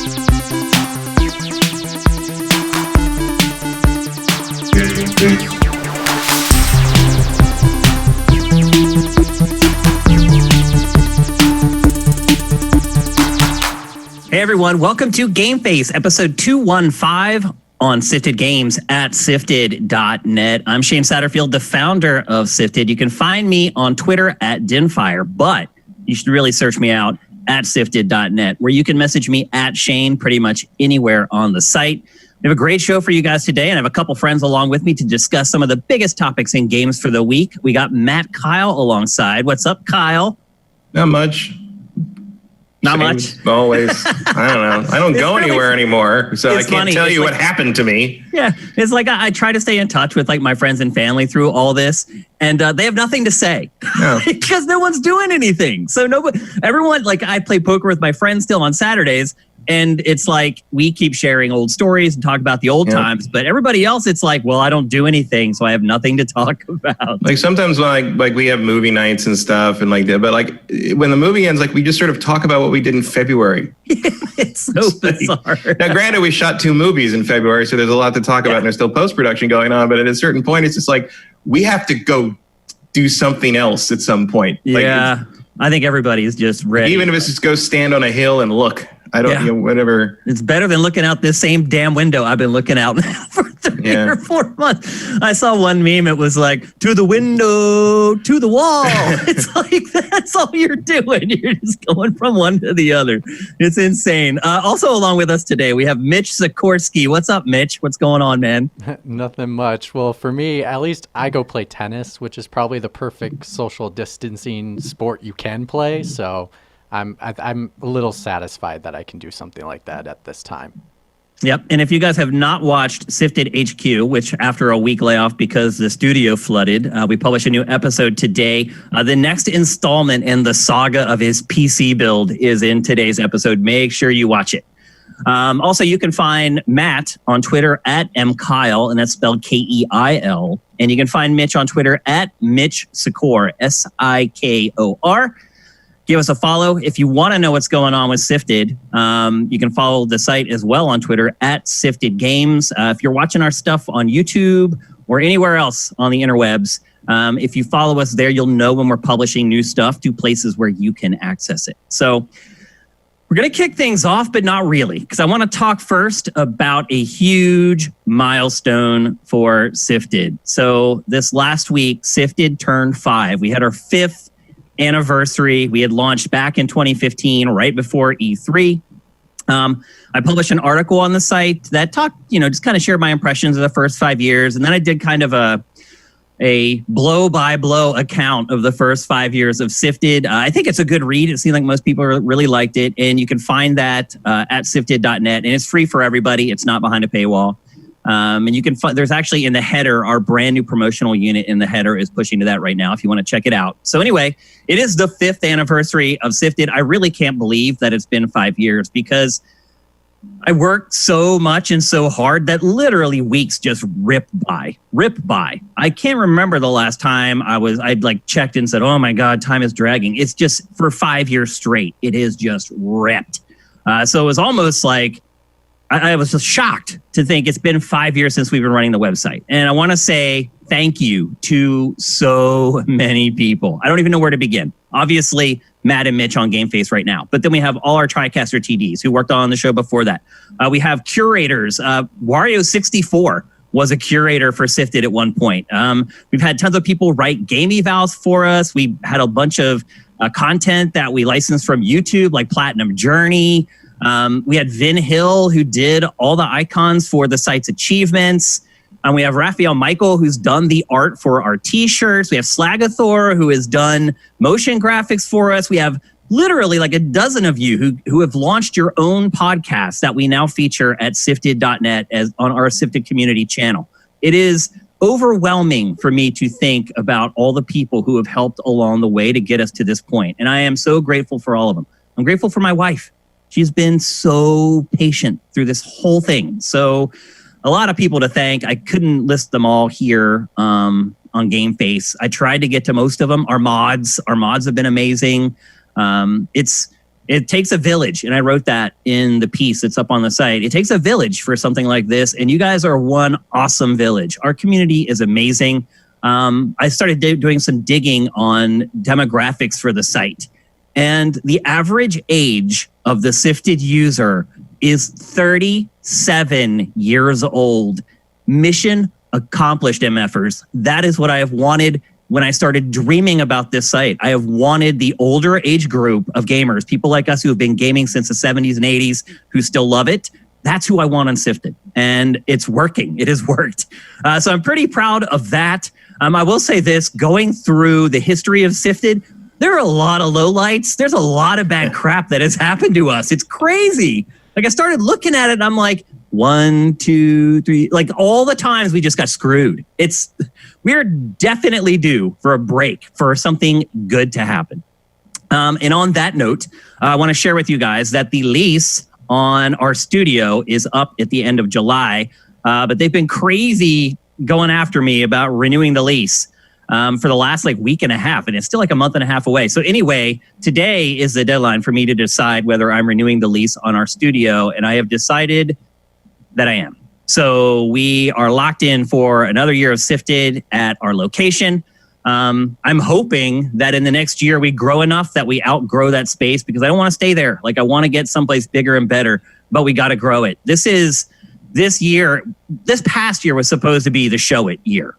Hey everyone, welcome to GameFace, episode 215 on Sifted Games at sifted.net. I'm Shane Satterfield, the founder of Sifted. You can find me on Twitter at Dinfire, but you should really search me out at sifted.net, where you can message me at Shane pretty much anywhere on the site. We have a great show for you guys today, and I have a couple friends along with me to discuss some of the biggest topics in games for the week. We got Matt Kyle alongside. What's up, Kyle? Not much. Not much? Always. I don't know. I don't go anywhere anymore, so I can't tell you what happened to me. Yeah, it's like I try to stay in touch with like my friends and family through all this, and they have nothing to say because no one's doing anything. So everyone, like I play poker with my friends still on Saturdays, and it's like we keep sharing old stories and talk about the old times, but everybody else, it's like, well, I don't do anything, so I have nothing to talk about. Like sometimes like we have movie nights and stuff and like that, but like when the movie ends, like we just sort of talk about what we did in February. It's so bizarre. Now, granted, we shot 2 movies in February, so there's a lot to talk about and there's still post-production going on, but at a certain point, it's just like, we have to go do something else at some point. Yeah, like, I think everybody's just ready. Even if it's just go stand on a hill and look. I don't know, whatever. It's better than looking out this same damn window I've been looking out for 3 or 4 months. I saw one meme. It was like, to the window, to the wall. It's like, that's all you're doing. You're just going from one to the other. It's insane. Also along with us today, we have Mitch Sikorsky. What's up, Mitch? What's going on, man? Nothing much. Well, for me, at least I go play tennis, which is probably the perfect social distancing sport you can play. So I'm a little satisfied that I can do something like that at this time. Yep. And if you guys have not watched Sifted HQ, which after a week layoff because the studio flooded, we publish a new episode today. The next installment in the saga of his PC build is in today's episode. Make sure you watch it. Also, you can find Matt on Twitter at mkyle, and that's spelled Keil. And you can find Mitch on Twitter at Mitch Sikor, Sikor. Give us a follow. If you want to know what's going on with Sifted, you can follow the site as well on Twitter at Sifted Games. If you're watching our stuff on YouTube or anywhere else on the interwebs, if you follow us there, you'll know when we're publishing new stuff to places where you can access it. So we're going to kick things off, but not really, because I want to talk first about a huge milestone for Sifted. So this last week, Sifted turned 5. We had our 5th anniversary. We had launched back in 2015, right before E3. I published an article on the site that talked, just kind of shared my impressions of the first 5 years. And then I did kind of a blow-by-blow account of the first 5 years of Sifted. I think it's a good read. It seemed like most people really liked it. And you can find that at sifted.net. And it's free for everybody. It's not behind a paywall. And you can find, there's actually in the header, our brand new promotional unit in the header is pushing to that right now if you want to check it out. So anyway, it is the 5th anniversary of Sifted. I really can't believe that it's been 5 years because I worked so much and so hard that literally weeks just ripped by. I can't remember the last time I'd like checked and said, oh my God, time is dragging. It's just for 5 years straight. It is just ripped. So it was almost like, I was just shocked to think it's been 5 years since we've been running the website. And I want to say thank you to so many people. I don't even know where to begin. Obviously, Matt and Mitch on GameFace right now. But then we have all our TriCaster TDs who worked on the show before that. We have curators. Wario64 was a curator for Sifted at one point. We've had tons of people write game evals for us. We had a bunch of content that we licensed from YouTube, like Platinum Journey. We had Vin Hill, who did all the icons for the site's achievements. And we have Raphael Michael, who's done the art for our t-shirts. We have Slagathor, who has done motion graphics for us. We have literally like a dozen of you who have launched your own podcast that we now feature at sifted.net as on our Sifted community channel. It is overwhelming for me to think about all the people who have helped along the way to get us to this point. And I am so grateful for all of them. I'm grateful for my wife. She's been so patient through this whole thing. So a lot of people to thank. I couldn't list them all here on GameFace. I tried to get to most of them. Our mods have been amazing. It's It takes a village, and I wrote that in the piece that's up on the site. It takes a village for something like this, and you guys are one awesome village. Our community is amazing. I started doing some digging on demographics for the site, and the average age of the SIFTD user is 37 years old. Mission accomplished, MFers. That is what I have wanted when I started dreaming about this site. I have wanted the older age group of gamers, people like us who have been gaming since the 70s and 80s, who still love it. That's who I want on SIFTD. And it's working. It has worked. So I'm pretty proud of that. I will say this, going through the history of SIFTD, there are a lot of lowlights. There's a lot of bad crap that has happened to us. It's crazy. Like I started looking at it and I'm like, 1, 2, 3, like all the times we just got screwed. We're definitely due for a break, for something good to happen. And on that note, I want to share with you guys that the lease on our studio is up at the end of July, but they've been crazy going after me about renewing the lease for the last week and a half, and it's still a month and a half away. So anyway, today is the deadline for me to decide whether I'm renewing the lease on our studio, and I have decided that I am. So we are locked in for another year of SIFTD at our location. I'm hoping that in the next year we grow enough that we outgrow that space, because I don't want to stay there. I want to get someplace bigger and better, but we got to grow it. This past year was supposed to be the show it year.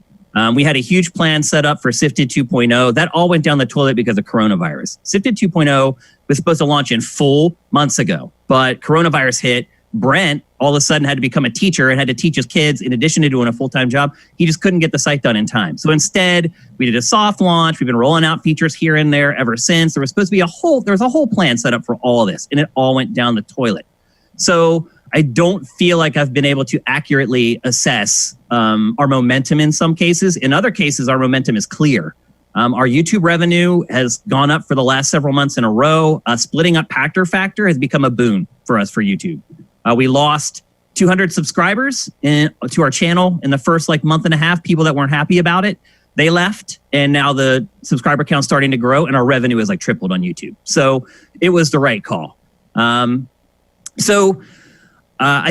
We had a huge plan set up for SIFTD 2.0. That all went down the toilet because of coronavirus. SIFTD 2.0 was supposed to launch in full months ago, but coronavirus hit. Brent all of a sudden had to become a teacher and had to teach his kids in addition to doing a full-time job. He just couldn't get the site done in time. So instead, we did a soft launch. We've been rolling out features here and there ever since. There was supposed to be there was a whole plan set up for all of this, and it all went down the toilet. So I don't feel like I've been able to accurately assess our momentum in some cases. In other cases, our momentum is clear. Our YouTube revenue has gone up for the last several months in a row. Splitting up Pactor Factor has become a boon for us for YouTube. We lost 200 subscribers to our channel in the first month and a half. People that weren't happy about it, they left, and now the subscriber count's starting to grow, and our revenue has tripled on YouTube. So it was the right call. I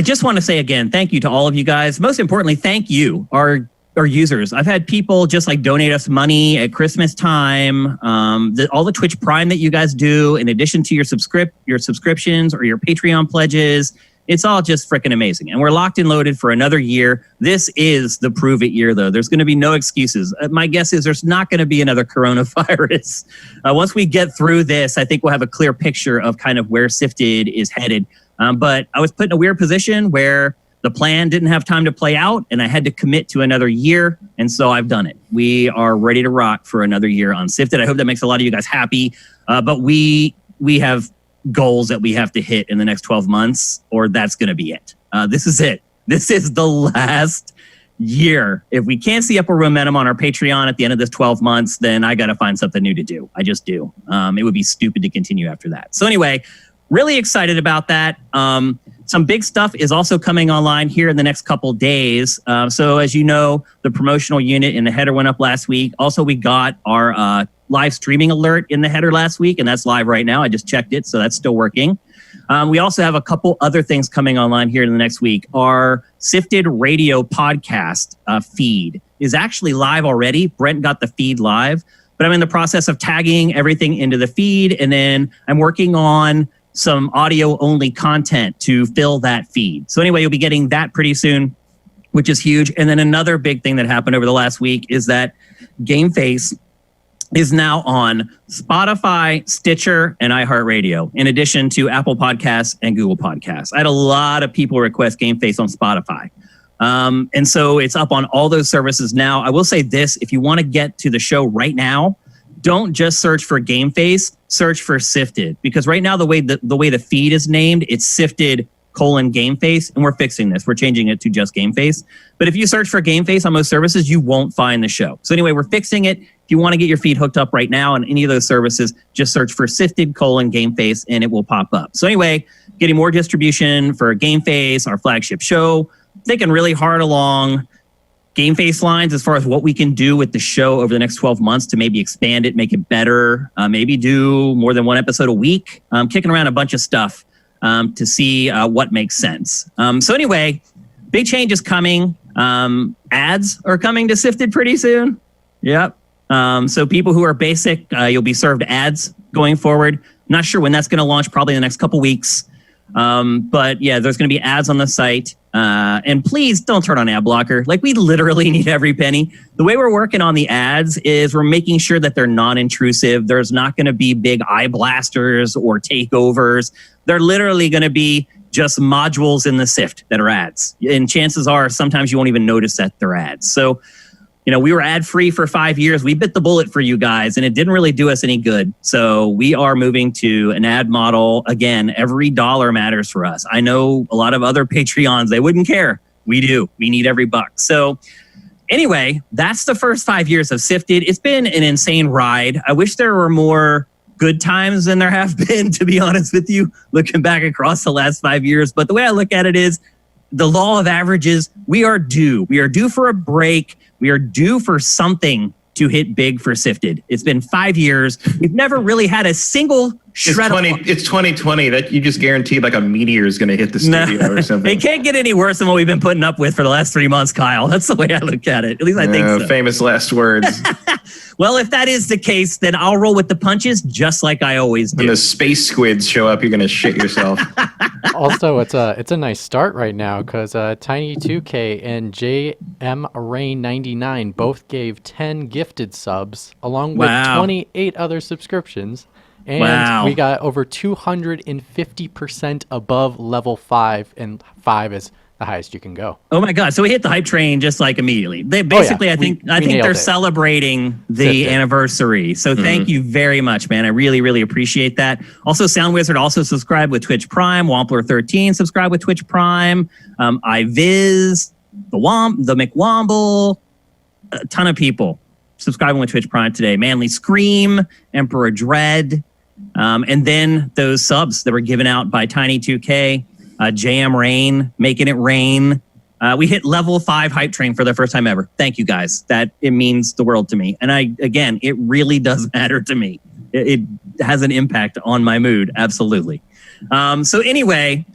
just want to say again, thank you to all of you guys. Most importantly, thank you, our users. I've had people just donate us money at Christmas time. All the Twitch Prime that you guys do, in addition to your subscriptions or your Patreon pledges. It's all just freaking amazing. And we're locked and loaded for another year. This is the prove it year, though. There's going to be no excuses. My guess is there's not going to be another coronavirus. Once we get through this, I think we'll have a clear picture of kind of where SIFTD is headed. But I was put in a weird position where the plan didn't have time to play out, and I had to commit to another year. And so I've done it. We are ready to rock for another year on SIFTD. I hope that makes a lot of you guys happy. But we have goals that we have to hit in the next 12 months, or that's going to be it. This is it. This is the last year. If we can't see upward momentum on our Patreon at the end of this 12 months, then I got to find something new to do. I just do. It would be stupid to continue after that. So anyway, really excited about that. Some big stuff is also coming online here in the next couple days. So as you know, the promotional unit in the header went up last week. Also, we got our live streaming alert in the header last week, and that's live right now. I just checked it, so that's still working. We also have a couple other things coming online here in the next week. Our SIFTD radio podcast feed is actually live already. Brent got the feed live, but I'm in the process of tagging everything into the feed, and then I'm working on some audio-only content to fill that feed. So anyway, you'll be getting that pretty soon, which is huge. And then another big thing that happened over the last week is that GameFace is now on Spotify, Stitcher, and iHeartRadio, in addition to Apple Podcasts and Google Podcasts. I had a lot of people request GameFace on Spotify. And so it's up on all those services now. I will say this, if you want to get to the show right now, don't just search for GameFace, search for SIFTD. Because right now, the way the feed is named, it's SIFTD :GameFace, and we're fixing this. We're changing it to just GameFace. But if you search for GameFace on most services, you won't find the show. So anyway, we're fixing it. If you want to get your feed hooked up right now on any of those services, just search for SIFTD :GameFace, and it will pop up. So anyway, getting more distribution for GameFace, our flagship show, thinking really hard along. GameFace lines as far as what we can do with the show over the next 12 months to maybe expand it, make it better, maybe do more than one episode a week. Kicking around a bunch of stuff to see what makes sense. So anyway, big change is coming. Ads are coming to Sifted pretty soon. Yep. So people who are basic, you'll be served ads going forward. Not sure when that's going to launch, probably in the next couple weeks. But yeah, there's going to be ads on the site. And please don't turn on ad blocker. Like, we literally need every penny. The way we're working on the ads is we're making sure that they're non-intrusive. There's not going to be big eye blasters or takeovers. They're literally going to be just modules in the SIFT that are ads. And chances are sometimes you won't even notice that they're ads. So, you know, we were ad free for 5 years. We bit the bullet for you guys, and it didn't really do us any good. So we are moving to an ad model. Again, every dollar matters for us. I know a lot of other Patreons, they wouldn't care. We do. We need every buck. So anyway, that's the first 5 years of Sifted. It's been an insane ride. I wish there were more good times than there have been, to be honest with you, looking back across the last 5 years. But the way I look at it is the law of averages. We are due. We are due for a break. We are due for something to hit big for Sifted. It's been 5 years. We've never really had a single shred It's 2020. That you just guaranteed like a meteor is going to hit the studio or something. It can't get any worse than what we've been putting up with for the last 3 months, Kyle. That's the way I look at it. At least I think so. Famous last words. Well, if that is the case, then I'll roll with the punches just like I always do. When the space squids show up, you're going to shit yourself. Also, it's a nice start right now because Tiny2K and JMRain99 both gave 10 gifted subs along with 28 other subscriptions. And we got over 250% above level 5, and 5 is the highest you can go. Oh my God. So we hit the hype train just like immediately. They basically, I think they're celebrating the anniversary. So thank you very much, man. I really, really appreciate that. Also, Sound Wizard also subscribed with Twitch Prime. Wampler13 subscribed with Twitch Prime. iViz, the McWomble, a ton of people subscribing with Twitch Prime today. Manly Scream, Emperor Dread, and then those subs that were given out by Tiny2K. JM Rain, making it rain. We hit level 5 hype train for the first time ever. Thank you guys. It means the world to me. And again, it really does matter to me. It has an impact on my mood. Absolutely. So anyway,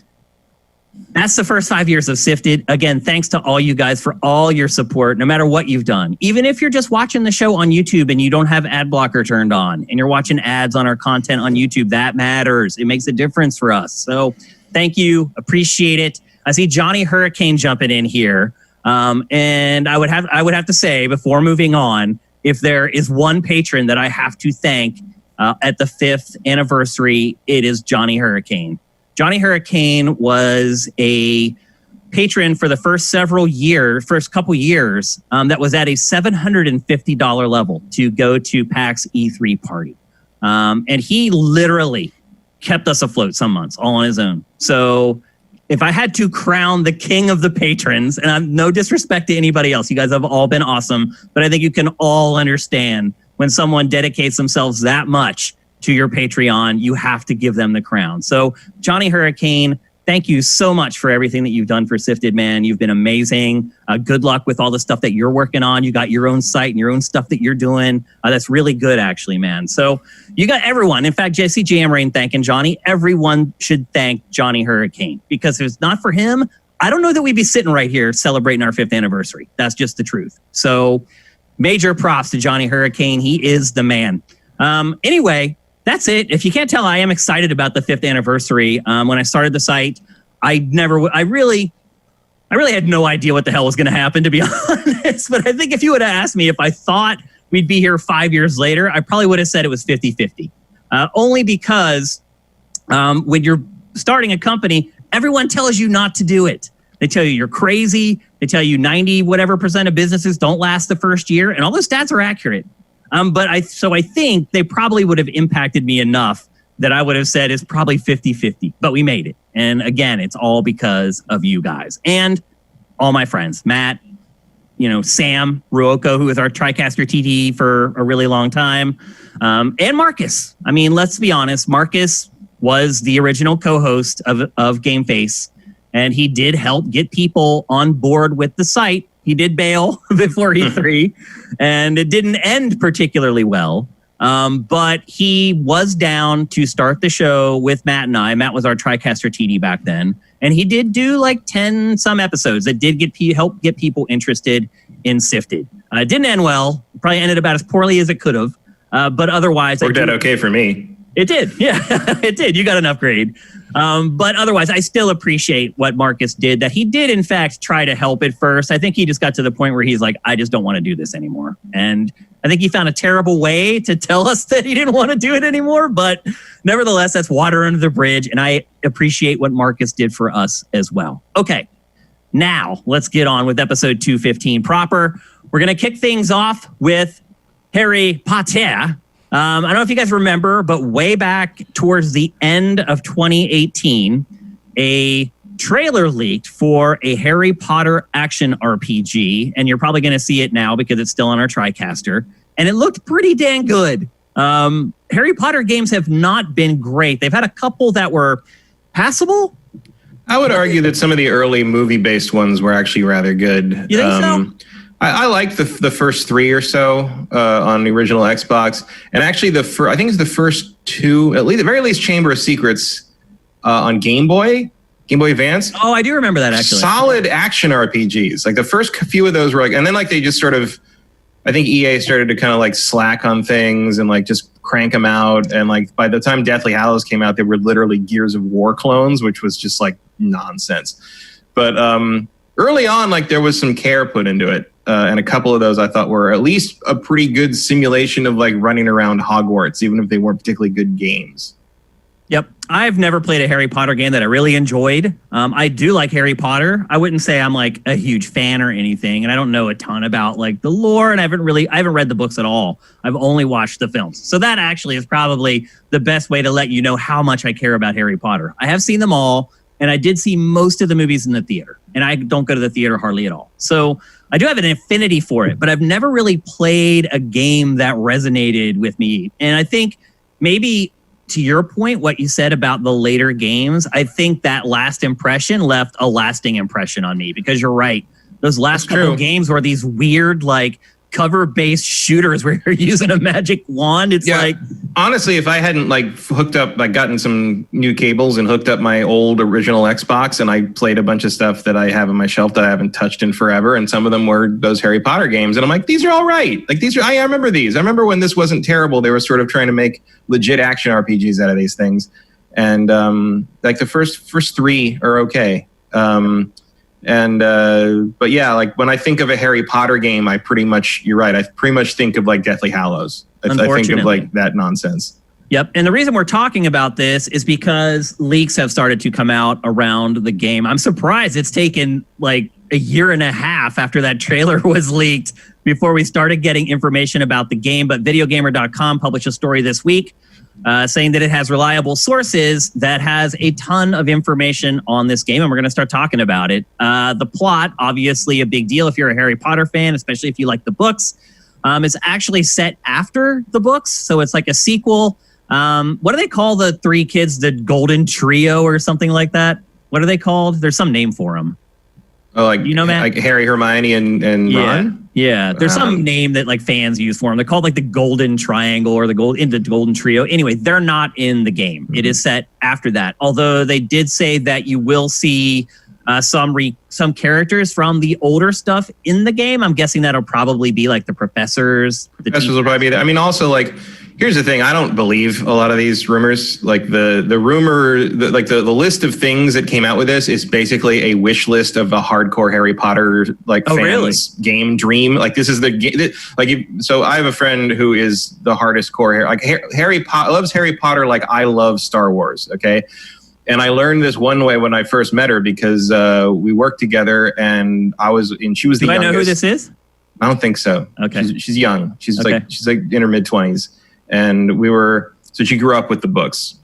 that's the first 5 years of Sifted. Again, thanks to all you guys for all your support, no matter what you've done. Even if you're just watching the show on YouTube and you don't have ad blocker turned on and you're watching ads on our content on YouTube, that matters. It makes a difference for us. So thank you. Appreciate it. I see Johnny Hurricane jumping in here. And I would have to say, before moving on, if there is one patron that I have to thank at the 5th anniversary, it is Johnny Hurricane. Johnny Hurricane was a patron for the first couple years that was at a $750 level to go to PAX E3 party. And he literally kept us afloat some months all on his own. So if I had to crown the king of the patrons, and I'm no disrespect to anybody else, you guys have all been awesome, but I think you can all understand when someone dedicates themselves that much to your Patreon, you have to give them the crown. So Johnny Hurricane, thank you so much for everything that you've done for Sifted, man. You've been amazing. Good luck with all the stuff that you're working on. You got your own site and your own stuff that you're doing. That's really good, actually, man. So you got everyone. In fact, Jesse JM Rain thanking Johnny. Everyone should thank Johnny Hurricane, because if it's not for him, I don't know that we'd be sitting right here celebrating our 5th anniversary. That's just the truth. So major props to Johnny Hurricane. He is the man. Anyway, that's it. If you can't tell, I am excited about the 5th anniversary. When I started the site, I really had no idea what the hell was going to happen, to be honest. But I think if you would have asked me if I thought we'd be here 5 years later, I probably would have said it was 50-50. Only because when you're starting a company, everyone tells you not to do it. They tell you you're crazy. They tell you 90% of businesses don't last the first year. And all those stats are accurate. But I think they probably would have impacted me enough that I would have said it's probably 50-50, but we made it. And again, it's all because of you guys and all my friends, Matt, Sam Ruoko, who was our TriCaster TD for a really long time, and Marcus. I mean, let's be honest, Marcus was the original co-host of GameFace, and he did help get people on board with the site He did bail before E3, and it didn't end particularly well. But he was down to start the show with Matt and I. Matt was our TriCaster TD back then. And he did do like 10 some episodes that did help get people interested in Sifted. It didn't end well. Probably ended about as poorly as it could have. But otherwise... Worked out okay for me. It did. Yeah, it did. You got an upgrade. But otherwise, I still appreciate what Marcus did, that he did, in fact, try to help at first. I think he just got to the point where he's like, I just don't want to do this anymore. And I think he found a terrible way to tell us that he didn't want to do it anymore. But nevertheless, that's water under the bridge. And I appreciate what Marcus did for us as well. Okay, now let's get on with episode 215 proper. We're going to kick things off with Harry Potter. I don't know if you guys remember, but way back towards the end of 2018, a trailer leaked for a Harry Potter action RPG, and you're probably going to see it now because it's still on our TriCaster, and it looked pretty dang good. Harry Potter games have not been great. They've had a couple that were passable. I would argue that some of the early movie-based ones were actually rather good. You think so? I liked the first 3 or so on the original Xbox, and actually I think it's the first 2, at the very least, Chamber of Secrets on Game Boy Advance. Oh, I do remember that actually. Solid action RPGs. Like the first few of those were like, and then like they just sort of, I think EA started to kind of like slack on things and like just crank them out, and like by the time Deathly Hallows came out, they were literally Gears of War clones, which was just like nonsense. But early on, like there was some care put into it. And a couple of those I thought were at least a pretty good simulation of like running around Hogwarts, even if they weren't particularly good games. Yep. I've never played a Harry Potter game that I really enjoyed. I do like Harry Potter. I wouldn't say I'm like a huge fan or anything, and I don't know a ton about like the lore, and I haven't read the books at all. I've only watched the films. So that actually is probably the best way to let you know how much I care about Harry Potter. I have seen them all, and I did see most of the movies in the theater, and I don't go to the theater hardly at all. So I do have an affinity for it, but I've never really played a game that resonated with me. And I think maybe to your point, what you said about the later games, I think that last impression left a lasting impression on me, because you're right. Those last couple of games were these weird, like, cover-based shooters where you're using a magic wand. It's like... Honestly, if I hadn't like hooked up, like gotten some new cables and hooked up my old original Xbox, and I played a bunch of stuff that I have on my shelf that I haven't touched in forever, and some of them were those Harry Potter games, and I'm like, these are all right. Like I remember these. I remember when this wasn't terrible. They were sort of trying to make legit action RPGs out of these things, and like the first 3 are okay. But yeah, like when I think of a Harry Potter game, you're right. I pretty much think of like Deathly Hallows. I think of like that nonsense. Yep. And the reason we're talking about this is because leaks have started to come out around the game. I'm surprised it's taken like a year and a half after that trailer was leaked before we started getting information about the game. But videogamer.com published a story this week saying that it has reliable sources that has a ton of information on this game, and we're going to start talking about it. The plot, obviously a big deal if you're a Harry Potter fan, especially if you like the books. It's actually set after the books, so it's like a sequel. What do they call the 3 kids? The Golden Trio or something like that? What are they called? There's some name for them. Oh, like, you know, Matt? Like Harry, Hermione, and Ron? Yeah. There's some name that like fans use for them. They're called like the Golden Triangle or the Golden Trio. Anyway, they're not in the game. Mm-hmm. It is set after that. Although they did say that you will see some characters from the older stuff in the game. I'm guessing that'll probably be like the professors. Professors will probably be there. I mean, also like, here's the thing. I don't believe a lot of these rumors. Like the list of things that came out with this is basically a wish list of a hardcore Harry Potter fans game dream. Like this is the game. So I have a friend who is the hardest core Harry Potter loves Harry Potter like I love Star Wars. Okay. And I learned this one way when I first met her because we worked together, and she was the youngest. Do I know who this is? I don't think so. Okay. She's young. She's like in her mid-20s. And so she grew up with the books.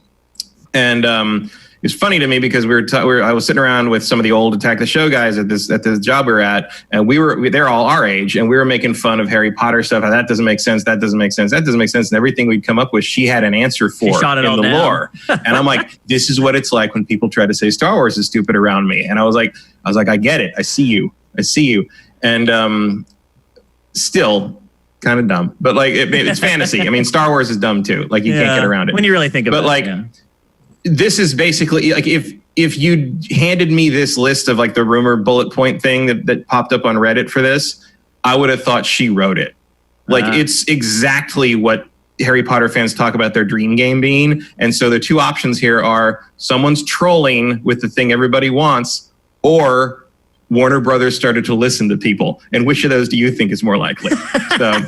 And it's funny to me because I was sitting around with some of the old Attack the Show guys at this job we were at, and they're all our age, and we were making fun of Harry Potter stuff. How that doesn't make sense. That doesn't make sense. That doesn't make sense. And everything we'd come up with, she had an answer for in the lore. And I'm like, this is what it's like when people try to say Star Wars is stupid around me. And I was like, I get it. I see you. And still kind of dumb, but like it's fantasy. I mean, Star Wars is dumb too. Like you can't get around it when you really think about it. But like, this is basically like if you handed me this list of like the rumor bullet point thing that popped up on Reddit for this, I would have thought she wrote it. Like it's exactly what Harry Potter fans talk about their dream game being. And so the two options here are someone's trolling with the thing everybody wants, or Warner Brothers started to listen to people. And which of those do you think is more likely? So,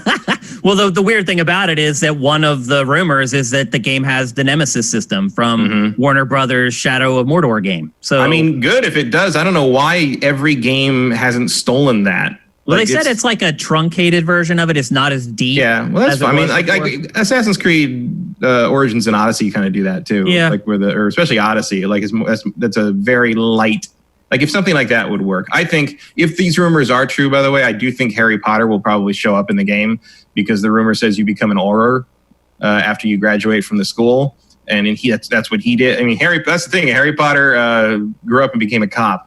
well, the weird thing about it is that one of the rumors is that the game has the Nemesis system from Warner Brothers' Shadow of Mordor game. So I mean, good if it does. I don't know why every game hasn't stolen that. Well, like they said it's like a truncated version of it. It's not as deep. Yeah, well, that's fine. I mean, like Assassin's Creed Origins and Odyssey kind of do that too. Yeah, like or especially Odyssey. Like that's a very light. Like if something like that would work. I think if these rumors are true, by the way, I do think Harry Potter will probably show up in the game because the rumor says you become an Auror after you graduate from the school, and that's what he did. I mean, that's the thing. Harry Potter grew up and became a cop.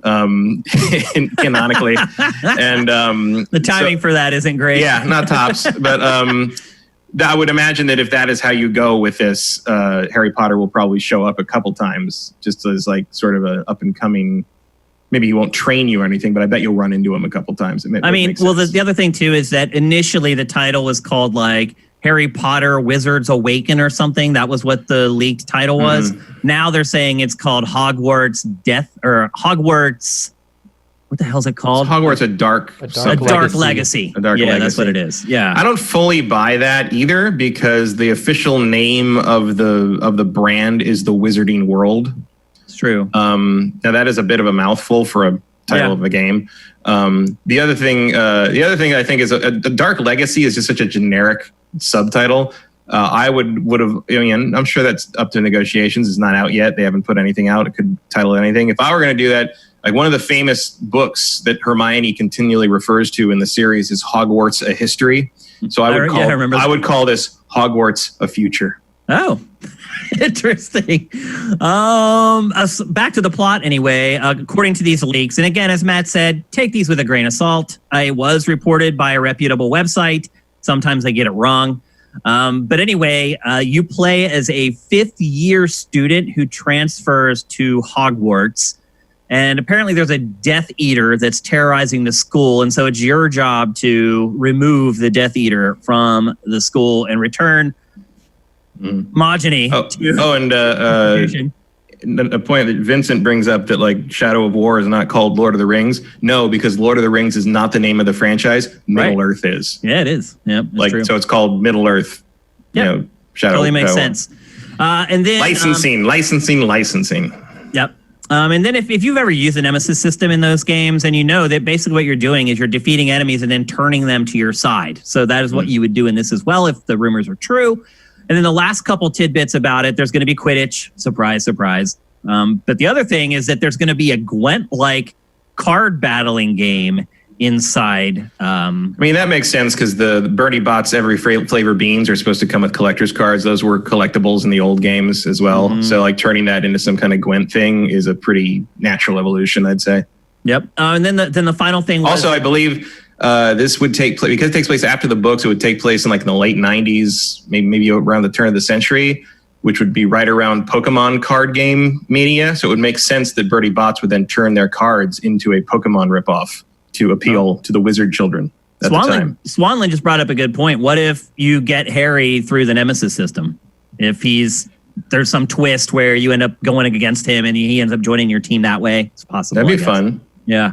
Canonically, and the timing for that isn't great. Yeah, not tops, but I would imagine that if that is how you go with this, Harry Potter will probably show up a couple times, just as like sort of a up and coming. Maybe he won't train you or anything, but I bet you'll run into him a couple times. I mean, well, the other thing too is that initially the title was called like Harry Potter Wizards Awaken or something. That was what the leaked title was. Now they're saying it's called Hogwarts Death or Hogwarts. What the hell is it called? It's Hogwarts a Dark Legacy. A Dark Legacy. That's what it is. Yeah. I don't fully buy that either because the official name of the brand is the Wizarding World. It's true. Now that is a bit of a mouthful for a title of a game. The other thing I think is a Dark Legacy is just such a generic subtitle. I would have. I mean, I'm sure that's up to negotiations. It's not out yet. They haven't put anything out. It could title anything. If I were going to do that, like one of the famous books that Hermione continually refers to in the series is Hogwarts: A History. So I would call this Hogwarts: A Future. Oh, interesting. Back to the plot anyway. According to these leaks, and again, as Matt said, take these with a grain of salt. It was reported by a reputable website. Sometimes they get it wrong. But anyway, you play as a fifth-year student who transfers to Hogwarts. And apparently there's a Death Eater that's terrorizing the school. And so it's your job to remove the Death Eater from the school and return Mogeny. A point that Vincent brings up that like Shadow of War is not called Lord of the Rings. No, because Lord of the Rings is not the name of the franchise. Middle Earth is. Yeah, it is. Yep, true. So it's called Middle Earth. Yep. You know, Shadow. Totally makes sense. And then licensing. Yep. And then if you've ever used the Nemesis system in those games, and you know that basically what you're doing is you're defeating enemies and then turning them to your side. So that is what you would do in this as well if the rumors are true. And then the last couple tidbits about it, there's going to be Quidditch. Surprise, surprise. But the other thing is that there's going to be a Gwent-like card battling game inside. I mean, that makes sense because the Bernie Bott's every flavor beans are supposed to come with collector's cards. Those were collectibles in the old games as well. So like turning that into some kind of Gwent thing is a pretty natural evolution, I'd say. Yep. And then the final thing was... Also, I believe... this would take place because it takes place after the books. It would take place in like in the late 90s, maybe around the turn of the century, which would be right around Pokemon card game mania. So it would make sense that Bertie Bott's would then turn their cards into a Pokemon ripoff to appeal to the wizard children at the time. Swanland just brought up a good point. What if you get Harry through the Nemesis system? If there's some twist where you end up going against him and he ends up joining your team that way, it's possible. That'd be fun. Yeah.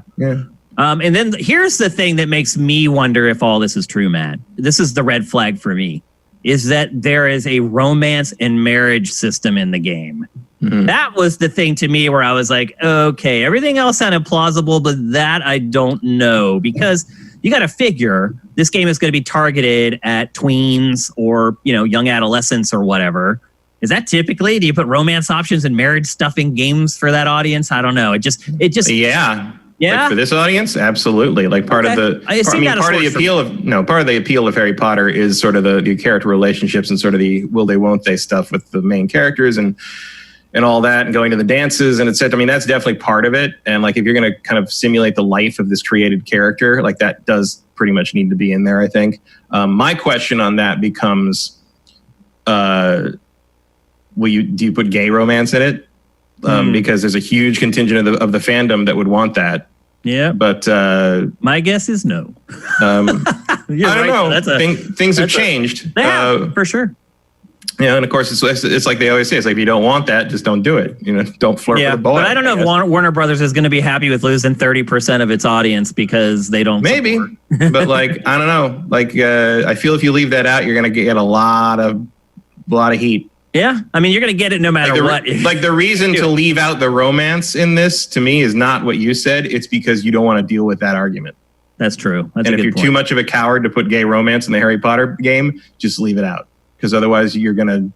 And then here's the thing that makes me wonder if all this is true, Matt. This is the red flag for me, is that there is a romance and marriage system in the game. That was the thing to me where I was like, okay, everything else sounded plausible, but that I don't know. Because you got to figure this game is going to be targeted at tweens or, young adolescents or whatever. Is that typically, do you put romance options and marriage stuff in games for that audience? I don't know. It just Yeah. Yeah, like for this audience, absolutely. Like part of the appeal of Harry Potter is sort of the character relationships and sort of the will they won't they stuff with the main characters, and and all that, and going to the dances and etc. I mean, that's definitely part of it. And like, if you're going to kind of simulate the life of this created character, like that does pretty much need to be in there, I think. My question on that becomes, do you put gay romance in it? Because there's a huge contingent of the fandom that would want that. Yeah, but my guess is no. I don't know. Things have changed. For sure. Yeah, and of course it's like they always say, it's like, if you don't want that, just don't do it. Don't flirt with a boy. But I don't know if Warner Brothers is going to be happy with losing 30% of its audience because they don't. Maybe, but like, I don't know. Like, I feel if you leave that out, you're going to get a lot of heat. Yeah, I mean, you're going to get it no matter what. Like, the reason to leave out the romance in this, to me, is not what you said. It's because you don't want to deal with that argument. That's true. That's and if you're too much of a coward to put gay romance in the Harry Potter game, just leave it out. Because otherwise, you're gonna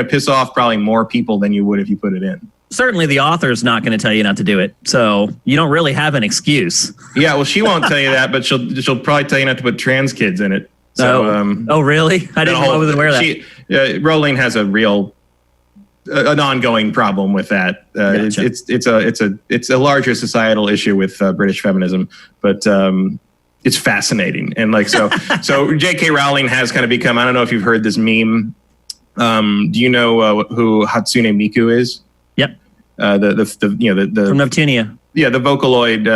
piss off probably more people than you would if you put it in. Certainly, the author's not going to tell you not to do it, so you don't really have an excuse. Yeah, well, she won't tell you that, but she'll probably tell you not to put trans kids in it. So, oh, really? I wasn't aware of that. Rowling has an ongoing problem with that. Gotcha. It's a larger societal issue with British feminism, but it's fascinating. And like, so J.K. Rowling has kind of become, I don't know if you've heard this meme. Do you know who Hatsune Miku is? Yep. The from Neptunia. Yeah, the Vocaloid.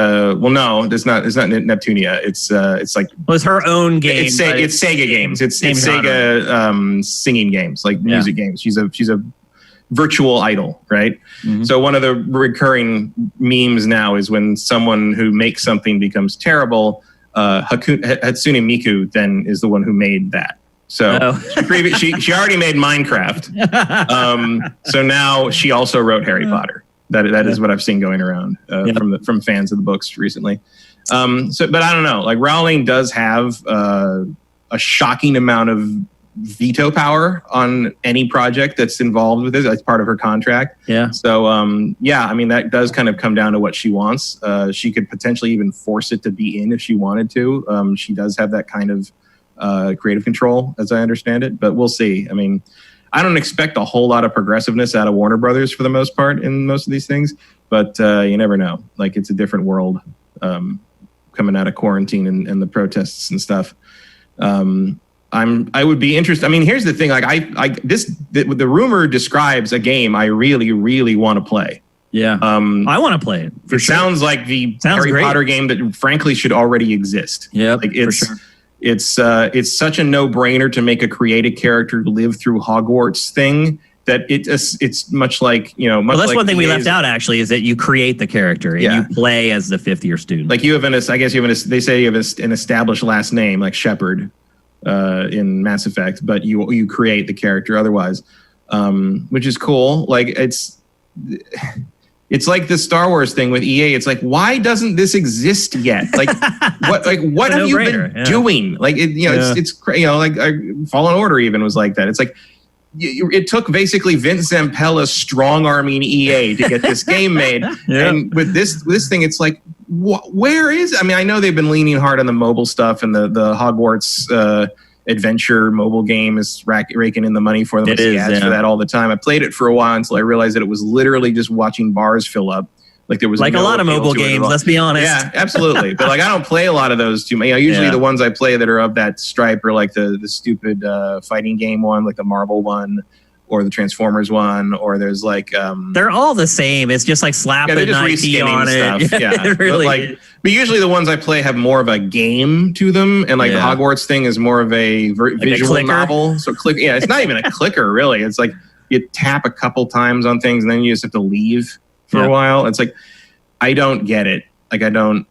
Well, no, it's not Neptunia. It's like, well, it's her own game. It's Sega games. It's Sega singing games, like music games. She's a virtual idol, right? Mm-hmm. So one of the recurring memes now is when someone who makes something becomes terrible, Hatsune Miku then is the one who made that. So she already made Minecraft. So now she also wrote Harry Potter. That is what I've seen going around from fans of the books recently. But I don't know. Like, Rowling does have a shocking amount of veto power on any project that's involved with this. That's part of her contract. Yeah. So I mean, that does kind of come down to what she wants. She could potentially even force it to be in if she wanted to. She does have that kind of creative control, as I understand it. But we'll see. I mean, I don't expect a whole lot of progressiveness out of Warner Brothers for the most part in most of these things, but you never know. like, it's a different world coming out of quarantine and the protests and stuff. I would be interested. I mean, here's the thing. Like, the rumor describes a game I really, really want to play. Yeah. I want to play it. It sounds like the Harry Potter game that frankly should already exist. Yeah, like, for sure. It's such a no-brainer to make a created character live through Hogwarts thing that it's much like, Well, that's one thing we left out, actually, is that you create the character and you play as the fifth year student. Like, you have they say you have an established last name, like Shepard in Mass Effect, but you create the character otherwise, which is cool. Like, it's like the Star Wars thing with EA. It's like, why doesn't this exist yet? Like, what have you been doing? Like, it's like Fallen Order even was like that. It's like, it took basically Vince Zampella's strong-arming EA to get this game made. And with this thing, it's like, where is it? I mean, I know they've been leaning hard on the mobile stuff, and the Hogwarts adventure mobile game is raking in the money for them. I see ads for that all the time. I played it for a while until I realized that it was literally just watching bars fill up. Like, there was like a lot of mobile games, let's be honest. Yeah, absolutely. But like, I don't play a lot of those too much. Usually the ones I play that are of that stripe are like the stupid fighting game one, like the Marvel one, or the Transformers one, or there's like they're all the same. It's just like slapping IP on it. Stuff. Yeah, it really but usually the ones I play have more of a game to them, and like the Hogwarts thing is more of a visual novel. So it's not even a clicker really. It's like you tap a couple times on things and then you just have to leave for a while. It's like, I don't get it. Like, I don't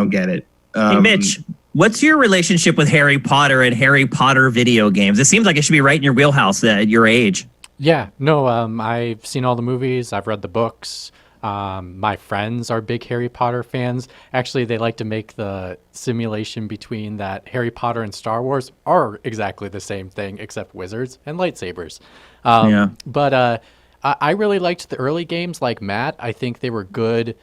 get it. Hey, Mitch, what's your relationship with Harry Potter and Harry Potter video games? It seems like it should be right in your wheelhouse at your age. Yeah, no, I've seen all the movies. I've read the books. My friends are big Harry Potter fans. Actually, they like to make the simulation between that Harry Potter and Star Wars are exactly the same thing, except wizards and lightsabers. But I really liked the early games like Matt. I think they were good.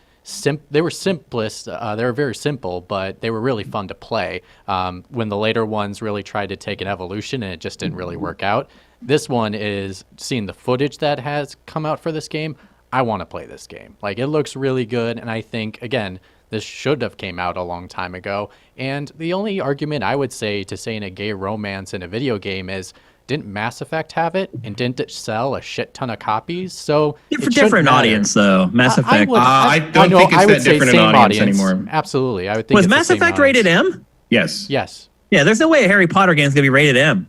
They were simplest. They were very simple, but they were really fun to play. When the later ones really tried to take an evolution and it just didn't really work out, This one is seeing the footage that has come out for this game. I want to play this game. Like, it looks really good, and I think, again, this should have came out a long time ago. And the only argument I would say to saying a gay romance in a video game is, didn't Mass Effect have it, and didn't it sell a shit ton of copies? So For different audience, though. Mass Effect. I don't think it's that different an audience anymore. Absolutely, I would think. Was it's Mass the same Effect audience. rated M? Yes. Yes. Yeah, there's no way a Harry Potter game is going to be rated M.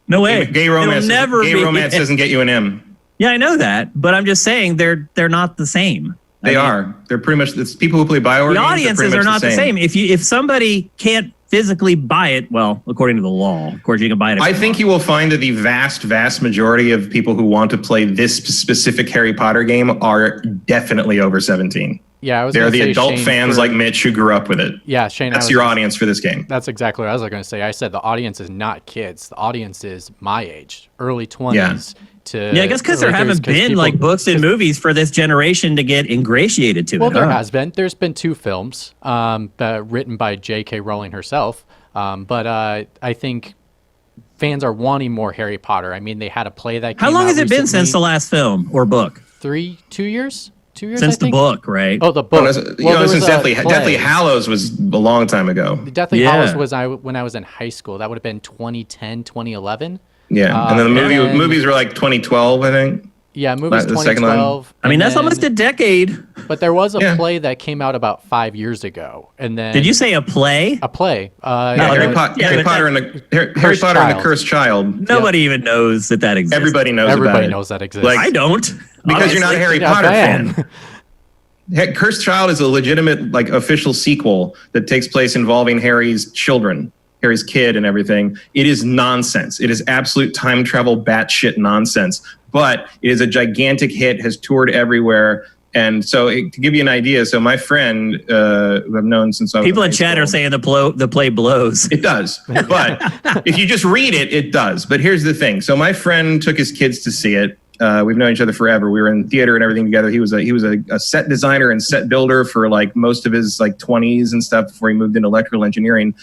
No way. Gay romance. Gay romance doesn't get you an M. Yeah, I know that, but I'm just saying they're not the same. They are. They're pretty much it's people who play BioWare. The audiences are not the same. If somebody can't physically buy it, well, according to the law, of course you can buy it. I think you will find that the vast majority of people who want to play this specific Harry Potter game are definitely over 17. Yeah, they're the adult fans like Mitch who grew up with it. Yeah, Shane. That's your audience for this game. That's exactly what I was going to say. I said the audience is not kids. The audience is my age, early 20s. I guess because there haven't been like books and movies for this generation to get ingratiated to. Well, there has been. There's been 2 films written by J.K. Rowling herself. But I think fans are wanting more Harry Potter. I mean, they had a play that came out. How long has it been recently. since the last film or book? 2 years? 2 years, since I think? the book, right? Oh, the book. Since Deathly Hallows was a long time ago. Deathly Hallows was when I was in high school. That would have been 2010, 2011. Yeah, and then the movies were like 2012, I think. Yeah, movies 2012. I mean, that's almost a decade. But there was a play that came out about 5 years ago, and then. Did you say a play? A play. Harry Potter and the Cursed Child. Nobody even knows that exists. Everybody knows about it. Everybody knows that exists. Like, I don't. Because you're not a Harry Potter fan. Cursed Child is a legitimate, like, official sequel that takes place involving Harry's children. Harry's kid and everything. It is nonsense. It is absolute time travel batshit nonsense. But it is a gigantic hit, has toured everywhere. And so to give you an idea, so my friend who I've known since I was people in chat are saying the play blows. It does. But if you just read it, it does. But here's the thing. So my friend took his kids to see it. We've known each other forever. We were in theater and everything together. He was a set designer and set builder for like most of his like 20s and stuff before he moved into electrical engineering.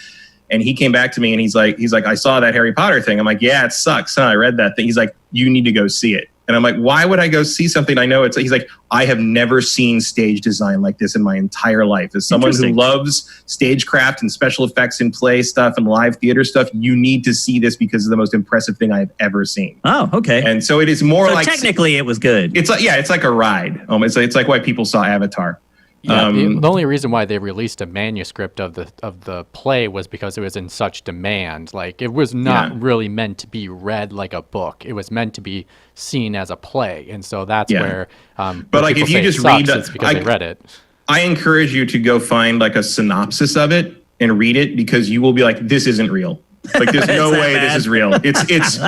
And he came back to me and he's like, I saw that Harry Potter thing. I'm like, yeah, it sucks. Huh? I read that thing. He's like, you need to go see it. And I'm like, why would I go see something I know it's? He's like, I have never seen stage design like this in my entire life. As someone who loves stagecraft and special effects and play stuff and live theater stuff, you need to see this because it's the most impressive thing I've ever seen. Oh, okay. And so it is more like technically it was good. It's like it's like a ride. It's like why people saw Avatar. Yeah, the only reason why they released a manuscript of the play was because it was in such demand. Like, it was not really meant to be read like a book. It was meant to be seen as a play, and so that's where. But like, if you just read it's because they read it. I encourage you to go find like a synopsis of it and read it because you will be like, this isn't real. Like, there's no way this is real. It's.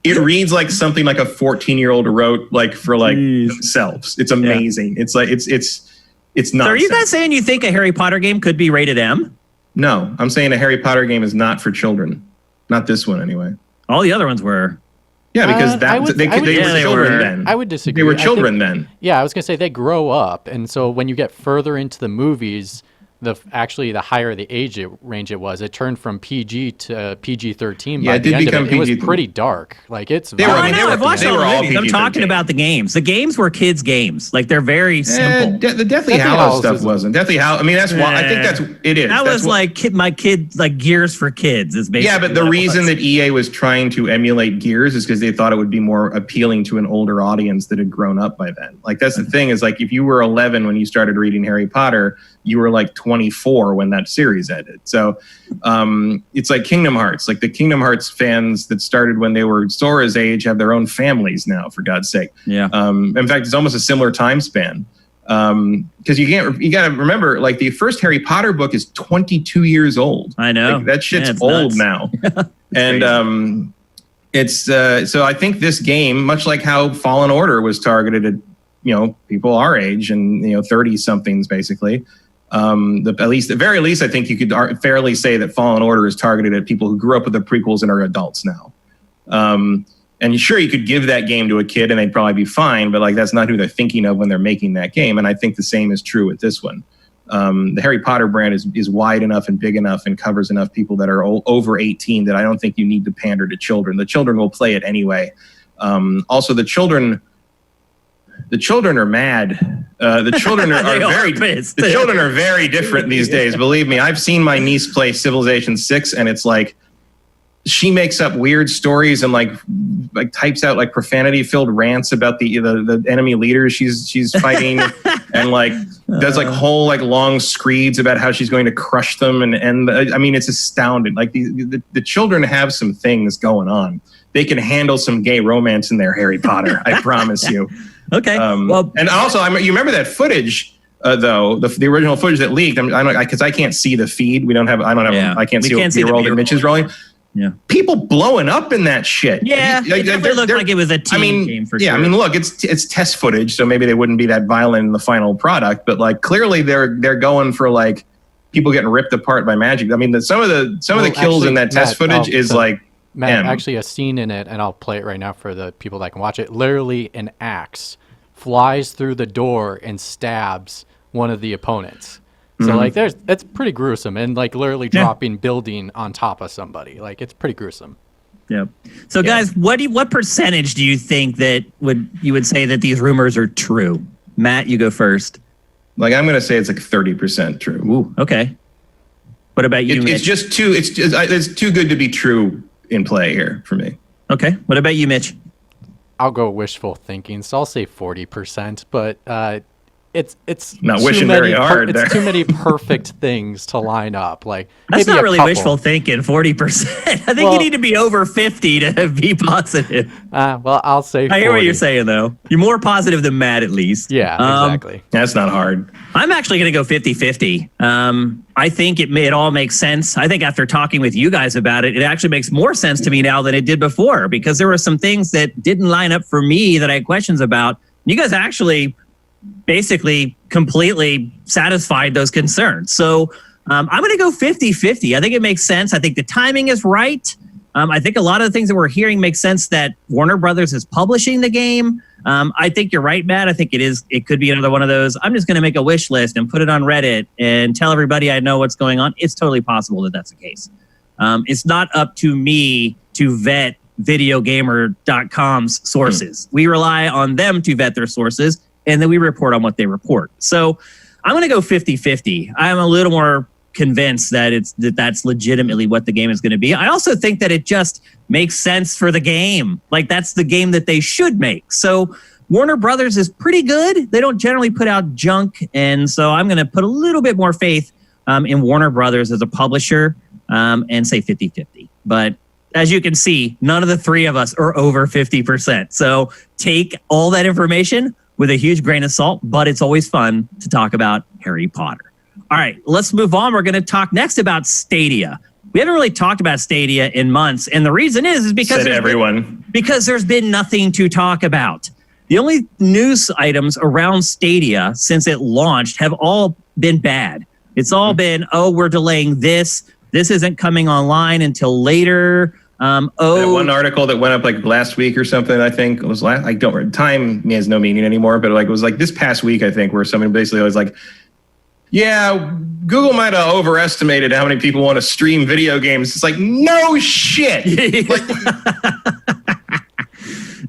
It reads like something like a 14-year-old wrote like for like themselves. It's amazing. Yeah. It's like it's not. So are you guys saying you think a Harry Potter game could be rated M? No, I'm saying a Harry Potter game is not for children. Not this one, anyway. All the other ones were. Yeah, because they were children then. I would disagree. They were children then. Yeah, I was going to say they grow up. And so when you get further into the movies, the higher the age range it was, it turned from PG to PG-13. Yeah, it did become PG. It was pretty dark. Like, it's. I've watched all the movies. I'm talking about the games. The games were kids' games. Like, they're very simple. The Deathly Hallows stuff wasn't. Deathly Hallows. I mean, that's why I think it is. That was like my kid, like Gears for kids. Is basically. Yeah, but the reason that EA was trying to emulate Gears is because they thought it would be more appealing to an older audience that had grown up by then. Like, that's the thing is, like, if you were 11 when you started reading Harry Potter, you were like 24 when that series ended. So it's like Kingdom Hearts. Like, the Kingdom Hearts fans that started when they were Sora's age have their own families now, for God's sake. Yeah. In fact, it's almost a similar time span. Because you got to remember, like, the first Harry Potter book is 22 years old. I know. Like, that shit's old now. And it's so I think this game, much like how Fallen Order was targeted at, people our age and 30-somethings basically. At the very least, I think you could fairly say that Fallen Order is targeted at people who grew up with the prequels and are adults now. And sure, you could give that game to a kid and they'd probably be fine, but like that's not who they're thinking of when they're making that game. And I think the same is true with this one. The Harry Potter brand is wide enough and big enough and covers enough people that are over 18 that I don't think you need to pander to children. The children will play it anyway. Also, the children are mad. The children are very pissed. The children are very different these days. Believe me, I've seen my niece play Civilization 6, and it's like she makes up weird stories and like types out like profanity-filled rants about the enemy leaders she's fighting, and like does like whole like long screeds about how she's going to crush them. And I mean, it's astounding. Like the children have some things going on. They can handle some gay romance in their Harry Potter. I promise you. Okay. Well, and also, you remember that footage, though the original footage that leaked. Because I can't see the feed. I can't see what B-roll that Mitch is rolling. Yeah. People blowing up in that shit. Yeah. It definitely looked like it was a team game for sure. Yeah. I mean, look, it's test footage, so maybe they wouldn't be that violent in the final product. But like, clearly, they're going for like people getting ripped apart by magic. I mean, some of the kills in that test footage is like. Matt, actually a scene in it, and I'll play it right now for the people that can watch it. Literally, an axe flies through the door and stabs one of the opponents. So like, that's pretty gruesome, and like literally dropping building on top of somebody. Like, it's pretty gruesome. Yep. So guys, what percentage do you think that you would say that these rumors are true? Matt, you go first. Like, I'm going to say it's like 30% true. Ooh, okay. What about you, Mitch? It's too good to be true in play here for me. Okay. What about you, Mitch? I'll go wishful thinking, so I'll say 40%, but it's not wishing very hard. It's too many perfect things to line up. Like, that's maybe not really wishful thinking. 40%. I think you need to be over 50 to be positive. Well, I'll say 40. I hear what you're saying, though. You're more positive than Matt, at least. Yeah, exactly. That's not hard. I'm actually going to go 50-50. I think it all makes sense. I think after talking with you guys about it, it actually makes more sense to me now than it did before, because there were some things that didn't line up for me that I had questions about. You guys actually basically completely satisfied those concerns. So I'm going to go 50-50. I think it makes sense. I think the timing is right. I think a lot of the things that we're hearing make sense that Warner Brothers is publishing the game. I think you're right, Matt. I think it could be another one of those. I'm just going to make a wish list and put it on Reddit and tell everybody I know what's going on. It's totally possible that that's the case. It's not up to me to vet videogamer.com's sources. We rely on them to vet their sources, and then we report on what they report. So I'm going to go 50-50. I'm a little more convinced that that's legitimately what the game is going to be. I also think that it just makes sense for the game. Like, that's the game that they should make. So Warner Brothers is pretty good. They don't generally put out junk. And so I'm going to put a little bit more faith in Warner Brothers as a publisher and say 50-50. But as you can see, none of the three of us are over 50%. So take all that information with a huge grain of salt, but it's always fun to talk about Harry Potter. All right, let's move on. We're going to talk next about Stadia. We haven't really talked about Stadia in months, and the reason is because there's been nothing to talk about. The only news items around Stadia since it launched have all been bad. It's all been, we're delaying this. This isn't coming online until later. That one article that went up like last week or something, I think it was last. I don't. Time has no meaning anymore, but like it was like this past week, I think, where somebody basically was like, "Yeah, Google might have overestimated how many people want to stream video games." It's like, no shit.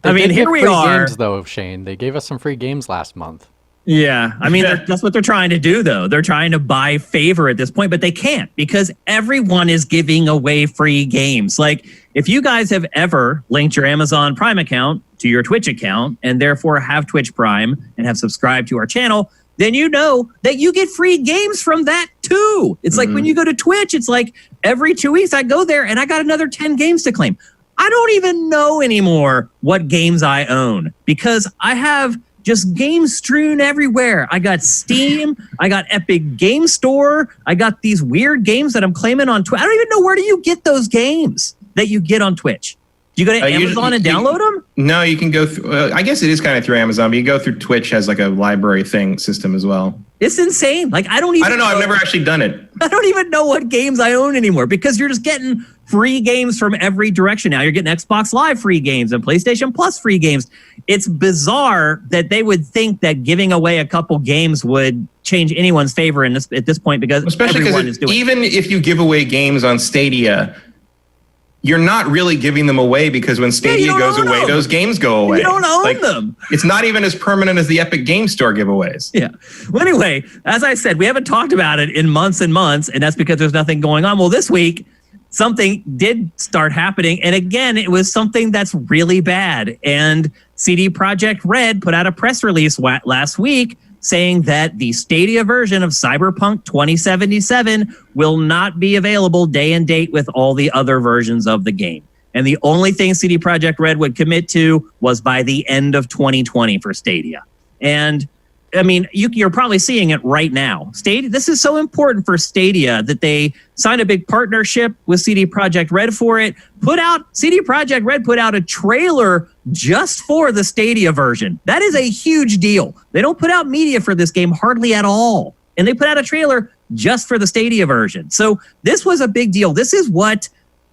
I mean, here we are. Games, though, Shane, they gave us some free games last month. Yeah, I mean, that's what they're trying to do, though. They're trying to buy favor at this point, but they can't because everyone is giving away free games. Like, if you guys have ever linked your Amazon Prime account to your Twitch account and therefore have Twitch Prime and have subscribed to our channel, then you know that you get free games from that, too. It's like when you go to Twitch, it's like every 2 weeks I go there and I got another 10 games to claim. I don't even know anymore what games I own because I have just games strewn everywhere. I got Steam. I got Epic Game Store. I got these weird games that I'm claiming on Twitch. I don't even know where do you get those games that you get on Twitch. Do you go to Amazon and download them? No, you can go through. I guess it is kind of through Amazon, but you go through Twitch has like a library system as well. It's insane. Like, I don't know. I've never actually done it. I don't even know what games I own anymore because you're just getting free games from every direction now. You're getting Xbox Live free games and PlayStation Plus free games. It's bizarre that they would think that giving away a couple games would change anyone's favor at this point, because especially everyone is doing even if you give away games on Stadia, you're not really giving them away, because when Stadia goes away, those games go away. You don't own them. It's not even as permanent as the Epic Game Store giveaways. Yeah. Well, anyway, as I said, we haven't talked about it in months and months, and that's because there's nothing going on. Well, this week, something did start happening, and again, it was something that's really bad. And CD Projekt Red put out a press release last week saying that the Stadia version of Cyberpunk 2077 will not be available day and date with all the other versions of the game. And the only thing CD Projekt Red would commit to was by the end of 2020 for Stadia. And I mean, you're probably seeing it right now. Stadia, this is so important for Stadia that they signed a big partnership with CD Projekt Red for it. CD Projekt Red put out a trailer just for the Stadia version. That is a huge deal. They don't put out media for this game hardly at all. And they put out a trailer just for the Stadia version. So this was a big deal. This is what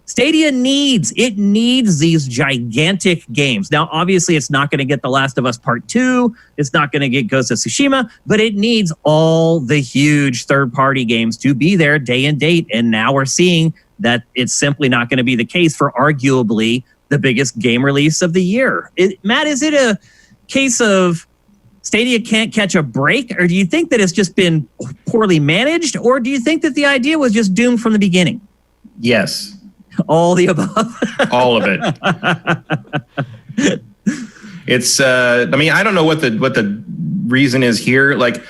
Stadia needs. It needs these gigantic games. Now, obviously, it's not going to get The Last of Us Part 2. It's not going to get Ghost of Tsushima, but it needs all the huge third-party games to be there day and date. And now we're seeing that it's simply not going to be the case for arguably the biggest game release of the year. Matt, is it a case of Stadia can't catch a break, or do you think that it's just been poorly managed, or do you think that the idea was just doomed from the beginning? Yes. All the above. All of it. It's I mean, I don't know what the reason is here. Like,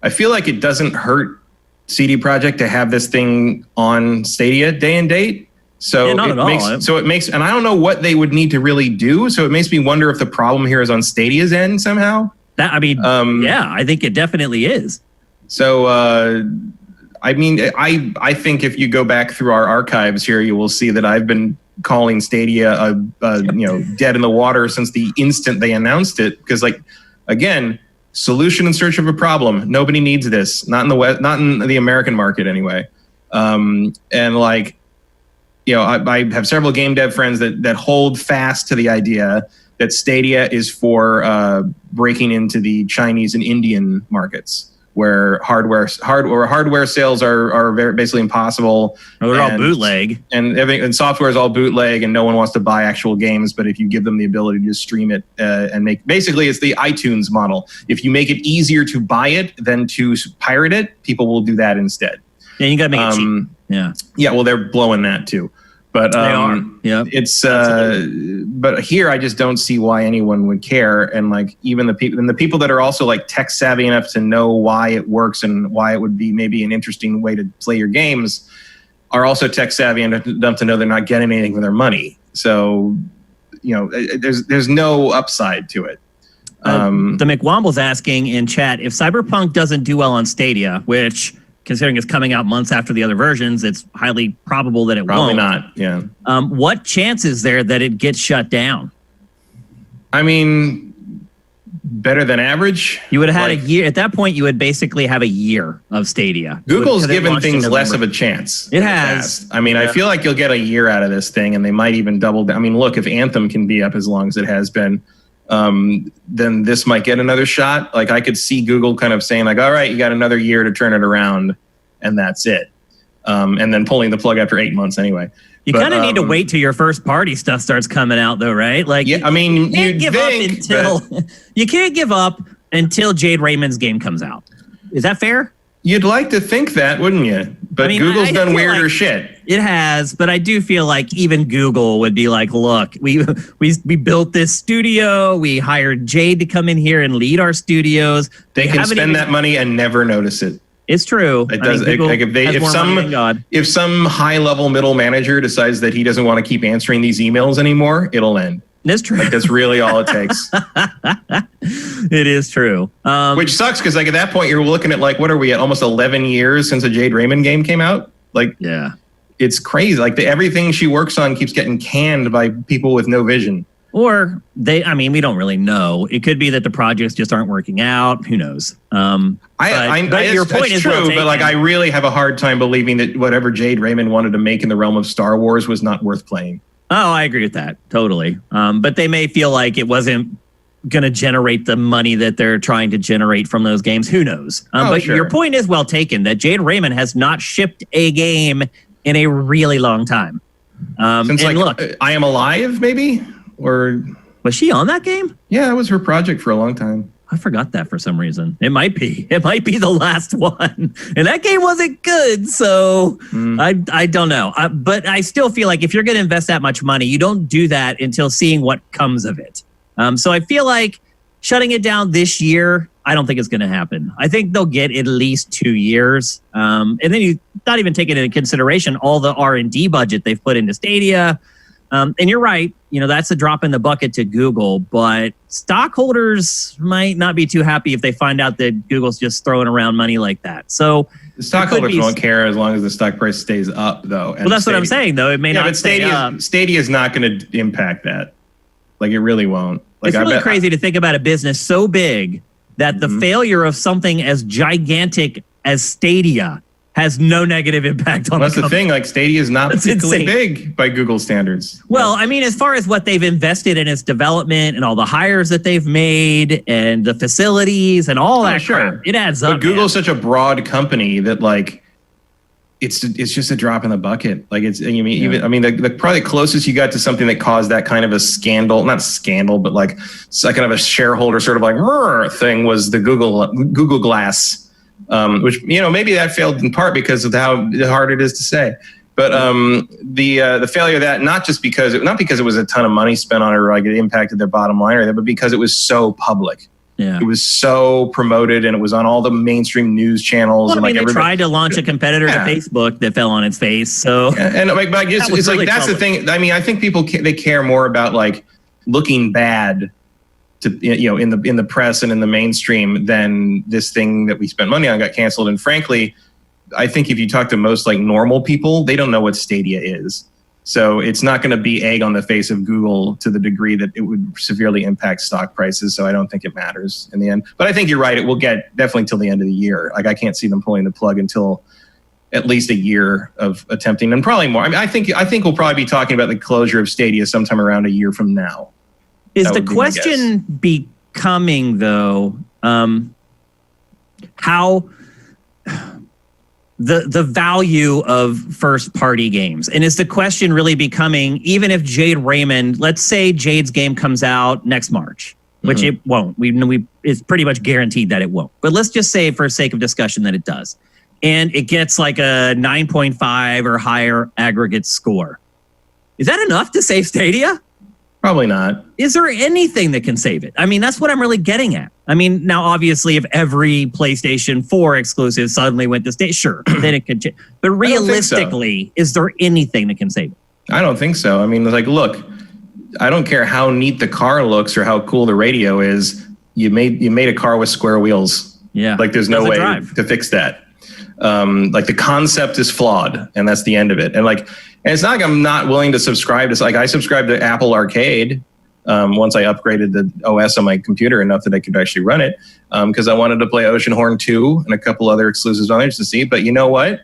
I feel like it doesn't hurt CD Projekt to have this thing on Stadia day and date. So it makes and I don't know what they would need to really do. So it makes me wonder if the problem here is on Stadia's end somehow. Yeah, I think it definitely is. So I mean, I think if you go back through our archives here, you will see that I've been calling Stadia dead in the water since the instant they announced it. Because, like, again, solution in search of a problem. Nobody needs this. Not in the West, not in the American market anyway. And like, I have several game dev friends that hold fast to the idea that Stadia is for breaking into the Chinese and Indian markets, where hardware sales are basically impossible. They're all bootleg, and software is all bootleg, and no one wants to buy actual games. But if you give them the ability to just stream it and basically it's the iTunes model. If you make it easier to buy it than to pirate it, people will do that instead. Yeah, you gotta make it cheap. Yeah. Yeah. Well, they're blowing that too. But they are. Yeah. It's but here I just don't see why anyone would care. And like even the people that are also like tech savvy enough to know why it works and why it would be maybe an interesting way to play your games are also tech savvy enough to know they're not getting anything for their money. So, there's no upside to it. The McWomble's asking in chat, if Cyberpunk doesn't do well on Stadia, which, considering it's coming out months after the other versions, it's highly probable that it Probably won't. not, yeah. What chance is there that it gets shut down? I mean, better than average. You would have had a year. At that point, you would basically have a year of Stadia. Google's given things less of a chance. It has. I mean, I feel like you'll get a year out of this thing, and they might even double down. I mean, look, if Anthem can be up as long as it has been, then this might get another shot. Like, I could see Google kind of saying like, all right, you got another year to turn it around, and that's it. And then pulling the plug after 8 months anyway. You kind of need to wait till your first party stuff starts coming out though, right? Like, yeah, I mean, you can't give up until Jade Raymond's game comes out. Is that fair? You'd like to think that, wouldn't you? But I mean, Google's done weirder shit. It has, but I do feel like even Google would be like, look, we built this studio. We hired Jade to come in here and lead our studios. They can spend that money and never notice it. It's true. It does. If some high-level middle manager decides that he doesn't want to keep answering these emails anymore, it'll end. That's true. Like, that's really all it takes. It is true. Which sucks because, like, at that point, you're looking at like, what are we at? Almost 11 years since a Jade Raymond game came out. Like, yeah, it's crazy. Like, everything she works on keeps getting canned by people with no vision. Or we don't really know. It could be that the projects just aren't working out. Who knows? But your point is true, well but like I really have a hard time believing that whatever Jade Raymond wanted to make in the realm of Star Wars was not worth playing. Oh, I agree with that. Totally. But they may feel like it wasn't going to generate the money that they're trying to generate from those games. Who knows? But sure. Your point is well taken that Jade Raymond has not shipped a game in a really long time. Since look, I Am Alive, maybe? Or was she on that game? Yeah, that was her project for a long time. I forgot that for some reason. It might be the last one. And that game wasn't good, so I don't know. But I still feel like if you're going to invest that much money, you don't do that until seeing what comes of it. So I feel like shutting it down this year, I don't think it's going to happen. I think they'll get at least 2 years. And then you not even taking into consideration all the R&D budget they've put into Stadia. And you're right, that's a drop in the bucket to Google, but stockholders might not be too happy if they find out that Google's just throwing around money like that. So the stockholders won't care as long as the stock price stays up, though. Well, that's what I'm saying, though. It may not stay up. Stadia is not going to impact that. Like, it really won't. Like, it's really crazy to think about a business so big that the failure of something as gigantic as Stadia has no negative impact on That's the thing. Like, Stadia is not particularly big by Google standards. Well, as far as what they've invested in its development and all the hires that they've made and the facilities and all that crap, it adds up. But Google's such a broad company that, like, it's just a drop in the bucket. Like, the probably closest you got to something that caused that kind of a scandal, not scandal, but like kind of a shareholder sort of like thing was the Google Glass. Which maybe that failed in part because of how hard it is to say, but the failure of that not because it was a ton of money spent on it or like it impacted their bottom line or that, but because it was so public. Yeah, it was so promoted and it was on all the mainstream news channels. Well, they tried to launch a competitor to Facebook that fell on its face. So and like, but it's really like that's public. The thing. I think people they care more about like looking bad to in the press and in the mainstream than this thing that we spent money on got canceled. And frankly, I think if you talk to most like normal people, they don't know what Stadia is. So it's not going to be egg on the face of Google to the degree that it would severely impact stock prices. So I don't think it matters in the end. But I think you're right. It will get definitely till the end of the year. Like I can't see them pulling the plug until at least a year of attempting, and probably more. I think we'll probably be talking about the closure of Stadia sometime around a year from now. Is the question becoming, though, how the value of first-party games? And is the question really becoming, even if Jade Raymond, let's say Jade's game comes out next March, which it won't. It's pretty much guaranteed that it won't. But let's just say, for sake of discussion, that it does. And it gets like a 9.5 or higher aggregate score. Is that enough to save Stadia? Probably not. Is there anything that can save it? That's what I'm really getting at. Now, obviously, if every PlayStation 4 exclusive suddenly went to Stadia, sure, then it could change. But realistically, is there anything that can save it? I don't think so. Look, I don't care how neat the car looks or how cool the radio is. You made a car with square wheels. Yeah. Like, there's no way to fix that. Like, the concept is flawed, and that's the end of it. And it's not like I'm not willing to subscribe to, like, I subscribed to Apple Arcade once I upgraded the OS on my computer enough that I could actually run it because I wanted to play Oceanhorn 2 and a couple other exclusives on there just to see. But you know what?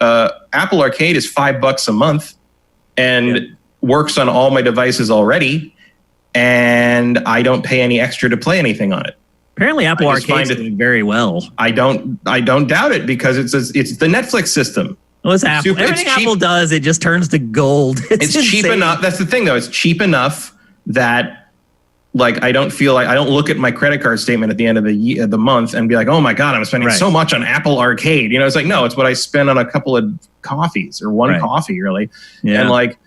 Apple Arcade is $5 a month and works on all my devices already, and I don't pay any extra to play anything on it. Apparently, Apple Arcade's doing very well. I don't doubt it because it's the Netflix system. Well, it's Apple. Everything Apple does, it just turns to gold. It's cheap enough. That's the thing, though. It's cheap enough that, like, I don't feel like I don't look at my credit card statement at the end of the month and be like, oh my God, I'm spending so much on Apple Arcade. It's like, no, it's what I spend on a couple of coffees or one coffee, really. Yeah. And like,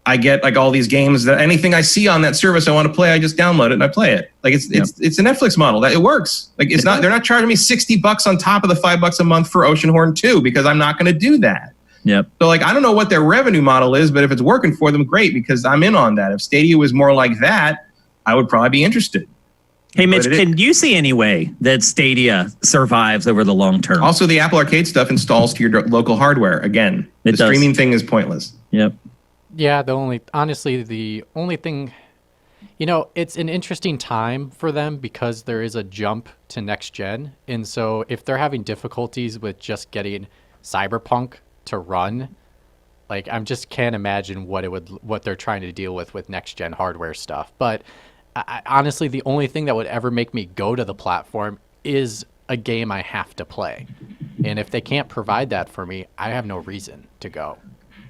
I get like all these games that anything I see on that service I want to play, I just download it and I play it. Like it's a Netflix model that it works. Like they're not charging me $60 on top of the $5 a month for Oceanhorn 2 because I'm not going to do that. Yep. So like, I don't know what their revenue model is, but if it's working for them, great, because I'm in on that. If Stadia was more like that, I would probably be interested. Hey, Mitch, can you see any way that Stadia survives over the long term? Also, the Apple Arcade stuff installs to your local hardware. Again, the streaming thing is pointless. Yep. Yeah, the only thing It's an interesting time for them because there is a jump to next gen. And so if they're having difficulties with just getting Cyberpunk to run, like I just can't imagine what they're trying to deal with next gen hardware stuff. But honestly, the only thing that would ever make me go to the platform is a game I have to play. And if they can't provide that for me, I have no reason to go.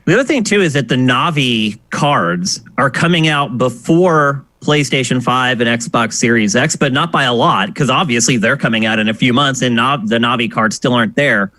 The other thing, too, is that the Navi cards are coming out before PlayStation 5 and Xbox Series X, but not by a lot, because obviously they're coming out in a few months and the Navi cards still aren't there.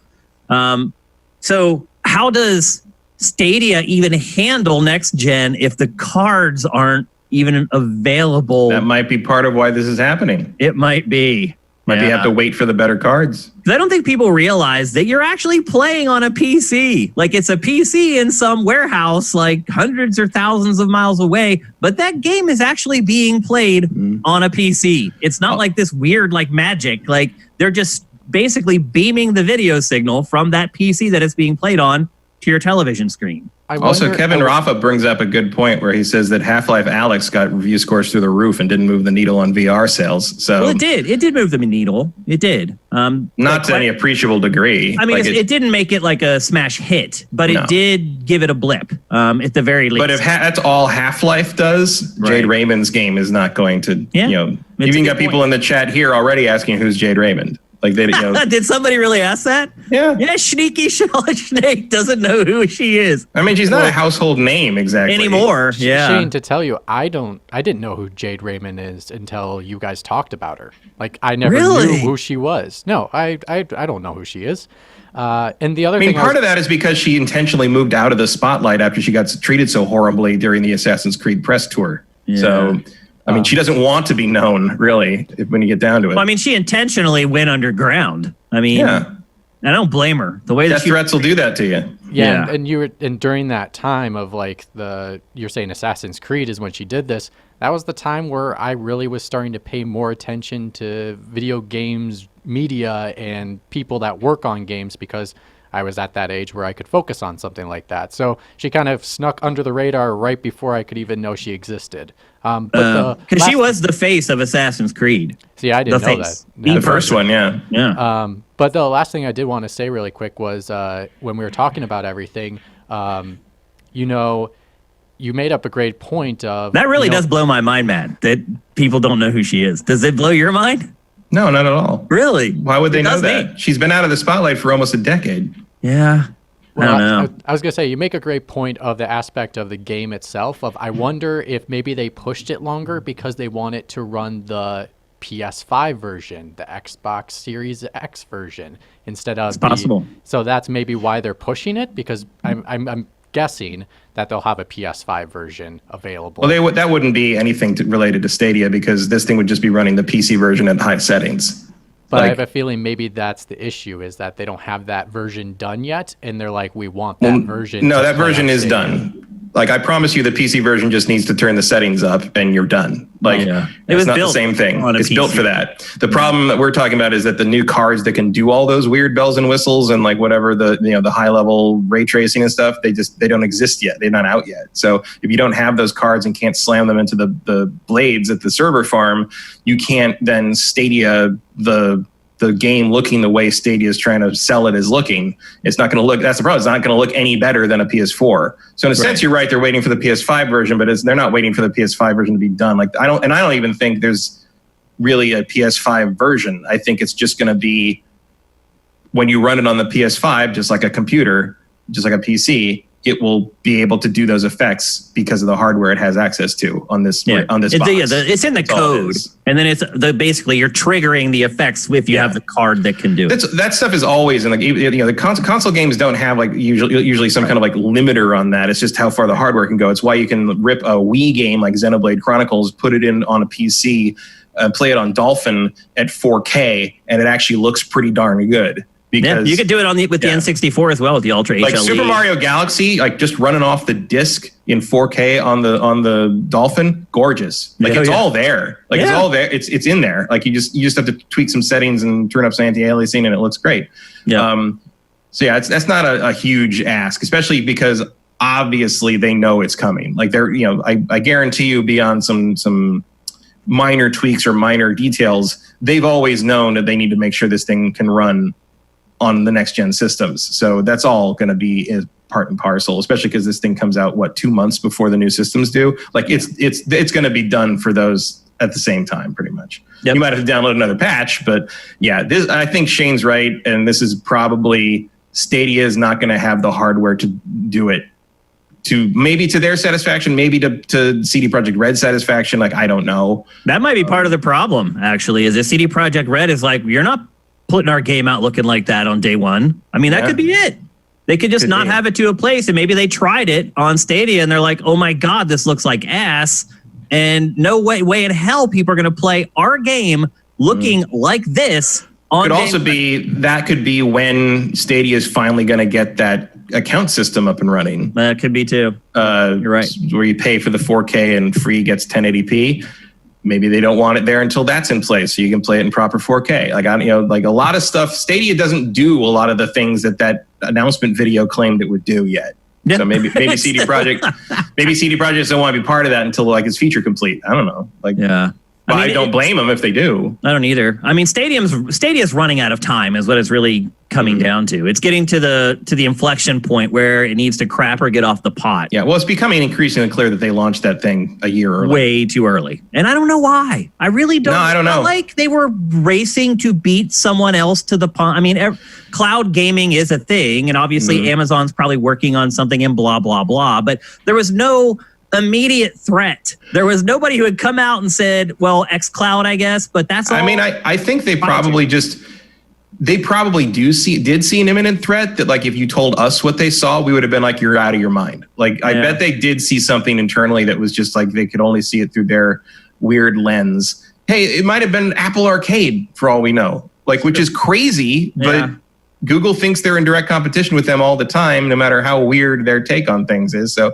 So how does Stadia even handle next gen if the cards aren't even available? That might be part of why this is happening. It might be. Might be have to wait for the better cards. I don't think people realize that you're actually playing on a PC. Like it's a PC in some warehouse, like hundreds or thousands of miles away. But that game is actually being played on a PC. It's not like this weird like magic. Like they're just basically beaming the video signal from that PC that it's being played on to your television screen. Also, Kevin Rafa brings up a good point where he says that Half-Life Alyx got review scores through the roof and didn't move the needle on VR sales. So well, it did. It did move the needle. It did. Not to any appreciable degree. I mean, like it didn't make it like a smash hit, but it did give it a blip at the very least. But if that's all Half-Life does, Jade Raymond's game is not going to, you even got people in the chat here already asking who's Jade Raymond. Like they, did somebody really ask that? Yeah. Yeah, Sneaky Snake doesn't know who she is. I mean, she's not a household name exactly anymore. Yeah. Shane, to tell you, I didn't know who Jade Raymond is until you guys talked about her. Like I never knew who she was. No, I don't know who she is. And the other thing, part of that is because she intentionally moved out of the spotlight after she got treated so horribly during the Assassin's Creed press tour. Yeah. So. I mean, she doesn't want to be known, really, when you get down to it. Well, I mean, she intentionally went underground. I mean, I don't blame her. The way that threats will do that to you. Yeah, and during that time of like you're saying Assassin's Creed is when she did this. That was the time where I really was starting to pay more attention to video games, media, and people that work on games because I was at that age where I could focus on something like that. So she kind of snuck under the radar right before I could even know she existed. Because she was the face of Assassin's Creed. See, I didn't know that. The first one, yeah. But the last thing I did want to say really quick was when we were talking about everything, you made up a great point of... That really does blow my mind, Matt, that people don't know who she is. Does it blow your mind? No, not at all. Really? Why would they know that? She's been out of the spotlight for almost a decade. Yeah. Well, I don't know. I was going to say, you make a great point of the aspect of the game itself. I wonder if maybe they pushed it longer because they want it to run the PS5 version, the Xbox Series X version, instead of... It's possible. So that's maybe why they're pushing it, because I'm guessing that they'll have a PS5 version available. Well, that wouldn't be anything related to Stadia because this thing would just be running the PC version at high settings. But I have a feeling maybe that's the issue, is that they don't have that version done yet, and they're like, we want that version. No, that version is done. Like, I promise you the PC version just needs to turn the settings up and you're done. Like, it's not the same thing. It's built for that. The problem that we're talking about is that the new cards that can do all those weird bells and whistles and like whatever the high level ray tracing and stuff, they don't exist yet. They're not out yet. So if you don't have those cards and can't slam them into the blades at the server farm, you can't then Stadia the game looking the way Stadia is trying to sell it is looking. It's not going to look, that's the problem. It's not going to look any better than a PS4. So in a sense, you're right. They're waiting for the PS5 version, but they're not waiting for the PS5 version to be done. Like I don't even think there's really a PS5 version. I think it's just going to be when you run it on the PS5, just like a computer, just like a PC, it will be able to do those effects because of the hardware it has access to on this box. It's in the code, and then it's basically you're triggering the effects if you have the card that can do it. That stuff is always in the console games don't have like usually some kind of like limiter on that. It's just how far the hardware can go. It's why you can rip a Wii game like Xenoblade Chronicles, put it in on a PC, play it on Dolphin at 4K, and it actually looks pretty darn good. Because, you could do it with the N64 as well with the Ultra like HLE. Super Mario Galaxy, like just running off the disc in 4K on the Dolphin, gorgeous. Like it's all there. Like it's all there. It's in there. Like you just have to tweak some settings and turn up some anti-aliasing, and it looks great. Yeah. So yeah, that's not a huge ask, especially because obviously they know it's coming. Like they're, I guarantee you beyond some minor tweaks or minor details, they've always known that they need to make sure this thing can run on the next gen systems. So that's all going to be part and parcel, especially because this thing comes out 2 months before the new systems do. Like it's going to be done for those at the same time, pretty much. Yep. You might have to download another patch, but yeah, I think Shane's right, and this is probably Stadia is not going to have the hardware to do it. To their satisfaction, maybe to CD Projekt Red satisfaction. Like, I don't know. That might be part of the problem, actually, is that CD Projekt Red is like, you're not putting our game out looking like that on day one. I mean, that could be it. They could just not have it to a place, and maybe they tried it on Stadia, and they're like, oh my God, this looks like ass. And no way in hell people are going to play our game looking like this. Could also be that could be when Stadia is finally going to get that account system up and running. That could be too. You're right. Where you pay for the 4K and free gets 1080p. Maybe they don't want it there until that's in place, so you can play it in proper 4K. Like a lot of stuff. Stadia doesn't do a lot of the things that announcement video claimed it would do yet. Yeah. So maybe CD Projekt don't want to be part of that until it's feature complete. I don't know. Yeah. I don't blame them if they do. I don't either. I mean, Stadia's running out of time is what it's really coming down to. It's getting to the inflection point where it needs to crap or get off the pot. Yeah, well, it's becoming increasingly clear that they launched that thing a year early. Way too early. And I don't know why. I really don't. No, I don't know. Like they were racing to beat someone else to the pond. I mean, cloud gaming is a thing, and obviously Amazon's probably working on something and blah, blah, blah. But there was no immediate threat. There was nobody who had come out and said, well, xCloud, I guess, but that's all. I mean, I think they probably did see an imminent threat that, like, if you told us what they saw, we would have been like, you're out of your mind. Like, I bet they did see something internally that was just like, they could only see it through their weird lens. Hey, it might have been Apple Arcade for all we know, which is crazy, but Google thinks they're in direct competition with them all the time, no matter how weird their take on things is. So,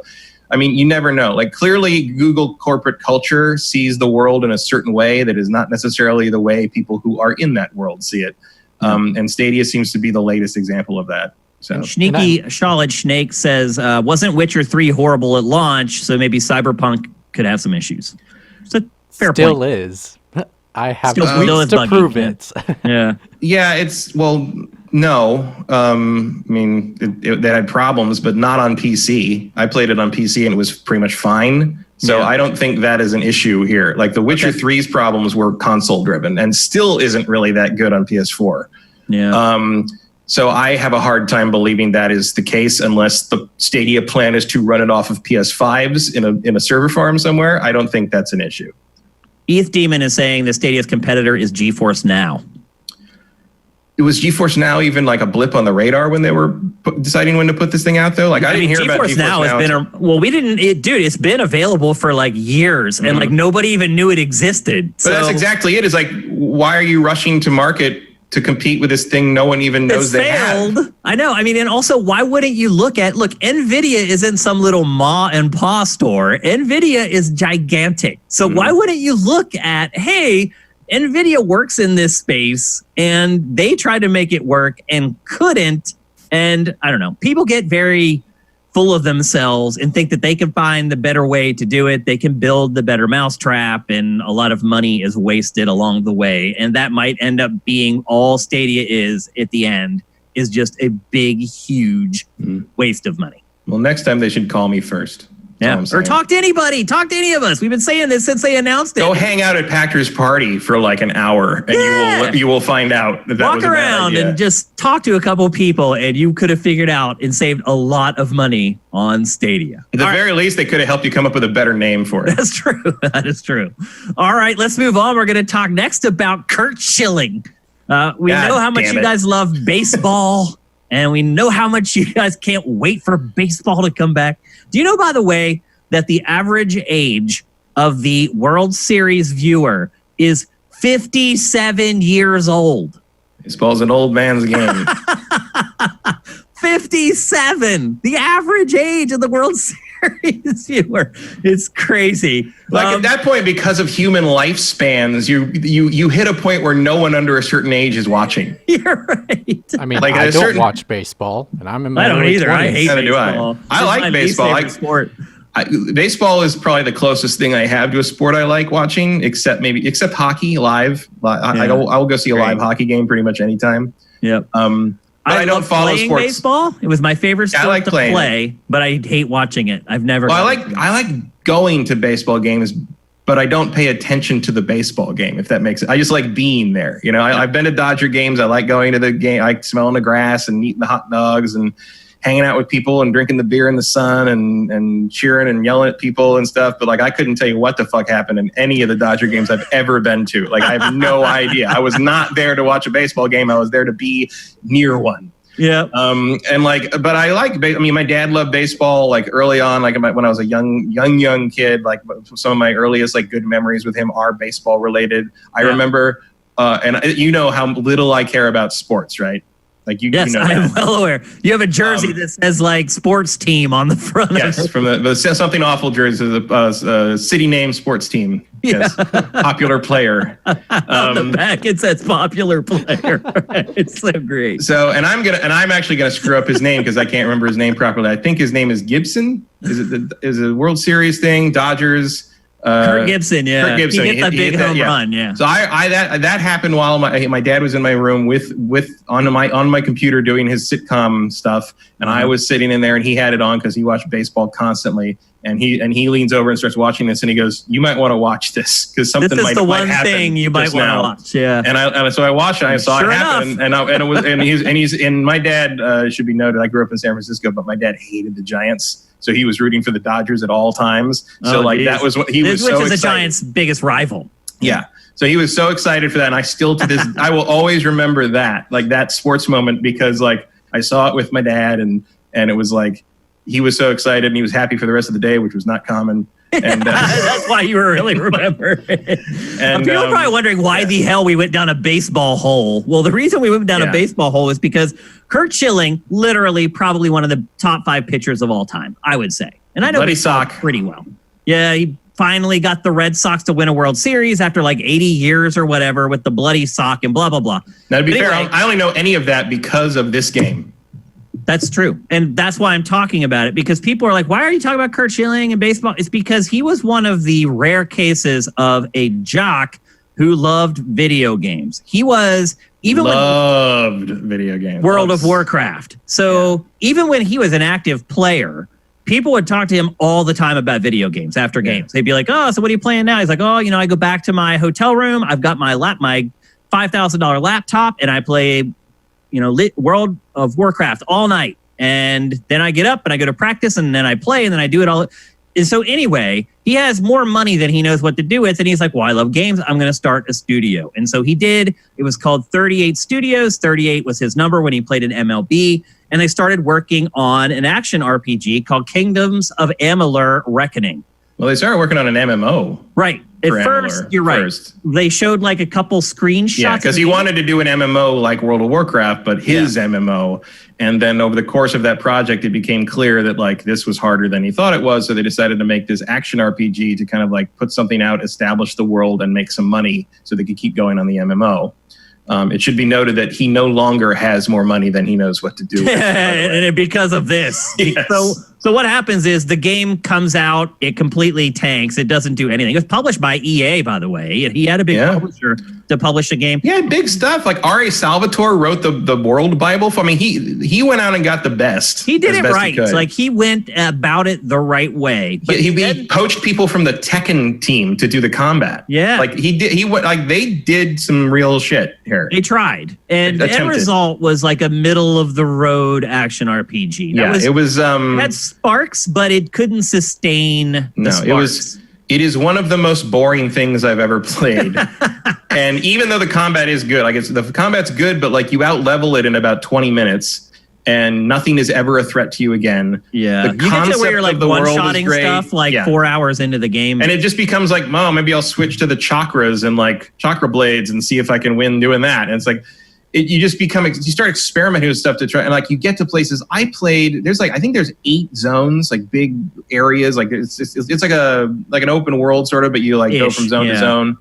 I mean, you never know. Like, clearly, Google corporate culture sees the world in a certain way that is not necessarily the way people who are in that world see it. And Stadia seems to be the latest example of that. So, Sneaky Charlotte Snake says, wasn't Witcher 3 horrible at launch? So maybe Cyberpunk could have some issues. It's a fair Still point. is. I have Still weeks to prove it. Yeah. Yeah, no. I mean, they had problems, but not on PC. I played it on PC and it was pretty much fine. So I don't think that is an issue here. Like the Witcher 3's problems were console driven and still isn't really that good on PS4. Yeah. So I have a hard time believing that is the case unless the Stadia plan is to run it off of PS5s in a server farm somewhere. I don't think that's an issue. ETH Demon is saying the Stadia's competitor is GeForce Now. Was GeForce Now even like a blip on the radar when they were deciding when to put this thing out, though? Like, I didn't hear about GeForce Now. It's been available for like years, and like nobody even knew it existed. But that's exactly it. Is like, why are you rushing to market to compete with this thing no one even knows they have? I know. I mean, and also, why wouldn't you look, NVIDIA isn't some little ma and pa store. NVIDIA is gigantic. So why wouldn't you look at, hey, NVIDIA works in this space and they tried to make it work and couldn't. And I don't know, people get very full of themselves and think that they can find the better way to do it. They can build the better mousetrap, and a lot of money is wasted along the way. And that might end up being all Stadia is at the end, is just a big, huge waste of money. Well, next time they should call me first. Yeah, or talk to anybody. Talk to any of us. We've been saying this since they announced it. Go hang out at Pactor's party for like an hour, and you will find out that Walk was a bad around idea. And just talk to a couple people, and you could have figured out and saved a lot of money on Stadia. At the very least, they could have helped you come up with a better name for it. That's true. That is true. All right, let's move on. We're going to talk next about Kurt Schilling. We know how much you guys love baseball, and we know how much you guys can't wait for baseball to come back. Do you know, by the way, that the average age of the World Series viewer is 57 years old? Baseball's an old man's game. 57, the average age of the World Series. It's crazy. Like at that point, because of human lifespans, you hit a point where no one under a certain age is watching. You're right. I mean, Like, I at a don't certain- watch baseball, and I'm in my I don't early either. 20s. I hate Neither do I. baseball. I like It's my least baseball. favorite sport. Baseball is probably the closest thing I have to a sport I like watching, except hockey live. I'll go see a live hockey game pretty much anytime. Yep. But I don't love follow playing sports. baseball. It was my favorite sport like to playing play, but I hate watching it. I've never. Well, I like going to baseball games, but I don't pay attention to the baseball game, if that makes it. I just like being there. You know, I've been to Dodger games. I like going to the game. I like smelling the grass and eating the hot dogs and hanging out with people and drinking the beer in the sun and cheering and yelling at people and stuff. But like, I couldn't tell you what the fuck happened in any of the Dodger games I've ever been to. Like, I have no idea. I was not there to watch a baseball game. I was there to be near one. Yeah. And like, but I like, I mean, my dad loved baseball like early on, like when I was a young kid, like some of my earliest like good memories with him are baseball related. I remember, and you know how little I care about sports, right? Like yes, you know I am that. well aware. You have a jersey that says like sports team on the front. Yes, of it. from the Something Awful jersey, the city name sports team. Yes, popular player. On the back it says popular player. It's so great. So, and I'm actually gonna screw up his name because I can't remember his name properly. I think his name is Gibson. Is it a World Series thing? Dodgers. Kurt Gibson, yeah. Kurt Gibson. He hit that big home run, yeah. So that happened while my dad was in my room with on my computer doing his sitcom stuff, and I was sitting in there, and he had it on because he watched baseball constantly, and he leans over and starts watching this, and he goes, "You might want to watch this because something this is might the one happen thing you might want to watch." Yeah. And so I watched it. I saw Sure it happen, and my dad should be noted. I grew up in San Francisco, but my dad hated the Giants. So he was rooting for the Dodgers at all times. So that was what he was so excited. Which is the Giants' biggest rival. Yeah. So he was so excited for that. And I still to this, I will always remember that, like that sports moment, because like I saw it with my dad and it was like, he was so excited and he was happy for the rest of the day, which was not common. And that's why you really remember it. And people are probably wondering why the hell we went down a baseball hole. Well, the reason we went down a baseball hole is because Kurt Schilling, literally probably one of the top 5 pitchers of all time, I would say. And I know Bloody baseball sock pretty well. Yeah, he finally got the Red Sox to win a World Series after like 80 years or whatever with the bloody sock and blah, blah, blah. Now, to be fair, I only know any of that because of this game. That's true. And that's why I'm talking about it, because people are like, why are you talking about Kurt Schilling and baseball? It's because he was one of the rare cases of a jock who loved video games. He was loved video games. World of Warcraft. So even when he was an active player, people would talk to him all the time about video games after games. They'd be like, "Oh, so what are you playing now?" He's like, "Oh, I go back to my hotel room. I've got my $5,000 laptop and I play World of Warcraft all night. And then I get up and I go to practice and then I play and then I do it all." And so anyway, he has more money than he knows what to do with. And he's like, "Well, I love games. I'm going to start a studio." And so he did. It was called 38 Studios. 38 was his number when he played in MLB. And they started working on an action RPG called Kingdoms of Amalur Reckoning. Well, they started working on an MMO. Right. At first, you're right. They showed like a couple screenshots. Yeah, because he wanted to do an MMO like World of Warcraft, but his MMO. And then over the course of that project, it became clear that like this was harder than he thought it was. So they decided to make this action RPG to kind of like put something out, establish the world, and make some money so they could keep going on the MMO. It should be noted that he no longer has more money than he knows what to do with. And because of this. Yes. So what happens is the game comes out, it completely tanks, it doesn't do anything. It was published by EA, by the way. He had a big publisher to publish a game. Yeah, big stuff. Like R.A. Salvatore wrote the World Bible. I mean, he went out and got the best. He did it right. Like he went about it the right way. But he poached people from the Tekken team to do the combat. Yeah. Like they did some real shit here. They tried. And the end result was like a middle of the road action RPG. It was it had sparks, but it couldn't sustain the sparks. It is one of the most boring things I've ever played. And even though the combat is good, like the combat's good, but like you out level it in about 20 minutes and nothing is ever a threat to you again. Yeah. The concept where you're like one-shotting stuff like 4 hours into the game. And it just becomes like, maybe I'll switch to the chakras and like chakra blades and see if I can win doing that. And it's like, you just you start experimenting with stuff to try, and like you get to places. I played. I think there's 8 zones, like big areas. Like it's like an open world sort of, but you like go from zone to zone.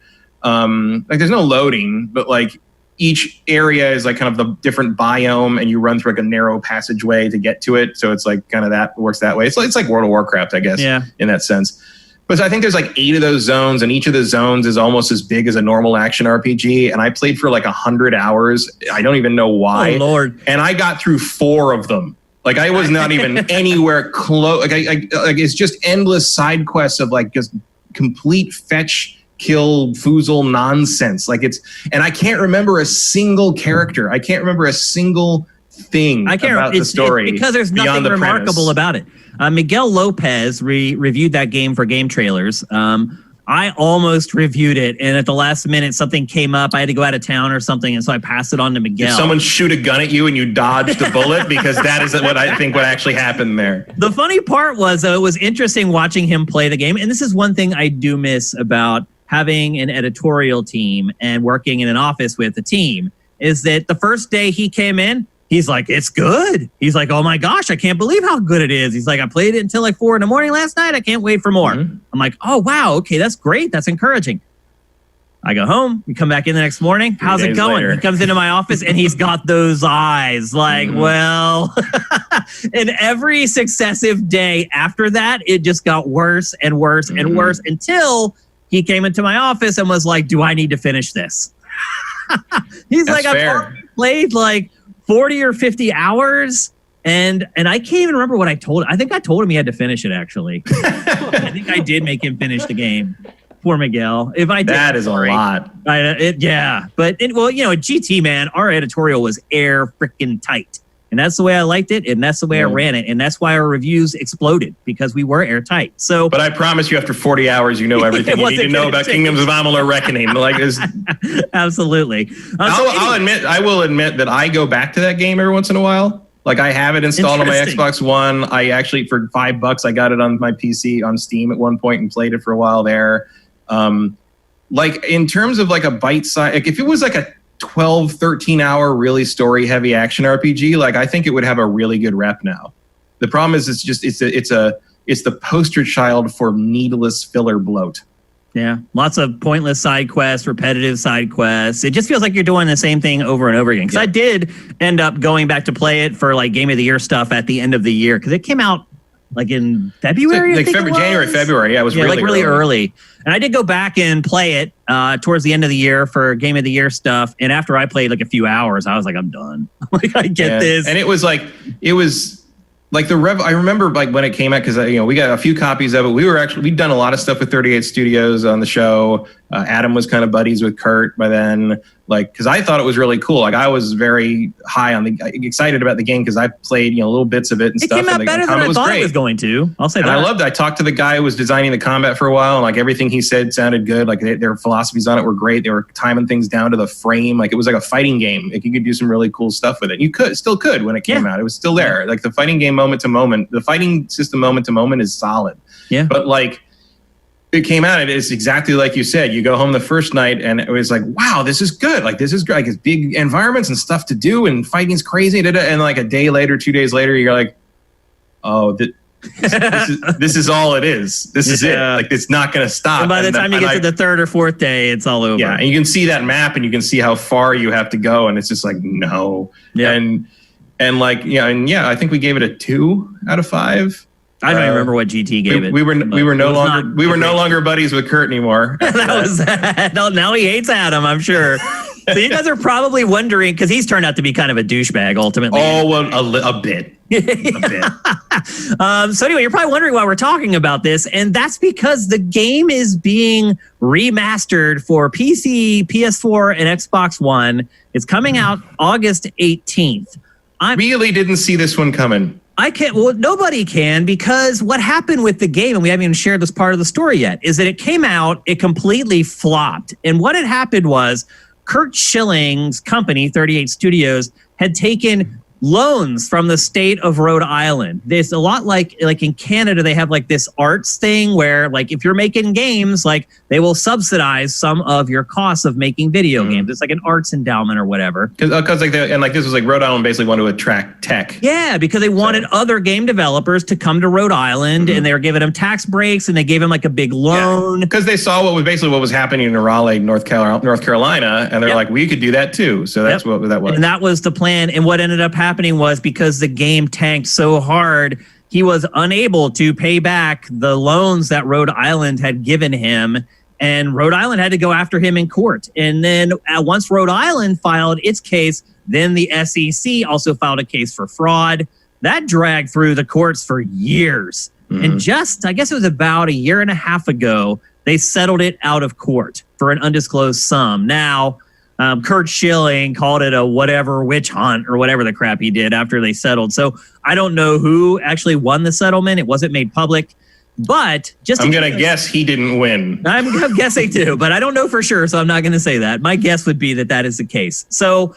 Like there's no loading, but like each area is like kind of the different biome, and you run through like a narrow passageway to get to it. So it's like kind of that works that way. It's like World of Warcraft, I guess, in that sense. But I think there's like 8 of those zones, and each of the zones is almost as big as a normal action RPG. And I played for like 100 hours. I don't even know why. Oh, Lord. And I got through 4 of them. Like I was not even anywhere close. Like it's just endless side quests of like just complete fetch, kill, foozle nonsense. Like and I can't remember a single character. I can't remember a single thing about the story. Because there's nothing remarkable about it. Miguel Lopez reviewed that game for Game Trailers. I almost reviewed it, and at the last minute, something came up. I had to go out of town or something, and so I passed it on to Miguel. Did someone shoot a gun at you and you dodged a bullet? Because that is what I think what actually happened there. The funny part was, though, it was interesting watching him play the game, and this is one thing I do miss about having an editorial team and working in an office with a team, is that the first day he came in, he's like, it's good. He's like, oh my gosh, I can't believe how good it is. He's like, I played it until like 4 a.m. last night. I can't wait for more. Mm-hmm. I'm like, oh, wow. Okay, that's great. That's encouraging. I go home. We come back in the next morning. How's it going? Later. He comes into my office and he's got those eyes like, well, and every successive day after that, it just got worse and worse and worse until he came into my office and was like, do I need to finish this? He's that's like, I've already played like 40 or 50 hours. And I can't even remember what I told him. I think I told him he had to finish it, actually. I think I did make him finish the game. Poor Miguel. If I did, that is a lot. Yeah. But, well, you know, at GT, man, our editorial was air freaking tight. And that's the way I liked it. And that's the way I ran it. And that's why our reviews exploded, because we were airtight. So, but I promise you, after 40 hours, you know everything you need to know about Kingdoms of Amalur Reckoning. Like, absolutely. I will admit that I go back to that game every once in a while. Like, I have it installed on my Xbox One. I actually, for $5, I got it on my PC on Steam at one point and played it for a while there. Like, in terms of like a bite size, like if it was like a 12, 13 hour really story heavy action RPG, like I think it would have a really good rep now. The problem is it's the poster child for needless filler bloat. Yeah, lots of pointless side quests, repetitive side quests. It just feels like you're doing the same thing over and over again. Because I did end up going back to play it for like Game of the Year stuff at the end of the year, because it came out like in February. Like January, February. Yeah, it was really early. And I did go back and play it towards the end of the year for Game of the Year stuff. And after I played like a few hours, I was like, I'm done. Like, I get this. And it was like I remember like when it came out, because we got a few copies of it. We'd done a lot of stuff with 38 Studios on the show. Adam was kind of buddies with Kurt by then, like, because I thought it was really cool. Like, I was very excited about the game because I played little bits of it and stuff. It came out better than I thought it was going to. I'll say that. I loved it. I talked to the guy who was designing the combat for a while, and like everything he said sounded good. Like their philosophies on it were great. They were timing things down to the frame. Like, it was like a fighting game. Like, you could do some really cool stuff with it. You still could when it came out. It was still there. Like, the fighting game moment to moment, the fighting system moment to moment is solid. Yeah. But like, it came out, and it's exactly like you said. You go home the first night, and it was like, wow, this is good. Like, this is great. Like, it's big environments and stuff to do, and fighting's crazy. And like a day later, 2 days later, you're like, oh, this is all it is. This is it. Like, it's not going to stop. And by the time you get to the third or fourth day, it's all over. Yeah, and you can see that map, and you can see how far you have to go, and it's just like, no. Yeah. And like, I think we gave it a 2 out of 5. I don't even remember what GT gave it. We were no longer buddies with Kurt anymore. Now he hates Adam, I'm sure. So you guys are probably wondering, because he's turned out to be kind of a douchebag ultimately. Oh, well, a bit. So anyway, you're probably wondering why we're talking about this, and that's because the game is being remastered for PC, PS4, and Xbox One. It's coming out August 18th. I really didn't see this one coming. I can't. Well, nobody can, because what happened with the game, and we haven't even shared this part of the story yet, is that it came out, it completely flopped. And what had happened was Kurt Schilling's company, 38 Studios, had taken loans from the state of Rhode Island. There's a lot like in Canada, they have like this arts thing where like if you're making games, like they will subsidize some of your costs of making video games. It's like an arts endowment or whatever. Because like this was like Rhode Island basically wanted to attract tech. Yeah, because they wanted other game developers to come to Rhode Island, and they were giving them tax breaks, and they gave them like a big loan. Because they saw what was happening in Raleigh, North Carolina, and they're like, we could do that too. So that's what that was. And that was the plan. And what ended up happening was because the game tanked so hard, he was unable to pay back the loans that Rhode Island had given him. And Rhode Island had to go after him in court. And then once Rhode Island filed its case, then the SEC also filed a case for fraud. That dragged through the courts for years. And just, I guess it was about a year and a half ago, they settled it out of court for an undisclosed sum. Now, Kurt Schilling called it a whatever witch hunt or whatever the crap he did after they settled. So I don't know who actually won the settlement. It wasn't made public. But just I'm going to guess he didn't win. I'm guessing too, but I don't know for sure. So I'm not going to say that. My guess would be that that is the case. So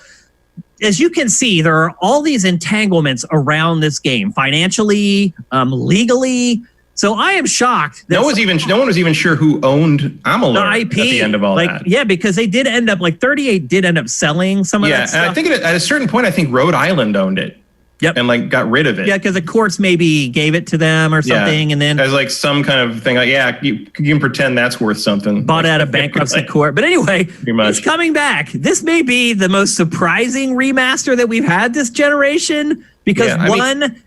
as you can see, there are all these entanglements around this game, financially, legally. So I am shocked. No one was even sure who owned Amalur the IP, at the end of all that. Yeah, because they did end up, 38 did end up selling some of that stuff. Yeah, and I think at a certain point, I think Rhode Island owned it. Yep. And got rid of it. Yeah, because the courts maybe gave it to them or something, and then as some kind of thing. You can pretend that's worth something. Bought out of bankruptcy court. But anyway, it's coming back. This may be the most surprising remaster that we've had this generation. Because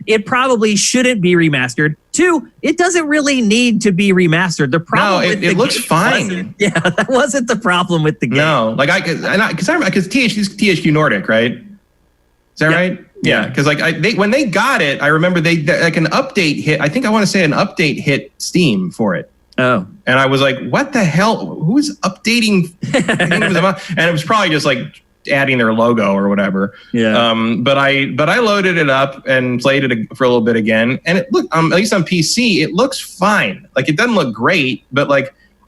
it probably shouldn't be remastered. 2, it doesn't really need to be remastered. The problem with it looks fine. Yeah, that wasn't the problem with the game. No, because THQ Nordic, right? Is that right? Yeah, because when they got it, I remember they an update hit. I think I want to say an update hit Steam for it. Oh, and I was like, what the hell? Who is updating? And it was probably just adding their logo or whatever. Yeah. But I loaded it up and played it for a little bit again, and it looked at least on PC, it looks fine. It doesn't look great, but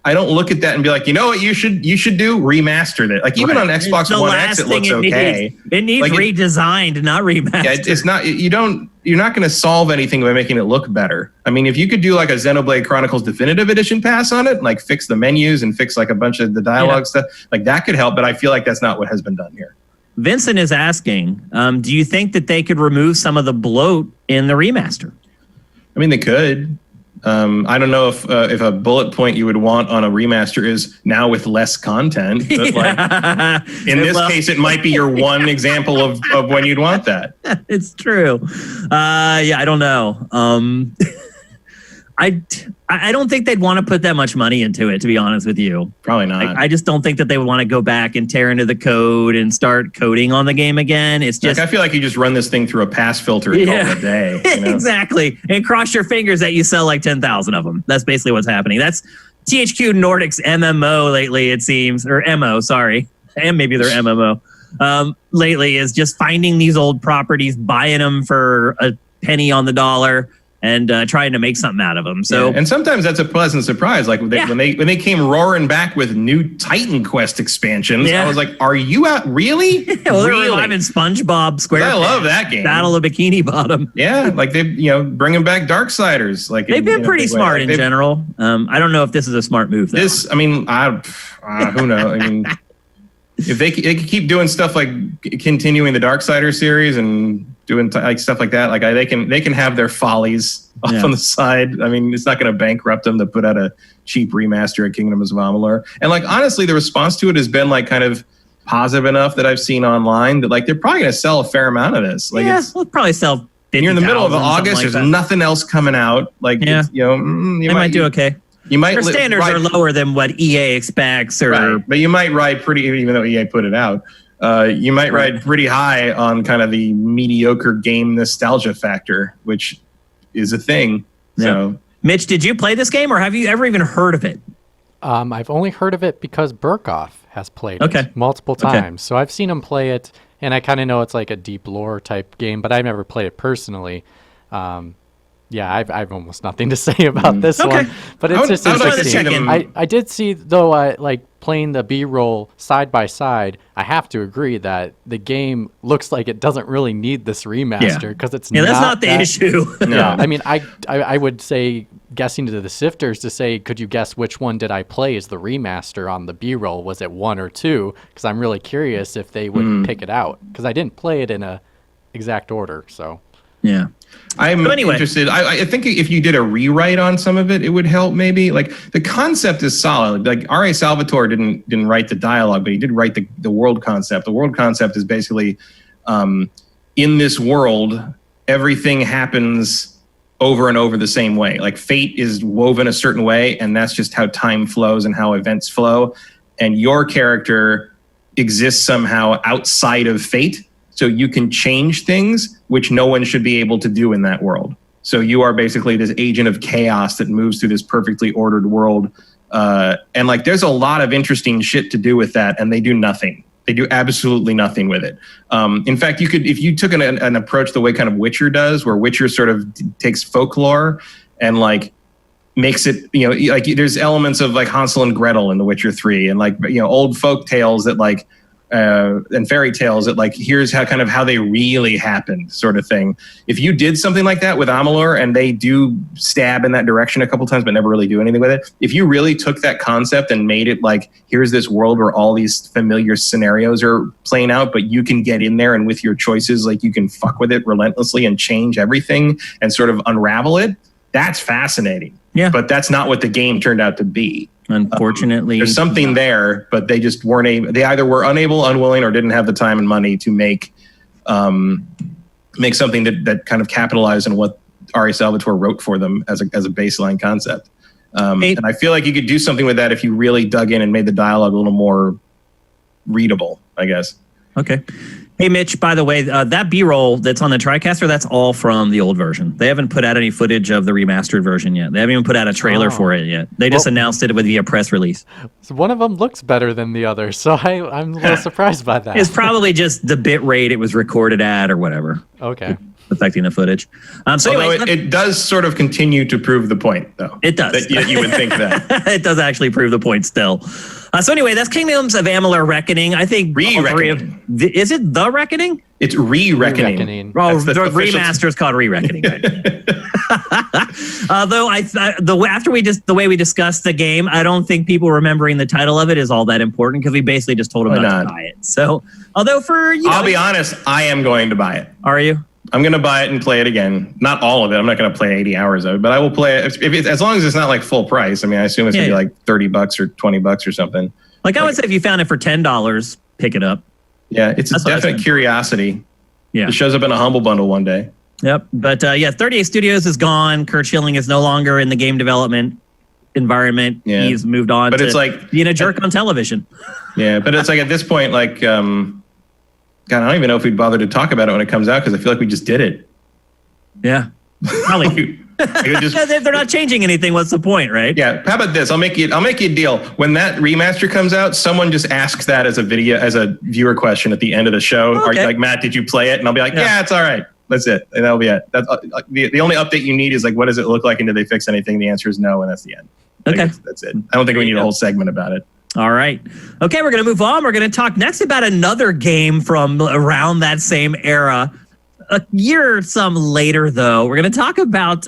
I don't look at that and be like, you know what you should do? Remaster it. Even on Xbox One X, it looks okay. It needs redesigned, not remastered. Yeah, it's not. You're not going to solve anything by making it look better. I mean, if you could do a Xenoblade Chronicles Definitive Edition pass on it, fix the menus and fix a bunch of the dialogue stuff, that could help. But I feel like that's not what has been done here. Vincent is asking, do you think that they could remove some of the bloat in the remaster? I mean, they could. I don't know if a bullet point you would want on a remaster is now with less content. But in this case, it might be your one example of when you'd want that. It's true. I don't know. I don't think they'd want to put that much money into it, to be honest with you. Probably not. I just don't think that they would want to go back and tear into the code and start coding on the game again. It's just I feel like you just run this thing through a pass filter and call it a day. Exactly. And cross your fingers that you sell 10,000 of them. That's basically what's happening. That's THQ Nordic's MMO lately, it seems. Or MO, sorry. And maybe their MMO. Lately is just finding these old properties, buying them for a penny on the dollar, and trying to make something out of them. So, and sometimes that's a pleasant surprise. When they came roaring back with new Titan Quest expansions, I was like, "Are you out? Really? Well, they're reviving SpongeBob SquarePants. I love that game. Battle of Bikini Bottom. Yeah, they bringing back Darksiders. They've been pretty smart in general. I don't know if this is a smart move, though. Who knows? I mean, if they could keep doing stuff continuing the Darksiders series and doing stuff like that, they can have their follies off on the side. I mean, it's not going to bankrupt them to put out a cheap remaster of Kingdoms of Amalur. And honestly, the response to it has been kind of positive enough that I've seen online that they're probably going to sell a fair amount of this. We'll probably sell 50,000. You're in the middle of August. There's nothing else coming out. They might do okay. Their standards are lower than what EA expects, but you might ride pretty, even though EA put it out. You might ride pretty high on kind of the mediocre game nostalgia factor, which is a thing. Yeah. So, Mitch, did you play this game, or have you ever even heard of it? I've only heard of it because Burkoff has played it multiple times. So I've seen him play it, and I kind of know it's a deep lore type game, but I've never played it personally. I've almost nothing to say about this one, but it's just interesting. I did see though, playing the B-roll side by side, I have to agree that the game looks like it doesn't really need this remaster because it's that's not the issue. No. Yeah, I mean, I would say guessing to the sifters to say, could you guess which one did I play as the remaster on the B-roll? Was it 1 or 2? Because I'm really curious if they would pick it out because I didn't play it in a exact order. So Yeah. I'm interested. I think if you did a rewrite on some of it, it would help maybe. Like the concept is solid. Like R.A. Salvatore didn't write the dialogue, but he did write the world concept. The world concept is basically in this world, everything happens over and over the same way. Like fate is woven a certain way, and that's just how time flows and how events flow. And your character exists somehow outside of fate. So you can change things, which no one should be able to do in that world. So you are basically this agent of chaos that moves through this perfectly ordered world. And like, there's a lot of interesting shit to do with that, and they do nothing. They do absolutely nothing with it. In fact, you could, if you took an approach the way kind of Witcher does, where Witcher sort of takes folklore and like makes it, you know, like there's elements of like Hansel and Gretel in The Witcher 3, and like, you know, old folk tales that like, and fairy tales that like here's how they really happened sort of thing. If you did something like that with Amalur, and they do stab in that direction a couple times but never really do anything with it, if you really took that concept and made it like here's this world where all these familiar scenarios are playing out, but you can get in there and with your choices like you can fuck with it relentlessly and change everything and sort of unravel it, that's fascinating. Yeah, but that's not what the game turned out to be. Unfortunately, there's something there, but they just weren't able. They either were unable, unwilling, or didn't have the time and money to make something that kind of capitalized on what R.A. Salvatore wrote for them as a baseline concept. And I feel like you could do something with that if you really dug in and made the dialogue a little more readable, I guess. Okay. Hey, Mitch, by the way, that B-roll that's on the TriCaster, that's all from the old version. They haven't put out any footage of the remastered version yet. They haven't even put out a trailer for it yet. They just announced it via press release. So one of them looks better than the other, so I'm a little surprised by that. It's probably just the bit rate it was recorded at or whatever. Okay. Affecting the footage. So anyways, it does sort of continue to prove the point, though. It does. That you would think that. It does actually prove the point still. So anyway, that's Kingdoms of Amalur Reckoning. I think Re-Reckoning. Is it The Reckoning? It's Re-Reckoning. Oh, the remaster is called Re-Reckoning. Right? Though the way we discussed the game, I don't think people remembering the title of it is all that important because we basically just told them not to buy it. So, although I'll be honest, I am going to buy it. Are you? I'm going to buy it and play it again. Not all of it. I'm not going to play 80 hours of it, but I will play it as long as it's not like full price. I mean, I assume it's going to be like $30 or $20 or something. Like I would say if you found it for $10, pick it up. Yeah, it's a definite curiosity. Yeah. It shows up in a Humble Bundle one day. Yep. But 38 Studios is gone. Kurt Schilling is no longer in the game development environment. Yeah. He's moved on but to it's like, being a jerk on television. Yeah, but it's like at this point, like, God, I don't even know if we'd bother to talk about it when it comes out because I feel like we just did it. Yeah. Probably. If they're not changing anything, what's the point, right? Yeah. How about this? I'll make you a deal. When that remaster comes out, someone just asks that as a viewer question at the end of the show. Okay. Are you like, Matt, did you play it? And I'll be like, yeah, it's all right. That's it. And that'll be it. That's the only update you need is like, what does it look like? And did they fix anything? The answer is no. And that's the end. Okay. That's it. I don't think we need a whole segment about it. All right. Okay, we're going to move on. We're going to talk next about another game from around that same era. A year or some later, though, we're going to talk about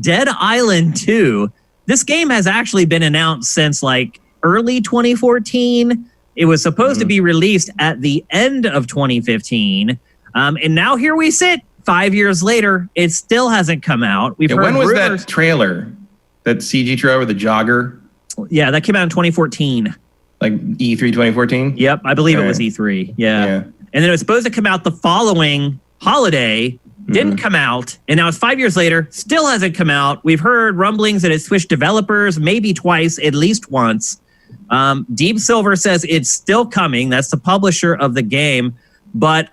Dead Island 2. This game has actually been announced since like early 2014. It was supposed to be released at the end of 2015. And now here we sit 5 years later. It still hasn't come out. We've heard when was rumors. That trailer? That CG trailer with the jogger? Yeah, that came out in 2014. Like E3 2014? Yep, I believe it was E3. Yeah. And then it was supposed to come out the following holiday, didn't come out, and now it's 5 years later, still hasn't come out. We've heard rumblings that it switched developers maybe twice, at least once. Deep Silver says it's still coming. That's the publisher of the game. But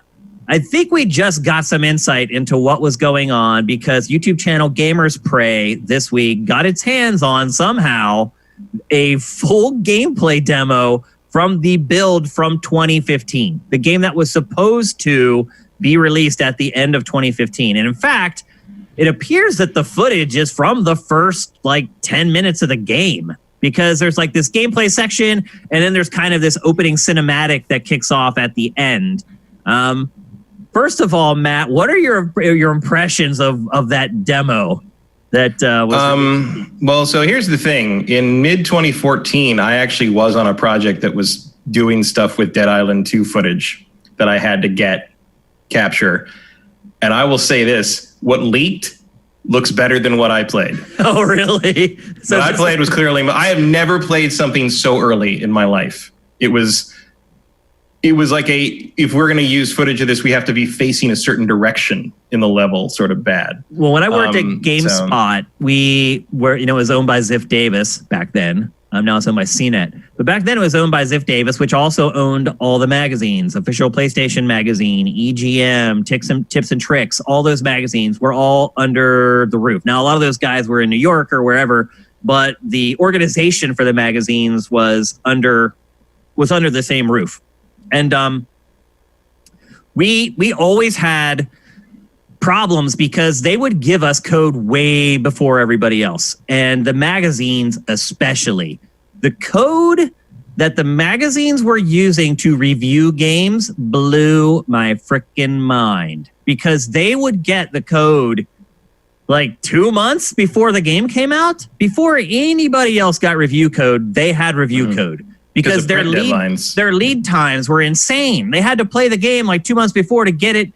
I think we just got some insight into what was going on because YouTube channel Gamers Pray this week got its hands on somehow a full gameplay demo from the build from 2015, the game that was supposed to be released at the end of 2015. And in fact, it appears that the footage is from the first like 10 minutes of the game. because there's like this gameplay section, and then there's kind of this opening cinematic that kicks off at the end. First of all, Matt, what are your impressions of that demo? That was well, so here's the thing. In mid 2014, I actually was on a project that was doing stuff with Dead Island 2 footage that I had to capture. And I will say this, what leaked looks better than what I played. Oh, really? So what I played was clearly, I have never played something so early in my life. It was like if we're going to use footage of this, we have to be facing a certain direction in the level, sort of bad. Well, when I worked at GameSpot, we were, it was owned by Ziff Davis back then. Now it's owned by CNET. But back then it was owned by Ziff Davis, which also owned all the magazines, Official PlayStation Magazine, EGM, Tips and Tricks. All those magazines were all under the roof. Now, a lot of those guys were in New York or wherever, but the organization for the magazines was under the same roof. And we always had problems because they would give us code way before everybody else. And the magazines especially. The code that the magazines were using to review games blew my freaking mind. Because they would get the code like 2 months before the game came out. Before anybody else got review code, they had review code. Because their lead times were insane. They had to play the game like 2 months before to get it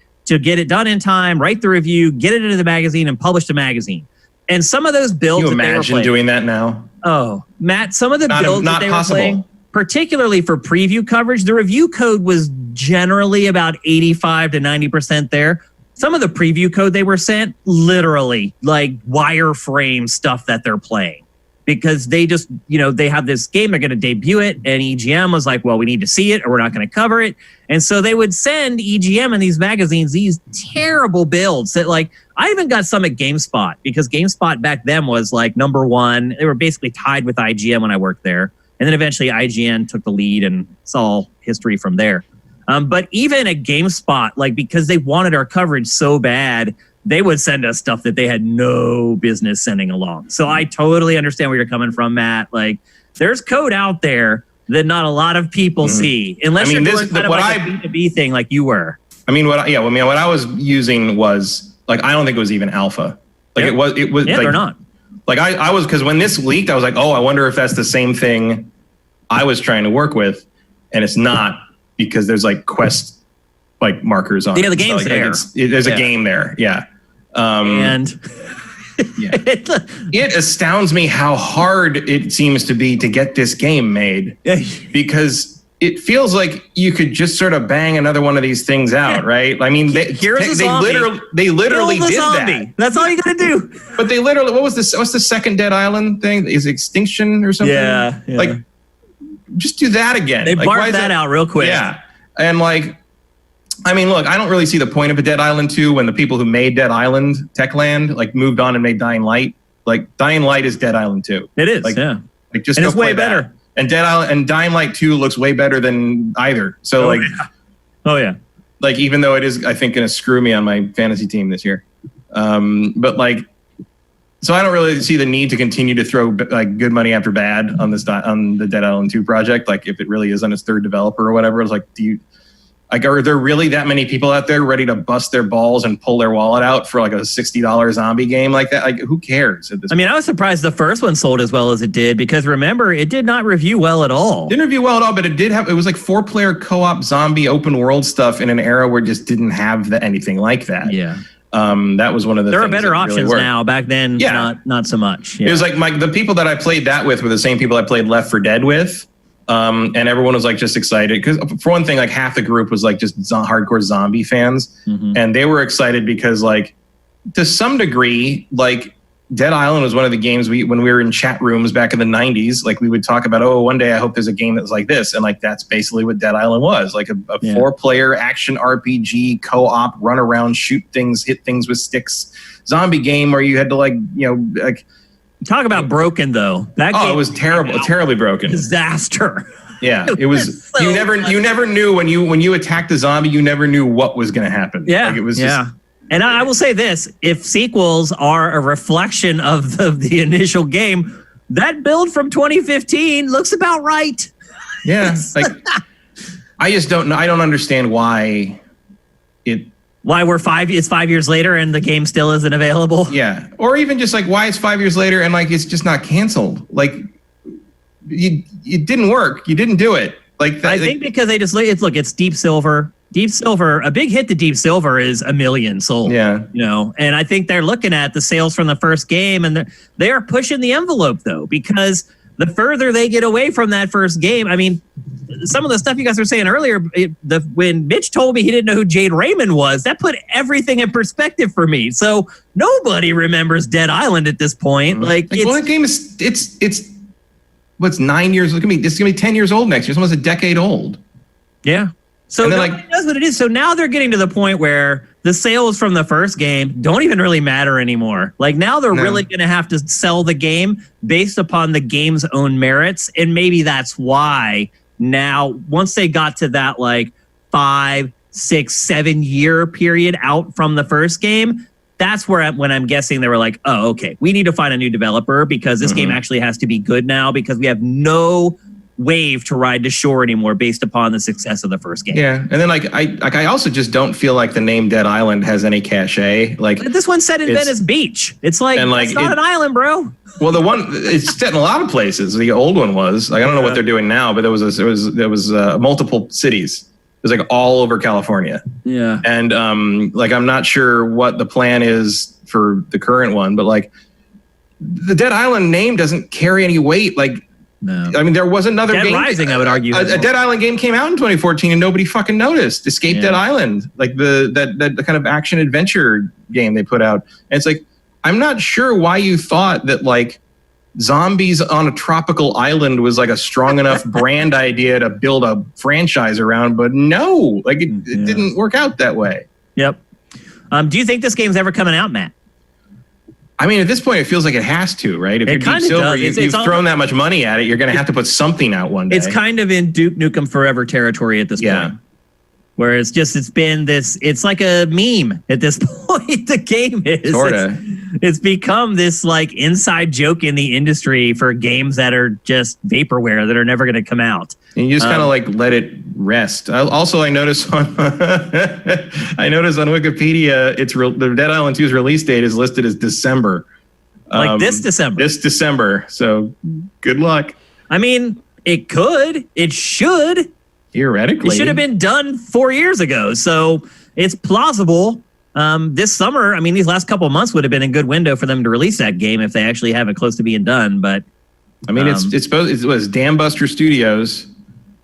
done in time, write the review, get it into the magazine, and publish the magazine. And some of those builds, can you imagine doing that now? Oh, Matt, some of the builds that they were playing, particularly for preview coverage, the review code was generally about 85 to 90% there. Some of the preview code they were sent, literally like wireframe stuff that they're playing. Because they just, they have this game, they're going to debut it, and EGM was like, well, we need to see it or we're not going to cover it. And so they would send EGM and these magazines these terrible builds that, like, I even got some at GameSpot, because GameSpot back then was like number one. They were basically tied with IGN when I worked there. And then eventually IGN took the lead, and it's all history from there. But even at GameSpot, like, because they wanted our coverage so bad, they would send us stuff that they had no business sending along. So I totally understand where you're coming from, Matt. Like, there's code out there that not a lot of people see, unless you're doing kind of like a B2B thing like you were. What I was using was, like, I don't think it was even alpha. Like, it was yeah, like, they're not. Like, I was, because when this leaked, I was like, oh, I wonder if that's the same thing I was trying to work with. And it's not, because there's like quest like markers on it. Yeah, the game's there. There's a game there. Yeah. And it astounds me how hard it seems to be to get this game made, because it feels like you could just sort of bang another one of these things out, right? I mean, they literally did that. That's all you gotta do. But they literally, what's the second Dead Island thing? Is it Extinction or something? Yeah. Like, just do that again. They like, barked that out real quick. Yeah. And like, I mean, look, I don't really see the point of a Dead Island 2 when the people who made Dead Island, Techland, like, moved on and made Dying Light. Like, Dying Light is Dead Island 2. It is, like, yeah. Like, just and go it's way play better. That. And Dead Island and Dying Light 2 looks way better than either. So, oh yeah. Like, even though it is, I think, going to screw me on my fantasy team this year. But like, so I don't really see the need to continue to throw like good money after bad on the Dead Island 2 project. Like, if it really is on its third developer or whatever, it's like, are there really that many people out there ready to bust their balls and pull their wallet out for like a $60 zombie game like that? Like, who cares at this point? I was surprised the first one sold as well as it did, because remember, it did not review well at all. Didn't review well at all, but it was like 4-player co-op zombie open world stuff in an era where it just didn't have anything like that. Yeah. That was one of the There things are better options really now. Back then, not so much. Yeah. It was like the people that I played that with were the same people I played Left 4 Dead with. And everyone was like just excited because, for one thing, like half the group was like just hardcore zombie fans, and they were excited because, like, to some degree, like, Dead Island was one of the games when we were in chat rooms back in the 90s, like, we would talk about, oh, one day I hope there's a game that's like this, and like that's basically what Dead Island was, like a 4-player action RPG co-op, run around, shoot things, hit things with sticks, zombie game where you had to like. Talk about broken though. That game, it was terrible, terribly broken. Disaster. Yeah, it was. So you never knew when you attacked the zombie. You never knew what was going to happen. Yeah, like, it was. Yeah. And I will say this: if sequels are a reflection of the initial game, that build from 2015 looks about right. Yeah, like I just don't know. I don't understand why it. Why it's 5 years later and the game still isn't available. Yeah, or even just like why it's 5 years later and like it's just not canceled. Like it didn't work. You didn't do it. Like I think because they just it's Deep Silver. Deep Silver, a big hit to Deep Silver is 1 million sold. Yeah. And I think they're looking at the sales from the first game and they are pushing the envelope though, because the further they get away from that first game, I mean, some of the stuff you guys were saying earlier, when Mitch told me he didn't know who Jade Raymond was, that put everything in perspective for me. So nobody remembers Dead Island at this point. That game is it's what's 9 years? It's gonna be 10 years old next year. It's almost a decade old. Yeah. So nobody knows what it is. So now they're getting to the point where the sales from the first game don't even really matter anymore. Like now they're really going to have to sell the game based upon the game's own merits. And maybe that's why now, once they got to that like 5, 6, 7 year period out from the first game, that's when I'm guessing they were like, oh, okay, we need to find a new developer because this game actually has to be good now because we have no wave to ride to shore anymore based upon the success of the first game. Yeah, and then I also just don't feel like the name Dead Island has any cachet. Like this one's set in Venice Beach. It's like it's not an island, bro. Well, the one it's set in a lot of places. The old one was like I don't know what they're doing now, but there was multiple cities. It was like all over California. Yeah, and like I'm not sure what the plan is for the current one, but like the Dead Island name doesn't carry any weight. Like. No. I mean, there was another Dead game. Rising, I would argue. A Dead Island game came out in 2014 and nobody fucking noticed. Escape Dead Island, like the kind of action adventure game they put out. And it's like, I'm not sure why you thought that like zombies on a tropical island was like a strong enough brand idea to build a franchise around, but no, like it didn't work out that way. Yep. Do you think this game's ever coming out, Matt? I mean, at this point, it feels like it has to, right? If you're Deep Silver, you've thrown that much money at it, you're going to have to put something out one day. It's kind of in Duke Nukem Forever territory at this point. Where it's like a meme at this point, the game is. Sorta. It's become this like inside joke in the industry for games that are just vaporware that are never going to come out. And you just kind of like let it rest. I noticed on Wikipedia, the Dead Island 2's release date is listed as December. Like this December. This December. So good luck. I mean, it should. Theoretically. It should have been done 4 years ago. So it's plausible. This summer, I mean, these last couple of months would have been a good window for them to release that game if they actually have it close to being done. But I mean, it was Dam Buster Studios,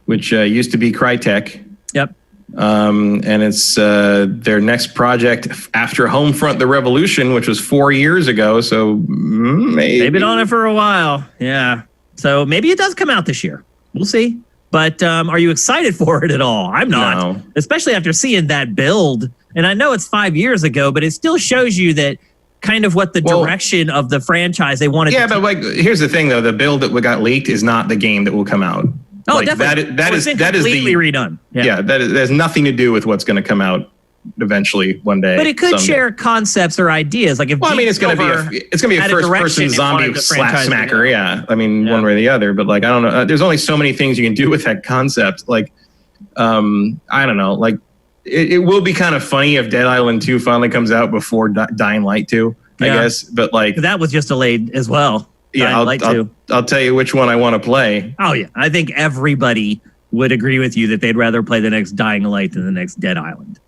which used to be Crytek. Yep. And it's their next project after Homefront: The Revolution, which was 4 years ago. So maybe they've been on it for a while. Yeah. So maybe it does come out this year. We'll see. But are you excited for it at all? I'm not, no. Especially after seeing that build. And I know it's 5 years ago, but it still shows you that kind of what the direction of the franchise they wanted. Yeah, but like, here's the thing, though: the build that got leaked is not the game that will come out. Oh, like, definitely. That is completely redone. Yeah, that has nothing to do with what's going to come out eventually one day. But it could share concepts or ideas. Like if it's going to be a first-person zombie slap smacker. Yeah, I mean, one way or the other. But like, I don't know. There's only so many things you can do with that concept. Like, I don't know. Like, it will be kind of funny if Dead Island 2 finally comes out before Dying Light 2. I guess, but like that was just delayed as well. Yeah, I'll tell you which one I want to play. Oh yeah, I think everybody would agree with you that they'd rather play the next Dying Light than the next Dead Island.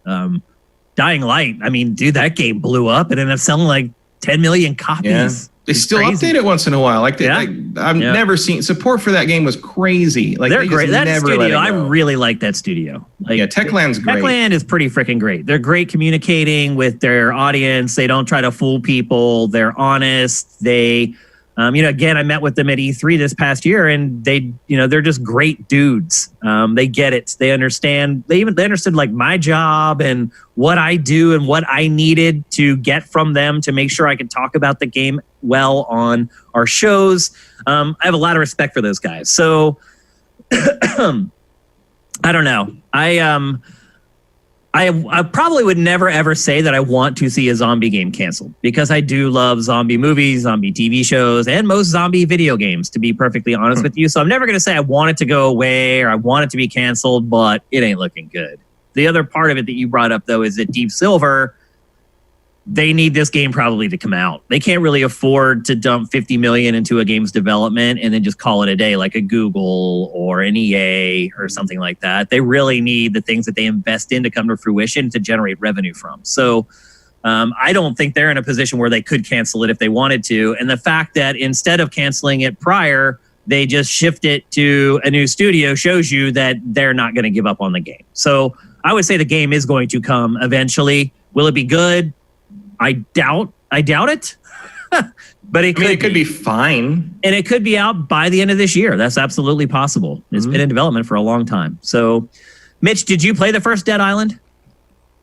Dying Light, I mean, dude, that game blew up and ended up selling like 10 million copies. Yeah. They still update it once in a while. Like, I've never seen support for that game was crazy. Like they're great. That studio, I really like that studio. Like, Techland's great. Techland is pretty freaking great. They're great communicating with their audience. They don't try to fool people. They're honest. They, again, I met with them at E3 this past year, and they're just great dudes. They get it. They understand. They understood like my job and what I do and what I needed to get from them to make sure I could talk about the game well on our shows. I have a lot of respect for those guys. So I don't know. I probably would never ever say that I want to see a zombie game canceled because I do love zombie movies, zombie TV shows, and most zombie video games, to be perfectly honest with you. So I'm never going to say I want it to go away or I want it to be canceled, but it ain't looking good. The other part of it that you brought up, though, is that Deep Silver, they need this game probably to come out. They can't really afford to dump $50 million into a game's development and then just call it a day like a Google or an EA or something like that. They really need the things that they invest in to come to fruition to generate revenue from. So I don't think they're in a position where they could cancel it if they wanted to. And the fact that instead of canceling it prior, they just shift it to a new studio shows you that they're not going to give up on the game. So I would say the game is going to come eventually. Will it be good? I doubt it, but it could be fine. And it could be out by the end of this year. That's absolutely possible. It's been in development for a long time. So, Mitch, did you play the first Dead Island?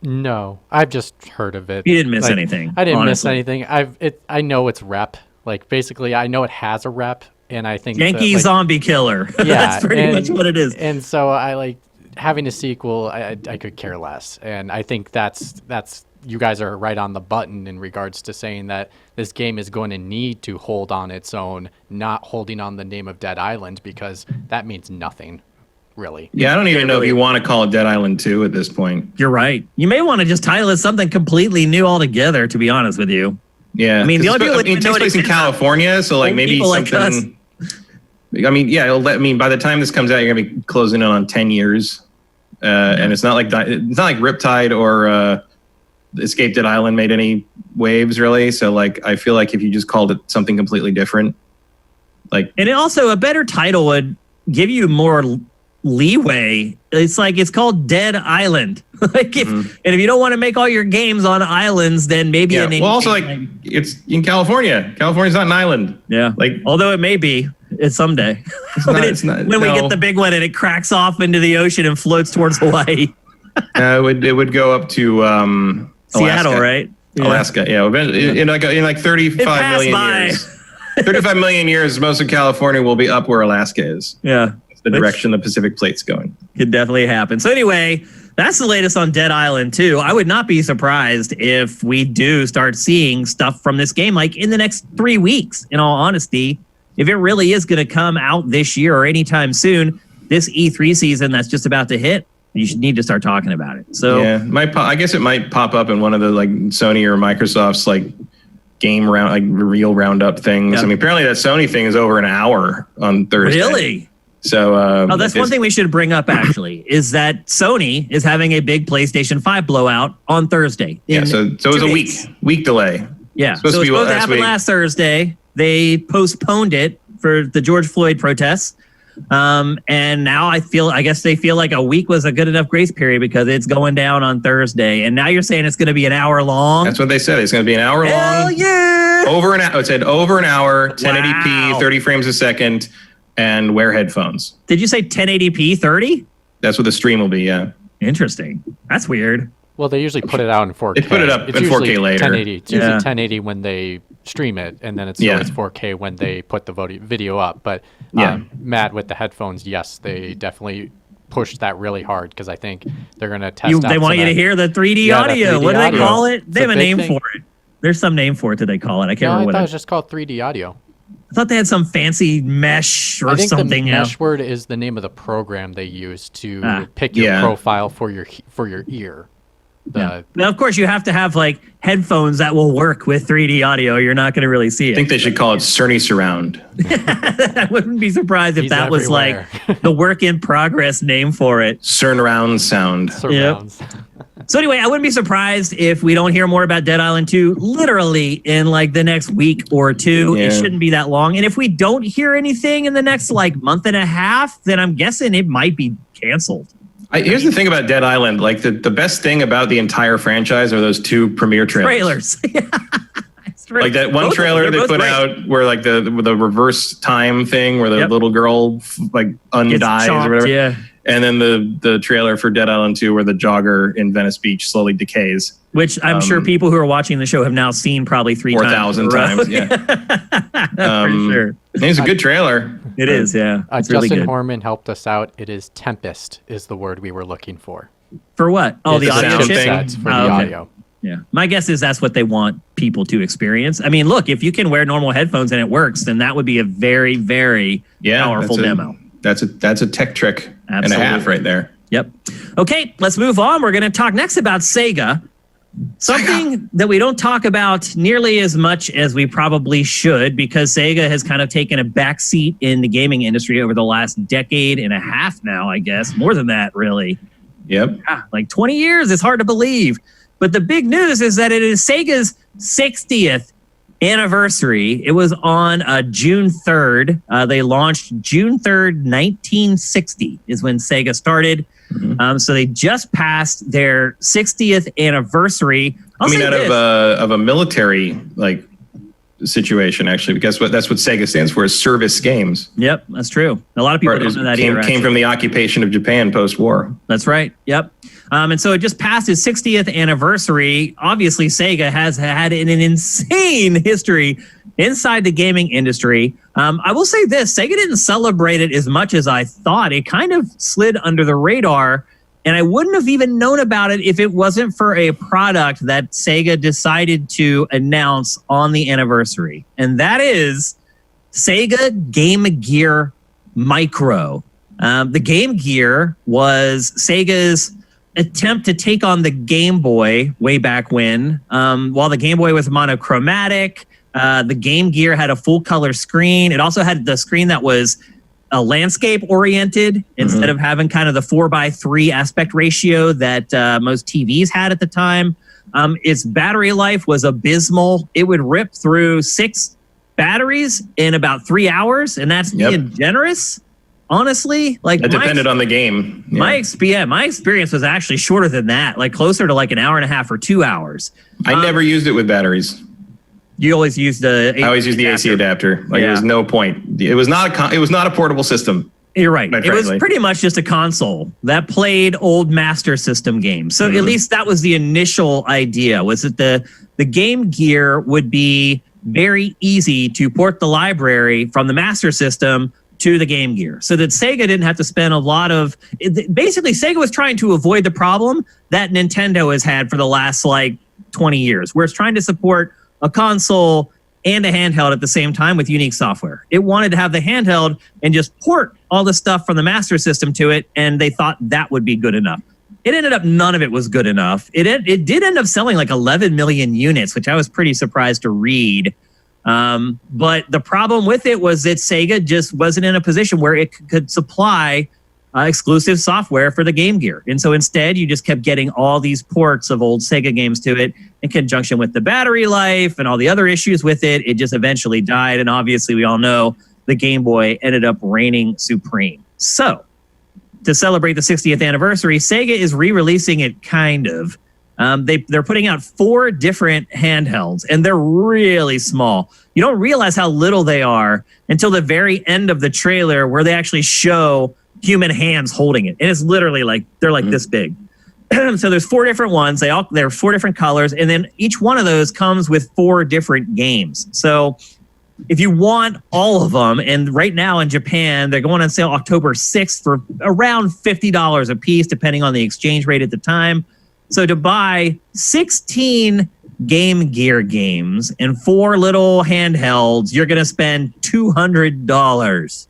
No, I've just heard of it. You didn't miss anything. I didn't miss anything. I know it's rep. Like, basically, I know it has a rep, and I think Yankee zombie killer. Yeah, that's pretty much what it is. And so I like having a sequel. I could care less, and I think that's. You guys are right on the button in regards to saying that this game is going to need to hold on its own, not holding on the name of Dead Island, because that means nothing, really. Yeah, I don't even know if you want to call it Dead Island 2 at this point. You're right. You may want to just title it something completely new altogether, to be honest with you. Yeah. I mean, the only people it takes place in California, so like maybe something... Like I mean, yeah, by the time this comes out, you're going to be closing in on 10 years. And it's not like Riptide or... Escape Dead Island made any waves really, so like I feel like if you just called it something completely different, like, and it also a better title would give you more leeway. It's like it's called Dead Island. Like and if you don't want to make all your games on islands, then maybe a name. Well, also like it's in California. California's not an island. Yeah, like although it may be. It's someday when we get the big one and it cracks off into the ocean and floats towards Hawaii. It would go up to Seattle, right? Yeah. Alaska, yeah. In like 35 million years. 35 million years, most of California will be up where Alaska is. Yeah. That's the direction the Pacific Plate's going. Could definitely happen. So anyway, that's the latest on Dead Island 2. I would not be surprised if we do start seeing stuff from this game like in the next 3 weeks, in all honesty. If it really is going to come out this year or anytime soon, this E3 season that's just about to hit, you should need to start talking about it. So yeah, I guess it might pop up in one of the like Sony or Microsoft's like game round, like reveal roundup things. Yep. I mean, apparently that Sony thing is over an hour on Thursday. Really? So that's one thing we should bring up actually is that Sony is having a big PlayStation 5 blowout on Thursday. Yeah, so it was a week delay. Yeah, so it was supposed to happen last Thursday. They postponed it for the George Floyd protests. And now I guess they feel like a week was a good enough grace period because it's going down on Thursday. And now you're saying it's going to be an hour long. That's what they said. It's going to be an hour long. Hell yeah! Over an hour. It said over an hour, 1080p, 30 frames a second, and wear headphones. Did you say 1080p 30? That's what the stream will be. Yeah. Interesting. That's weird. Well, they usually put it out in 4K. They put it up in 4K later. 1080. It's usually 1080 when they stream it, and then it's always 4K when they put the video up. But Matt, with the headphones, yes, they definitely pushed that really hard because I think they're going to test out. They want you to hear the 3D audio. What do they call it? They have a name for it. There's some name for it that they call it. I can't remember what I thought it was just called 3D audio. I thought they had some fancy mesh or something. I think the mesh word is the name of the program they use to pick your profile for your ear. Now, of course, you have to have like headphones that will work with 3D audio. You're not going to really see it. I think they should call it Cerny Surround. I wouldn't be surprised if that was like the work in progress name for it. Surround sound. Surrounds. Yep. So anyway, I wouldn't be surprised if we don't hear more about Dead Island 2 literally in like the next week or two. Yeah. It shouldn't be that long. And if we don't hear anything in the next like month and a half, then I'm guessing it might be canceled. Here's the thing about Dead Island. Like the best thing about the entire franchise are those two premiere trailers. Like that one trailer they put out where like the reverse time thing where the little girl like undies or whatever. Yeah. And then the trailer for Dead Island 2 where the jogger in Venice Beach slowly decays. Which I'm sure people who are watching the show have now seen probably 4,000 times. Yeah. For sure. It's a good trailer. It is, yeah. It's Justin really good. Horman helped us out. It is Tempest is the word we were looking for. For what? Oh, It's the audio sound chip? thing. Sets for the Oh, okay. audio. Yeah. My guess is that's what they want people to experience. I mean, look, if you can wear normal headphones and it works, then that would be a very, very powerful demo. That's a tech trick and a Absolutely. half right there. Yep. Okay, let's move on. We're going to talk next about Sega. Something that we don't talk about nearly as much as we probably should, because Sega has kind of taken a backseat in the gaming industry over the last decade and a half now, I guess. More than that, really. Yep. Like 20 years. It's hard to believe. But the big news is that it is Sega's 60th anniversary. It was on June 3rd. They launched June 3rd, 1960 is when Sega started. So they just passed their 60th anniversary. Of a military like situation, actually, because that's what Sega stands for, is service games. Yep, that's true. A lot of people don't know that either. Came from the occupation of Japan post-war. That's right. Yep. And so it just passed its 60th anniversary. Obviously, Sega has had an insane history inside the gaming industry. I will say this, Sega didn't celebrate it as much as I thought. It kind of slid under the radar, and I wouldn't have even known about it if it wasn't for a product that Sega decided to announce on the anniversary. And that is Sega Game Gear Micro. The Game Gear was Sega's attempt to take on the Game Boy way back when. While the Game Boy was monochromatic, the Game Gear had a full color screen. It also had the screen that was landscape oriented instead of having kind of the 4:3 aspect ratio that most TVs had at the time. Its battery life was abysmal. It would rip through 6 batteries in about 3 hours, and that's being generous. Honestly, like it depended on the game. Yeah. My experience was actually shorter than that, like closer to like an hour and a half or 2 hours. I never used it with batteries. You always used I always used the AC adapter. Like there was no point. It was not a portable system. You're right. It was frankly. pretty much just a console that played old Master System games. So at least that was the initial idea, was that the Game Gear would be very easy to port the library from the Master System to the Game Gear, so that Sega didn't have to spend a lot of... Basically, Sega was trying to avoid the problem that Nintendo has had for the last, 20 years, where it's trying to support a console and a handheld at the same time with unique software. It wanted to have the handheld and just port all the stuff from the Master System to it, and they thought that would be good enough. It ended up none of it was good enough. It did end up selling 11 million units, which I was pretty surprised to read. But the problem with it was that Sega just wasn't in a position where it could supply exclusive software for the Game Gear. And so instead, you just kept getting all these ports of old Sega games to it in conjunction with the battery life and all the other issues with it. It just eventually died. And obviously, we all know the Game Boy ended up reigning supreme. So to celebrate the 60th anniversary, Sega is re-releasing it kind of. They're putting out 4 different handhelds, and they're really small. You don't realize how little they are until the very end of the trailer, where they actually show human hands holding it. And it's literally they're this big. So there's 4 different ones. They're 4 different colors, and then each one of those comes with 4 different games. So if you want all of them, and right now in Japan, they're going on sale October 6th for around $50 a piece, depending on the exchange rate at the time. So to buy 16 Game Gear games and 4 little handhelds, you're going to spend $200.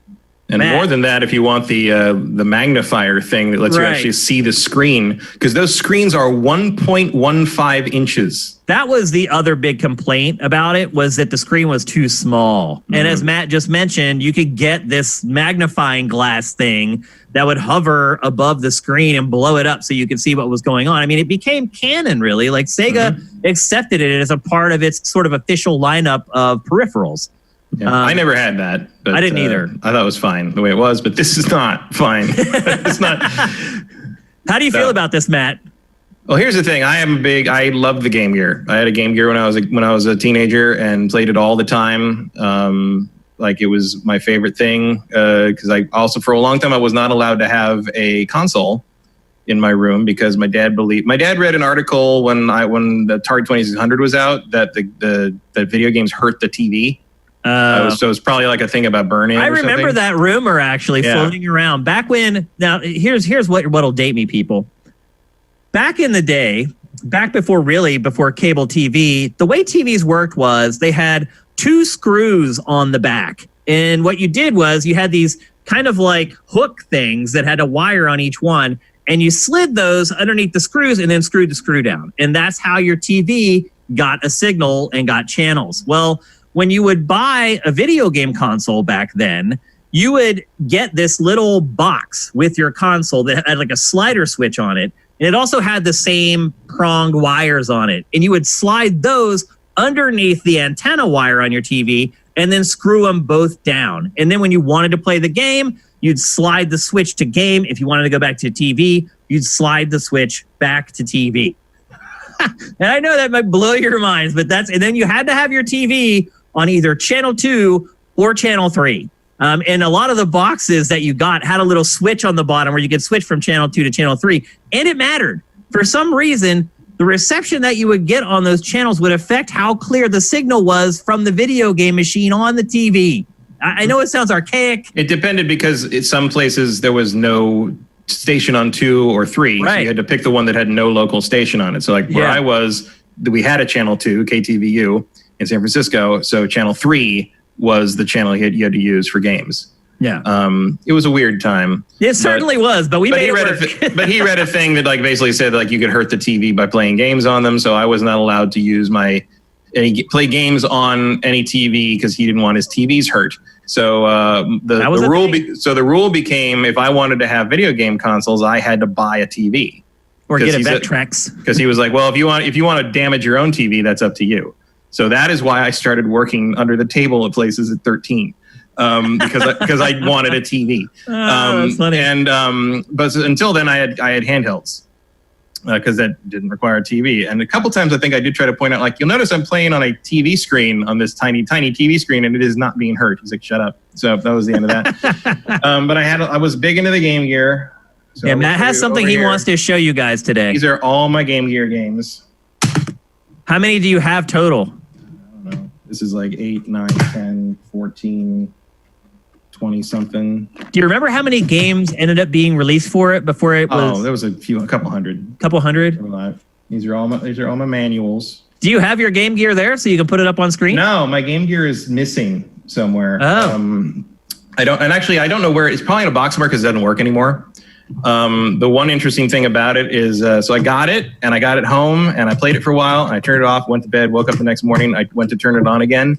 And more than that, if you want the magnifier thing that lets you actually see the screen, because those screens are 1.15 inches. That was the other big complaint about it, was that the screen was too small. And as Matt just mentioned, you could get this magnifying glass thing that would hover above the screen and blow it up so you could see what was going on. I mean, it became canon, really. Like Sega accepted it as a part of its sort of official lineup of peripherals. Yeah, I never had that. But, I didn't either. I thought it was fine the way it was, but this is not fine. It's not. How do you feel about this, Matt? Well, here's the thing. I love the Game Gear. I had a Game Gear when I was a teenager and played it all the time. It was my favorite thing, because I also, for a long time, I was not allowed to have a console in my room because my dad read an article when the Atari 2600 was out that the video games hurt the TV. So it's probably like a thing about burning. I remember that rumor actually floating around back when. Now here's what'll date me, people. back in the day, before cable TV, the way TVs worked was they had 2 screws on the back. And what you did was you had these kind of like hook things that had a wire on each one, and you slid those underneath the screws and then screwed the screw down. And that's how your TV got a signal and got channels. Well, when you would buy a video game console back then, you would get this little box with your console that had like a slider switch on it. And it also had the same pronged wires on it. And you would slide those underneath the antenna wire on your TV and then screw them both down. And then when you wanted to play the game, you'd slide the switch to game. If you wanted to go back to TV, you'd slide the switch back to TV. And I know that might blow your minds, but and then you had to have your TV on either channel 2 or channel 3. And a lot of the boxes that you got had a little switch on the bottom where you could switch from channel 2 to channel 3. And it mattered. For some reason, the reception that you would get on those channels would affect how clear the signal was from the video game machine on the TV. I know it sounds archaic. It depended because in some places there was no station on 2 or 3. Right. So you had to pick the one that had no local station on it. So like where I was, we had a channel 2, KTVU in San Francisco. So channel 3 was the channel you had to use for games. Yeah. It was a weird time. It certainly was, but made it work. But he read a thing that like basically said like you could hurt the TV by playing games on them. So I was not allowed to use play games on any TV because he didn't want his TVs hurt. So the rule became if I wanted to have video game consoles, I had to buy a TV or get a Vectrex. Because he was like, well, if you want to damage your own TV, that's up to you. So that is why I started working under the table at places at 13. Because I wanted a TV. That's funny. And but until then I had handhelds. Because that didn't require a TV. And a couple times I think I did try to point out, like, you'll notice I'm playing on a TV screen, on this tiny, tiny TV screen, and it is not being hurt. He's like, shut up. So that was the end of that. But I was big into the Game Gear. So yeah, Matt has something he wants to show you guys today. These are all my Game Gear games. How many do you have total? I don't know. This is like 8, 9, 10, 14... 20 something. Do you remember how many games ended up being released for it before it was? Oh, there was a couple hundred. Couple hundred? These are all my manuals. Do you have your Game Gear there so you can put it up on screen? No, my Game Gear is missing somewhere. Oh. I don't know where. It's probably in a box somewhere because it doesn't work anymore. The one interesting thing about it is, so I got it and I got it home and I played it for a while and I turned it off, went to bed, woke up the next morning, I went to turn it on again,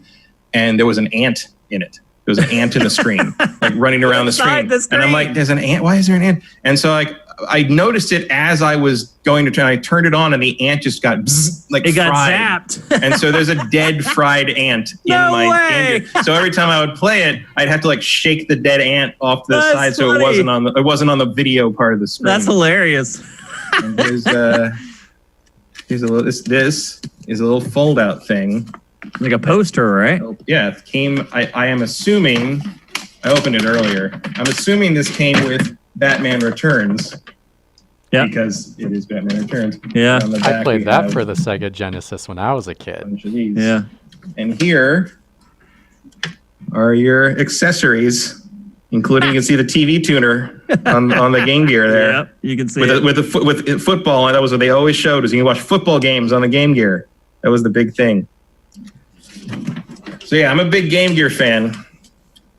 and there was an ant in it. There was an ant in the screen, like running around the screen. And I'm like, there's an ant? Why is there an ant? And so I noticed it as I was going to turn. I turned it on and the ant just got fried. Got zapped. And so there's a dead fried ant in my Game Gear. So every time I would play it, I'd have to like shake the dead ant off the side so it wasn't on the video part of the screen. That's hilarious. And this is a little fold out thing. Like a poster, right? Yeah, it came. I am assuming. I opened it earlier. I'm assuming this came with Batman Returns. Yeah. Because it is Batman Returns. Yeah. I played that for the Sega Genesis when I was a kid. A bunch of these. Yeah. And here are your accessories, including you can see the TV tuner on the Game Gear there. Yep, you can see with football. That was what they always showed. Was you can watch football games on the Game Gear. That was the big thing. So yeah, I'm a big Game Gear fan,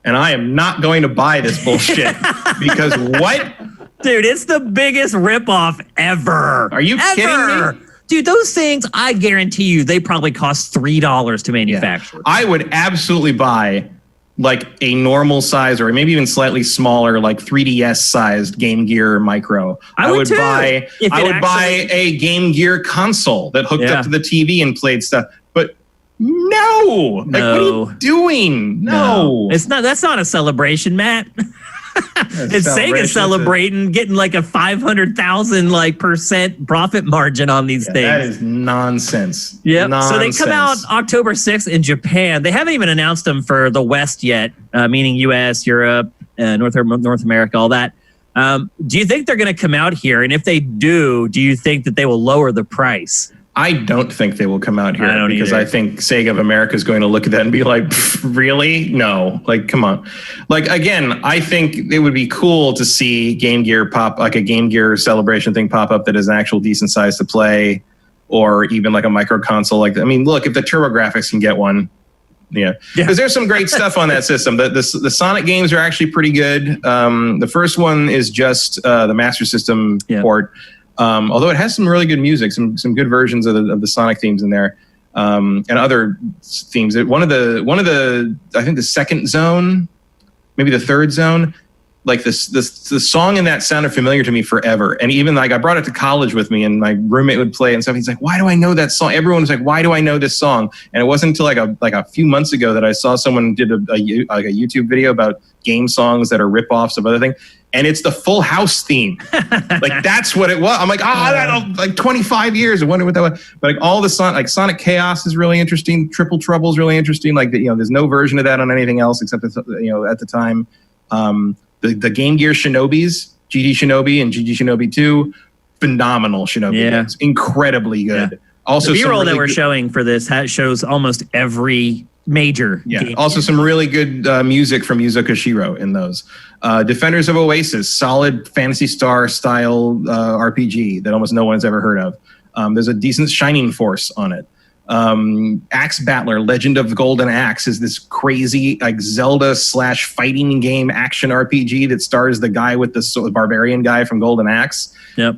and I am not going to buy this bullshit because what? Dude, it's the biggest ripoff ever. Are you kidding me? Dude, those things, I guarantee you, they probably cost $3 to manufacture. Yeah. I would absolutely buy like a normal size or maybe even slightly smaller, like 3DS sized Game Gear Micro. I would buy a Game Gear console that hooked up to the TV and played stuff. But no, like, what are you doing? No. That's not a celebration, Matt. It's Sega celebrating getting like a 500,000 % profit margin on these things. That is nonsense. Yeah. So they come out October 6th in Japan. They haven't even announced them for the West yet, meaning US, Europe, North America, all that. Do you think they're going to come out here? And if they do you think that they will lower the price? I don't think they will come out here because either. I think Sega of America is going to look at that and be like, really? No, like, come on. Like, again, I think it would be cool to see Game Gear pop, like a Game Gear celebration thing pop up that is an actual decent size to play, or even like a micro console. Like, I mean, look, if the TurboGrafx can get one, yeah, because there's some great stuff on that system. The Sonic games are actually pretty good. The first one is just the Master System port. Although it has some really good music, some good versions of the Sonic themes in there, and other themes. One of the I think the second zone, maybe the third zone, like the song in that sounded familiar to me forever. And even like I brought it to college with me, and my roommate would play it and stuff. He's like, "Why do I know that song?" Everyone was like, "Why do I know this song?" And it wasn't until like a few months ago that I saw someone did a YouTube video about game songs that are ripoffs of other things. And it's the Full House theme. Like, that's what it was. I'm like, like 25 years. I wonder what that was. But like all the Sonic Chaos is really interesting. Triple Trouble is really interesting. Like, there's no version of that on anything else except, at the time. The Game Gear Shinobis, GD Shinobi and GD Shinobi 2, phenomenal Shinobi games. Incredibly good. Yeah. Also, the B-roll that we're showing for this shows almost every major game. Also some really good music from Yuzo Koshiro in those. Defenders of Oasis, solid Phantasy Star style RPG that almost no one's ever heard of. There's a decent Shining Force on it. Axe Battler, Legend of Golden Axe is this crazy like Zelda / fighting game action RPG that stars the guy with the barbarian guy from Golden Axe. Yep.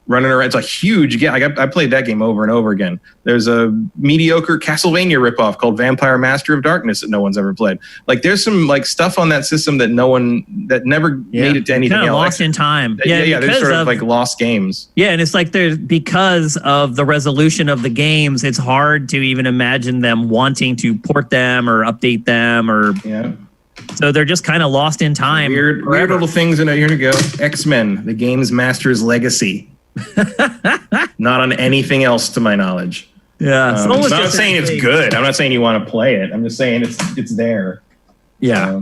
Running around. It's a huge game. I played that game over and over again. There's a mediocre Castlevania ripoff called Vampire Master of Darkness that no one's ever played. Like, there's some like stuff on that system that never made it to anything else. Lost in time. There's sort of like lost games. Yeah, and it's like because of the resolution of the games, it's hard to even imagine them wanting to port them or update them So they're just kind of lost in time. Weird little things in a year to go. X-Men, the Games Master's Legacy. Not on anything else to my knowledge. Yeah. I'm not saying it's good. I'm not saying you want to play it. I'm just saying it's there. Yeah.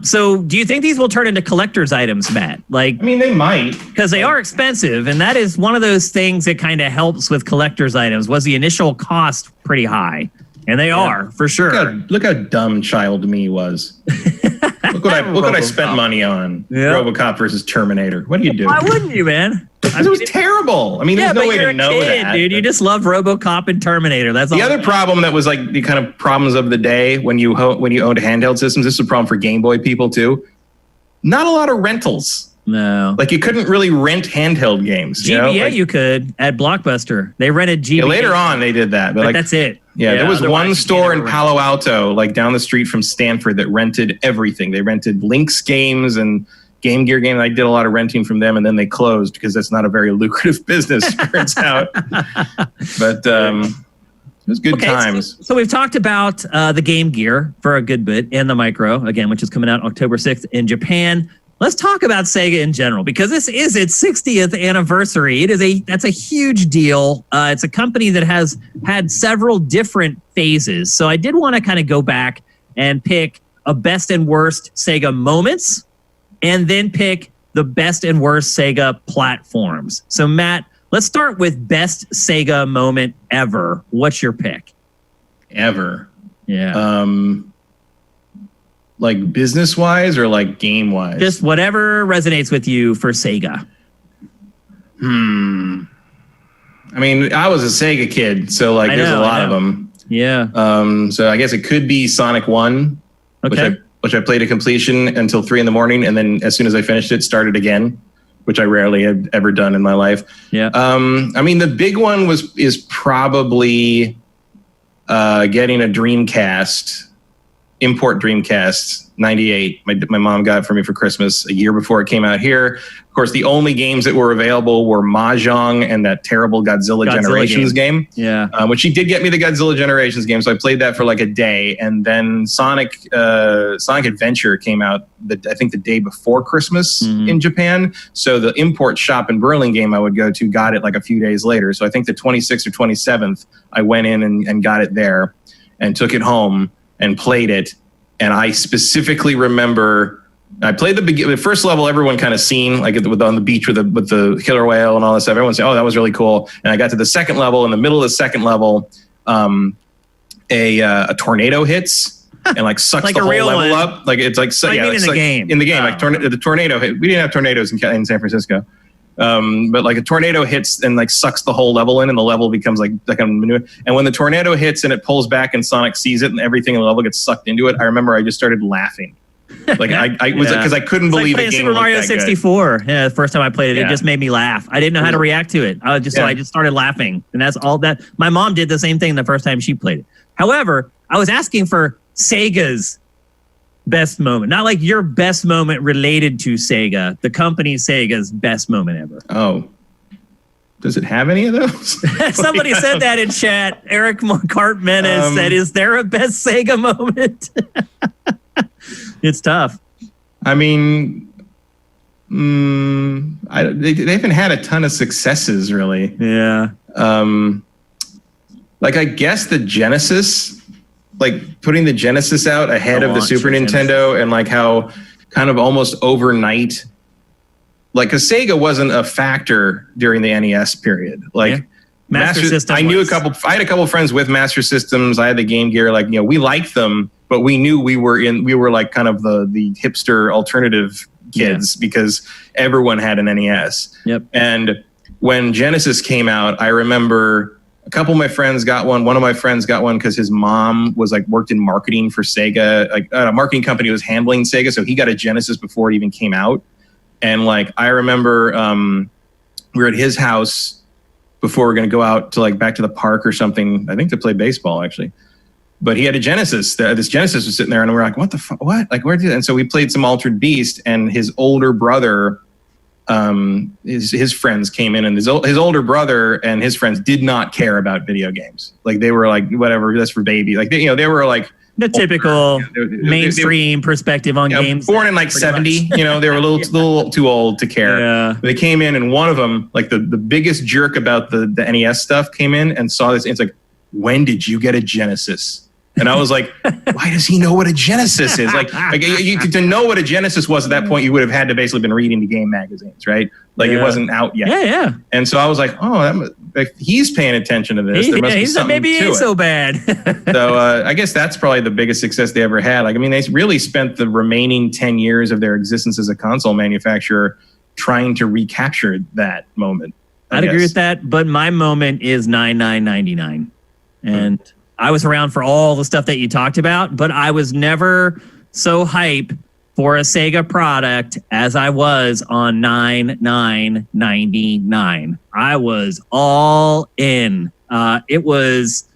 So do you think these will turn into collector's items, Matt? Like, I mean, they might. Because they are expensive, and that is one of those things that kind of helps with collector's items. Was the initial cost pretty high? And they are, for sure. Look how dumb child me was. Look what I spent money on. Yeah. RoboCop versus Terminator. What do you do? Why wouldn't you, man? It was terrible. I mean, there's no way to know that. Dude, you just love RoboCop and Terminator. That's the other problem that was like the kind of problems of the day when you owned handheld systems. This is a problem for Game Boy people too. Not a lot of rentals. No. Like, you couldn't really rent handheld games. GBA you could at Blockbuster. They rented GBA. Yeah, later on they did that. But like, that's it. Yeah, there was one store in Palo Alto, like down the street from Stanford, that rented everything. They rented Lynx games and Game Gear games. I did a lot of renting from them, and then they closed because that's not a very lucrative business, turns out. But it was good times. So we've talked about the Game Gear for a good bit, and the Micro, again, which is coming out October 6th in Japan. Let's talk about Sega in general, because this is its 60th anniversary. That's a huge deal. It's a company that has had several different phases. So I did want to kind of go back and pick a best and worst Sega moments, and then pick the best and worst Sega platforms. So Matt, let's start with best Sega moment ever. What's your pick? Ever? Yeah. Like business-wise or like game-wise? Just whatever resonates with you for Sega. I mean, I was a Sega kid, so like there's a lot of them. Yeah. So I guess it could be Sonic 1, which I played to completion until 3 a.m, and then as soon as I finished it, started again, which I rarely have ever done in my life. Yeah. I mean, the big one is probably getting a Dreamcast. Import Dreamcast 98. My mom got it for me for Christmas a year before it came out here. Of course, the only games that were available were Mahjong and that terrible Godzilla Generations game. Yeah. Which she did get me the Godzilla Generations game, so I played that for like a day. And then Sonic Adventure came out, I think the day before Christmas in Japan. So the import shop in Burlingame I would go to got it like a few days later. So I think the 26th or 27th, I went in and got it there and took it home and played it. And I specifically remember I played the first level. Everyone kind of seen like on the beach with the killer whale and all that stuff. Everyone said, "Oh, that was really cool." And I got to the second level. In the middle of the second level, a tornado hits and like sucks Like the a whole real level one. up. Like it's like What do you mean in the game? In the game, Oh. like the tornado hit. We didn't have tornadoes in San Francisco. But like a tornado hits and like sucks the whole level in, and the level becomes like a manure. And when the tornado hits and it pulls back and Sonic sees it and everything in the level gets sucked into it, I remember I just started laughing. Like I was because I couldn't believe like the game Super Mario looked that 64. Yeah, the first time I played it, it Yeah. just made me laugh. I didn't know how to react to it. So I just started laughing, and that's all that. My mom did the same thing the first time she played it. However, I was asking for Sega's best moment, not like your best moment related to Sega, the company Sega's best moment ever. Oh, does it have any of those? Somebody said that in chat. Eric Cartmenes said, "Is there a best Sega moment?" It's tough. I mean, they haven't had a ton of successes, really. Yeah. Like I guess the Genesis, like putting the Genesis out ahead of the Super Nintendo, and like how kind of almost overnight, like because Sega wasn't a factor during the NES period. Like Master System. I had a couple friends with Master Systems. I had the Game Gear. Like we liked them, but we knew we were like kind of the hipster alternative kids because everyone had an NES. Yep. And when Genesis came out, I remember a couple of my friends got one. One of my friends got one because his mom was like worked in marketing for Sega. Like a marketing company was handling Sega, so he got a Genesis before it even came out. And like I remember, we were at his house before we were going to go out to like back to the park or something. I think to play baseball actually. But he had a Genesis. This Genesis was sitting there, and we were like, "What the fuck? What? Like, where did?" And so we played some Altered Beast, and his older brother, his friends came in, and his older brother and his friends did not care about video games. Like they were like, "Whatever, that's for baby." Like they were like the typical mainstream perspective on games. Born in like 70, they were a little too old to care. Yeah. They came in, and one of them, like the biggest jerk about the NES stuff, came in and saw this. And it's like, "When did you get a Genesis?" And I was like, "Why does he know what a Genesis is?" Like to know what a Genesis was at that point, you would have had to basically been reading the game magazines, right? Like it wasn't out yet. Yeah. And so I was like, "Oh, he's paying attention to this. There must be something maybe to ain't it." so bad. So I guess that's probably the biggest success they ever had. Like, I mean, they really spent the remaining 10 years of their existence as a console manufacturer trying to recapture that moment. I'd agree with that, but my moment is 9999. And I was around for all the stuff that you talked about, but I was never so hype for a Sega product as I was on 9999. I was all in. It was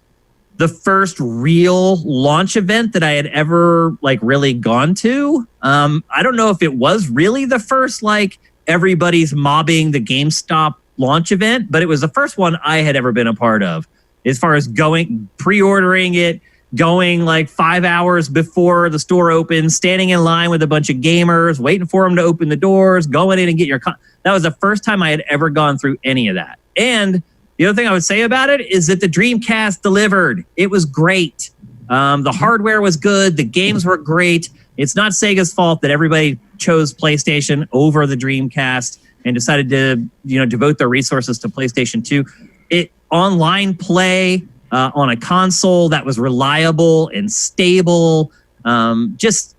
the first real launch event that I had ever like really gone to. I don't know if it was really the first like everybody's mobbing the GameStop launch event, but it was the first one I had ever been a part of. As far as going, pre-ordering it, going like 5 hours before the store opens, standing in line with a bunch of gamers, waiting for them to open the doors, going in and get your... That was the first time I had ever gone through any of that. And the other thing I would say about it is that the Dreamcast delivered. It was great. The hardware was good. The games were great. It's not Sega's fault that everybody chose PlayStation over the Dreamcast and decided to, devote their resources to PlayStation 2. Online play on a console that was reliable and stable, just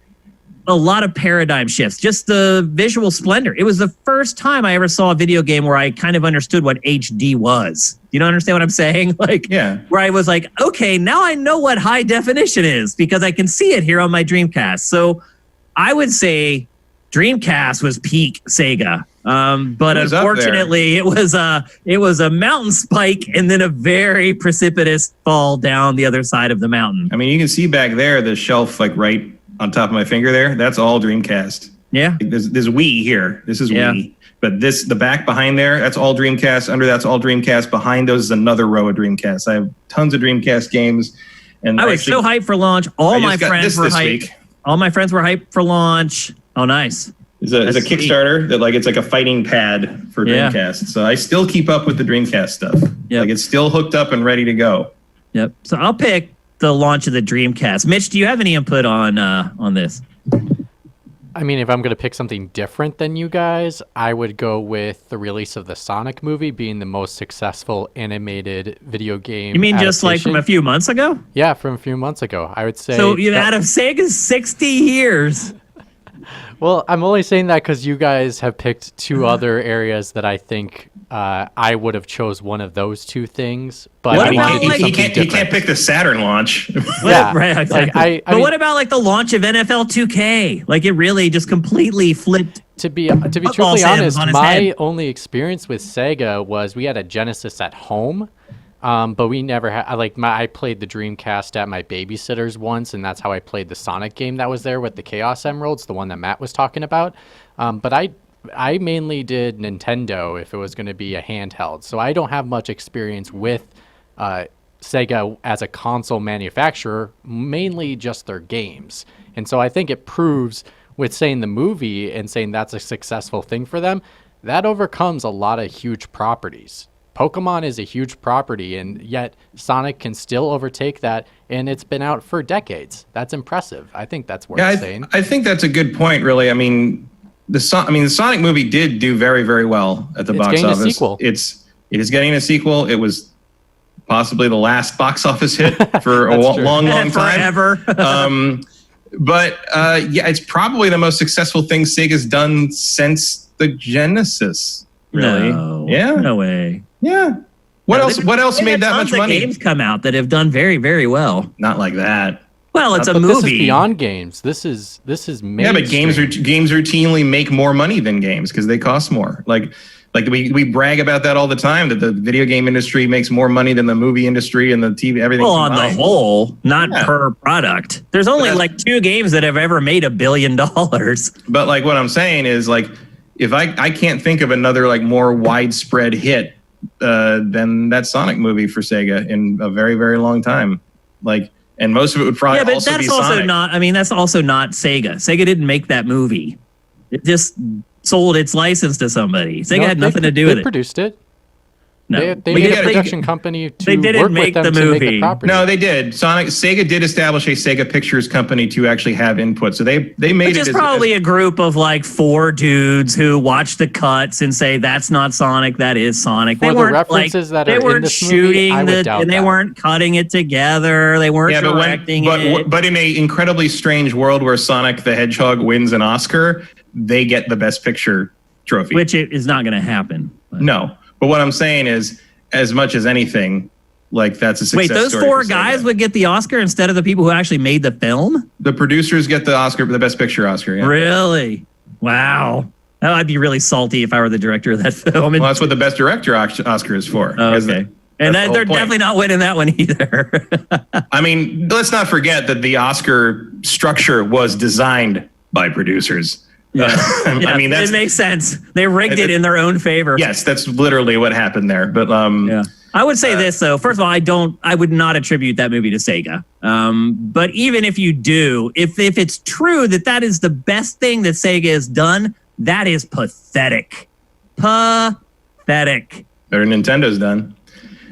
a lot of paradigm shifts, just the visual splendor. It was the first time I ever saw a video game where I kind of understood what HD was. You don't understand what I'm saying? Where I was like, okay, now I know what high definition is because I can see it here on my Dreamcast. So I would say Dreamcast was peak Sega. But unfortunately, it was a mountain spike and then a very precipitous fall down the other side of the mountain. I mean, you can see back there the shelf, like right on top of my finger there. That's all Dreamcast. Yeah. There's Wii here. This is Wii. But the back behind there, that's all Dreamcast. Under that's all Dreamcast. Behind those is another row of Dreamcast. I have tons of Dreamcast games. And I was so hyped for launch. All my friends were hyped. All my friends were hyped for launch. Oh, nice. It's a Kickstarter that it's like a fighting pad for Dreamcast. So I still keep up with the Dreamcast stuff. Yep. Like it's still hooked up and ready to go. Yep. So I'll pick the launch of the Dreamcast. Mitch, do you have any input on this? I mean, if I'm going to pick something different than you guys, I would go with the release of the Sonic movie being the most successful animated video game. You mean just like adaptation. from a few months ago? Yeah, from a few months ago. I would say. So out of Sega's 60 years. Well, I'm only saying that because you guys have picked two other areas that I think I would have chose one of those two things. But What I about, wanted to do like- He something can't different. pick the Saturn launch. Yeah, Right, exactly. I But mean, what about like the launch of NFL 2K? Like it really just completely flipped. to be Football truthfully Sam's honest, on his my head. only experience with Sega was we had a Genesis at home, but we never had. I played the Dreamcast at my babysitter's once, and that's how I played the Sonic game that was there with the Chaos Emeralds, the one that Matt was talking about. But I mainly did Nintendo if it was going to be a handheld, so I don't have much experience with Sega as a console manufacturer, mainly just their games. And so I think it proves with saying the movie and saying that's a successful thing for them, that overcomes a lot of huge properties. Pokemon is a huge property, and yet Sonic can still overtake that, and it's been out for decades. That's impressive. I think that's worth saying. I think that's a good point, really. I mean, the Sonic movie did do very, very well at the It's box getting a office. sequel. It is getting a sequel. It was possibly the last box office hit for a That's true. long time. Forever. But yeah, it's probably the most successful thing Sega's done since the Genesis. Really? No. Yeah. No way. Yeah. What else? What else They've made had that tons much of money? games come out that have done very, very well. Not like that. Well, it's a But movie. this is beyond games. This is mainstream. Yeah, but games routinely make more money than games because they cost more. Like we brag about that all the time, that the video game industry makes more money than the movie industry and the TV, everything. Well, on the combined. whole, not Yeah. per product. There's only But like 2 games that have ever made $1 billion. But like what I'm saying is like, if I can't think of another like more widespread hit than that Sonic movie for Sega in a very, very long time. Like, and most of it would probably Yeah, but also be that's also Sonic. not. I mean, that's also not Sega. Sega didn't make that movie. It just sold its license to somebody. Sega had nothing to do with They it. produced it. No, They But made you a gotta- production company to They didn't work make with them the to make movie. the property. No, they did. Sega did establish a Sega Pictures company to actually have input. So they made which it is as, probably a group of like 4 dudes who watch the cuts and say that's not Sonic, that is Sonic. For the references that they are in weren't this movie, shooting I would doubt and they that. weren't cutting it together. They weren't directing it. but in a incredibly strange world where Sonic the Hedgehog wins an Oscar, they get the Best Picture trophy. Which it is not going to happen. But- No, but what I'm saying is, as much as anything, like that's a success Wait, those story 4 for guys Sega. would get the Oscar instead of the people who actually made the film? The producers get the Oscar, the Best Picture Oscar. Yeah. Really? Wow. Oh, I'd be really salty if I were the director of that film. Well, that's what the Best Director Oscar is for. Oh, Because okay. that's And the whole they're point. definitely not winning that one either. I mean, let's not forget that the Oscar structure was designed by producers. Yeah, I mean, it makes sense. They rigged it in their own favor. yes, that's literally what happened there. But Yeah. I would say this though. First of all, I would not attribute that movie to Sega. But even if you do, if it's true that that is the best thing that Sega has done, that is pathetic. Pathetic. better Nintendo's done.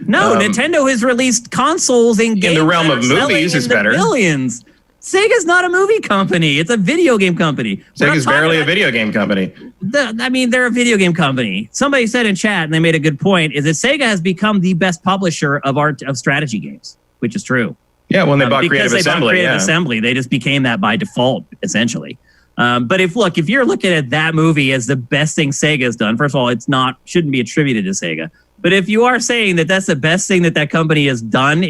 No, Nintendo has released consoles and games the realm that of are selling movies is in the better. Billions. Sega's not a movie company. It's a video game company. We're not Sega's talking barely a about- video game company. they're a video game company. Somebody said in chat, and they made a good point, is that Sega has become the best publisher of strategy games, which is true. Yeah, when they bought Because Creative they Assembly. bought Creative Yeah. Assembly, they just became that by default, essentially. But if you're looking at that movie as the best thing Sega's done, first of all, shouldn't be attributed to Sega. But if you are saying that that's the best thing that company has done,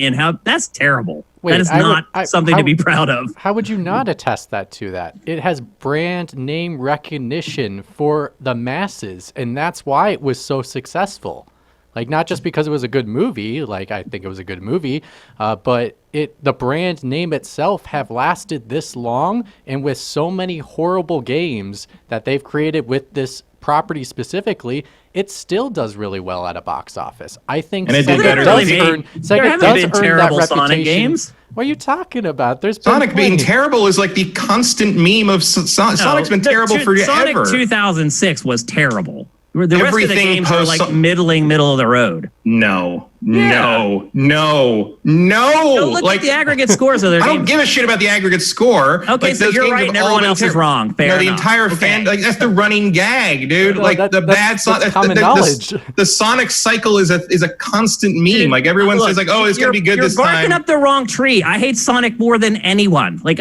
that's terrible. Wait, that is not something to be proud of. How would you not attest that to that? It has brand name recognition for the masses, and that's why it was so successful. Like, not just because it was a good movie, like I think it was a good movie, but the brand name itself have lasted this long, and with so many horrible games that they've created with this property specifically, it still does really well at a box office. I think And it did Sega better does than- earn, There Sega haven't does been earn that terrible Sonic reputation. games. What are you talking about? There's been Sonic being plenty. terrible is like the constant meme of Sonic's been terrible for Sonic forever. 2006 was terrible. The rest of the Everything games are like middle of the road. No. Go No. look Like at the aggregate scores of their I games. don't give a shit about the aggregate score. Okay, so those you're games right have and all everyone been else is ter- wrong. Fair No, the enough. entire Okay. fan, like that's the running gag, dude. No, like the bad Sonic, that's common knowledge. The Sonic cycle is a constant meme. Like everyone Look, says, like, oh, it's gonna be good this You're barking time. up the wrong tree. I hate Sonic more than anyone. Like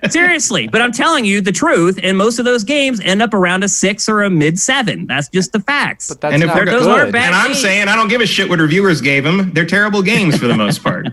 seriously, but I'm telling you the truth. And most of those games end up around a 6 or a mid 7. That's just the facts. But that's And if not they're- good. those aren't bad. And I'm saying I don't give a shit what reviewers gave them. They're terrible games for the most part.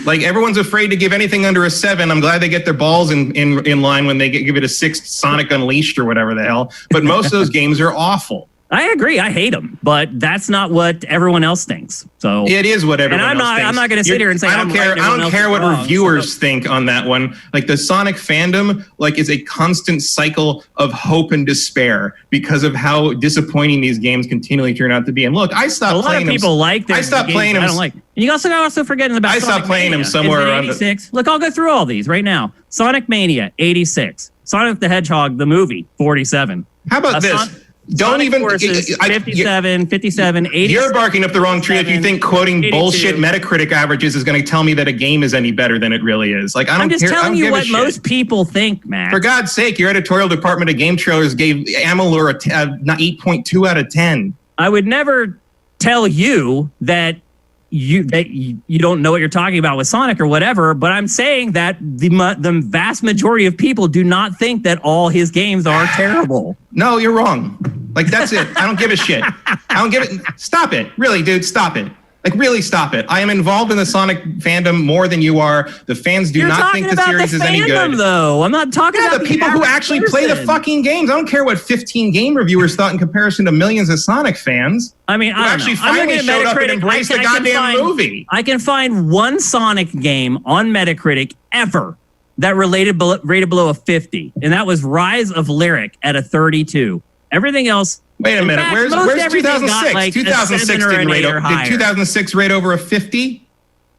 Like everyone's afraid to give anything under a 7. I'm glad they get their balls in line when they give it a 6 Sonic Unleashed or whatever the hell. But most of those games are awful. I agree. I hate them, but that's not what everyone else thinks. So It is what everyone I'm else not- thinks. I'm not gonna sit here and say I don't I'm care. right and I everyone don't else care is what wrong. reviewers think on that one. Like the Sonic fandom, like is a constant cycle of hope and despair because of how disappointing these games continually turn out to be. And look, I stopped a lot playing of people them. like them. I stopped playing them. I don't like. You also forgetting about. I stopped Sonic playing them Mania. somewhere Is it around the- 86. Look, I'll go through all these right now. Sonic Mania 86. Sonic the Hedgehog the movie 47. How about this? Don't Sonic even. Forces, 57, 87. You're barking up the wrong tree if you think quoting 82. bullshit Metacritic averages is going to tell me that a game is any better than it really is. Like I don't I'm just care. I telling don't you give a what shit. most people think, Matt. For God's sake, your editorial department of game trailers gave Amalur a 8.2 out of 10. I would never tell you that you don't know what you're talking about with Sonic or whatever, but I'm saying that the vast majority of people do not think that all his games are terrible. No, you're wrong. Like that's it. I don't give a shit. I don't give it. Stop it. Really, dude, stop it. Like really stop it. I am involved in the Sonic fandom more than you are. The fans do You're not talking think the about series the is any fandom, good. though. I'm not talking Yeah, about the people who average actually play the person. fucking games. I don't care what 15 game reviewers thought in comparison to millions of Sonic fans. I mean, who I don't actually know. I'm finally looking at showed up and Metacritic. embraced the I can goddamn find- movie. I can find one Sonic game on Metacritic ever that rated below a 50, and that was Rise of Lyric at a 32. Everything else. Wait a in minute. fact, Where's most everything 2006? got, like, a 2006 7 or didn't an rate 8 or over. higher. Did 2006 rate over a 50?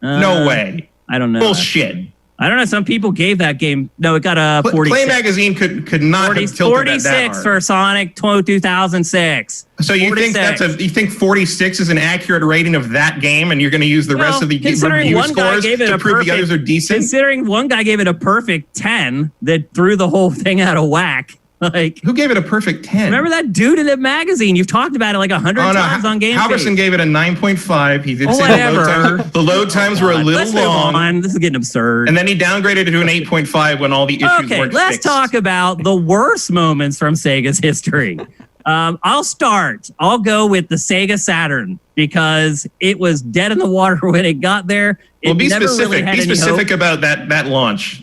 No way. I don't know. Bullshit. I don't know. Some people gave that game. No, it got a 46. Play Magazine could not 40, have tilted that 46 hard. for Sonic 2006. So you think 46. you think 46 is an accurate rating of that game, and you're going to use the rest of the considering review one guy scores gave it to a prove the others are decent? Considering one guy gave it a perfect 10 that threw the whole thing out of whack. Like, Who gave it a perfect 10? remember that dude in the magazine? You've talked about it like 100 times on GameFace. Halverson gave it a 9.5. He did say Whatever. the load times were a little Let's move long. on. This is getting absurd. And then he downgraded it to an 8.5 when all the issues Okay, weren't let's fixed. talk about the worst moments from Sega's history. I'll start. I'll go with the Sega Saturn because it was dead in the water when it got there. It Well, be never specific. Really had Be any specific hope. about that launch.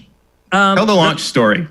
Tell the launch story.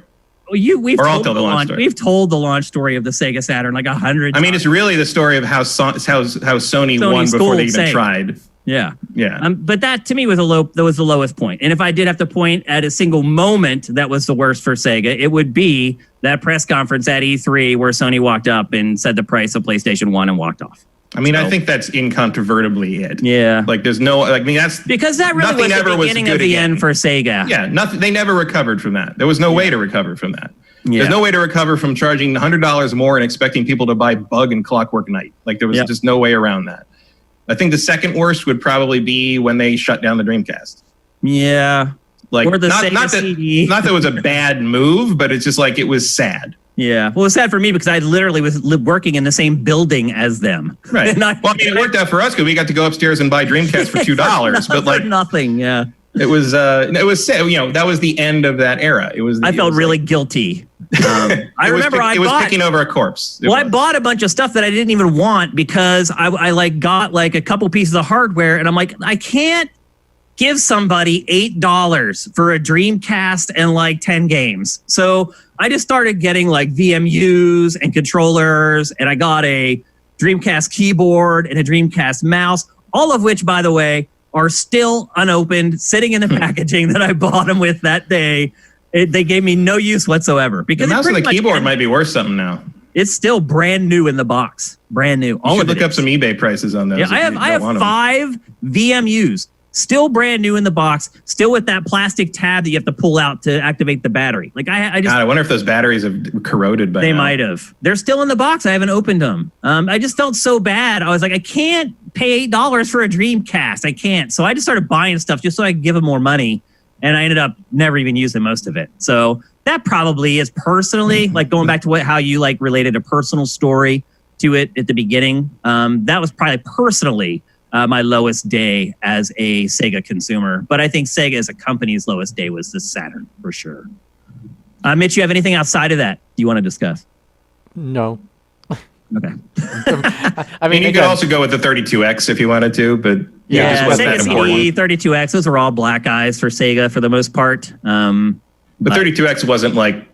We've Or I'll told tell the the launch launch. story. We've told the launch story of the Sega Saturn like 100 I mean, times. it's really the story of how Sony won Sony before they schooled even Sega. tried. Yeah. Yeah. But that to me was that was the lowest point. And if I did have to point at a single moment that was the worst for Sega, it would be that press conference at E3 where Sony walked up and said the price of PlayStation 1 and walked off. I mean, I So- think that's incontrovertibly it. Yeah. Like, there's no. I mean, that's Because that really nothing was ever the was beginning good of the again. end for Sega. Yeah, nothing. They never recovered from that. There was no way to recover from that. Yeah. There's no way to recover from charging $100 more and expecting people to buy Bug and Clockwork Knight. Like there was Yep. just no way around that. I think the second worst would probably be when they shut down the Dreamcast. Yeah. Like Or the not Sega CD. that it was a bad move, but it's just like it was sad. Yeah. Well, it was sad for me because I literally was working in the same building as them. Right. And Well, I mean, it worked out for us because we got to go upstairs and buy Dreamcast for $2. But like for nothing. Yeah. it was sad. You know, that was the end of that era. It was. I it felt was really like- guilty. I it was remember pick- I it was bought. picking over a corpse. It Well, I was. bought a bunch of stuff that I didn't even want because I like got like a couple pieces of hardware and I'm like, I can't give somebody $8 for a Dreamcast and like 10 games. So I just started getting like VMUs and controllers, and I got a Dreamcast keyboard and a Dreamcast mouse, all of which, by the way, are still unopened, sitting in the packaging that I bought them with that day. They gave me no use whatsoever The because it mouse and pretty the much keyboard ended. might be worth something now. It's still brand new in the box. Brand new. You All should of it look up is. some eBay prices on those. Yeah, if I you have don't want them. 5 VMUs. still brand new in the box, still with that plastic tab that you have to pull out to activate the battery. Like I just, God, I wonder if those batteries have corroded by now. They might have. They're still in the box. I haven't opened them. I just felt so bad. I was like, I can't pay $8 for a Dreamcast. I can't. So I just started buying stuff just so I could give them more money. And I ended up never even using most of it. So that probably is personally, like going back to how you like related a personal story to it at the beginning. That was probably personally my lowest day as a Sega consumer. But I think Sega as a company's lowest day was the Saturn for sure. Mitch, you have anything outside of that you want to discuss? No. Okay. I mean, you could also go with the 32X if you wanted to, but yeah, just wasn't Sega that CD, important. 32X, those are all black eyes for Sega for the most part. But 32X wasn't like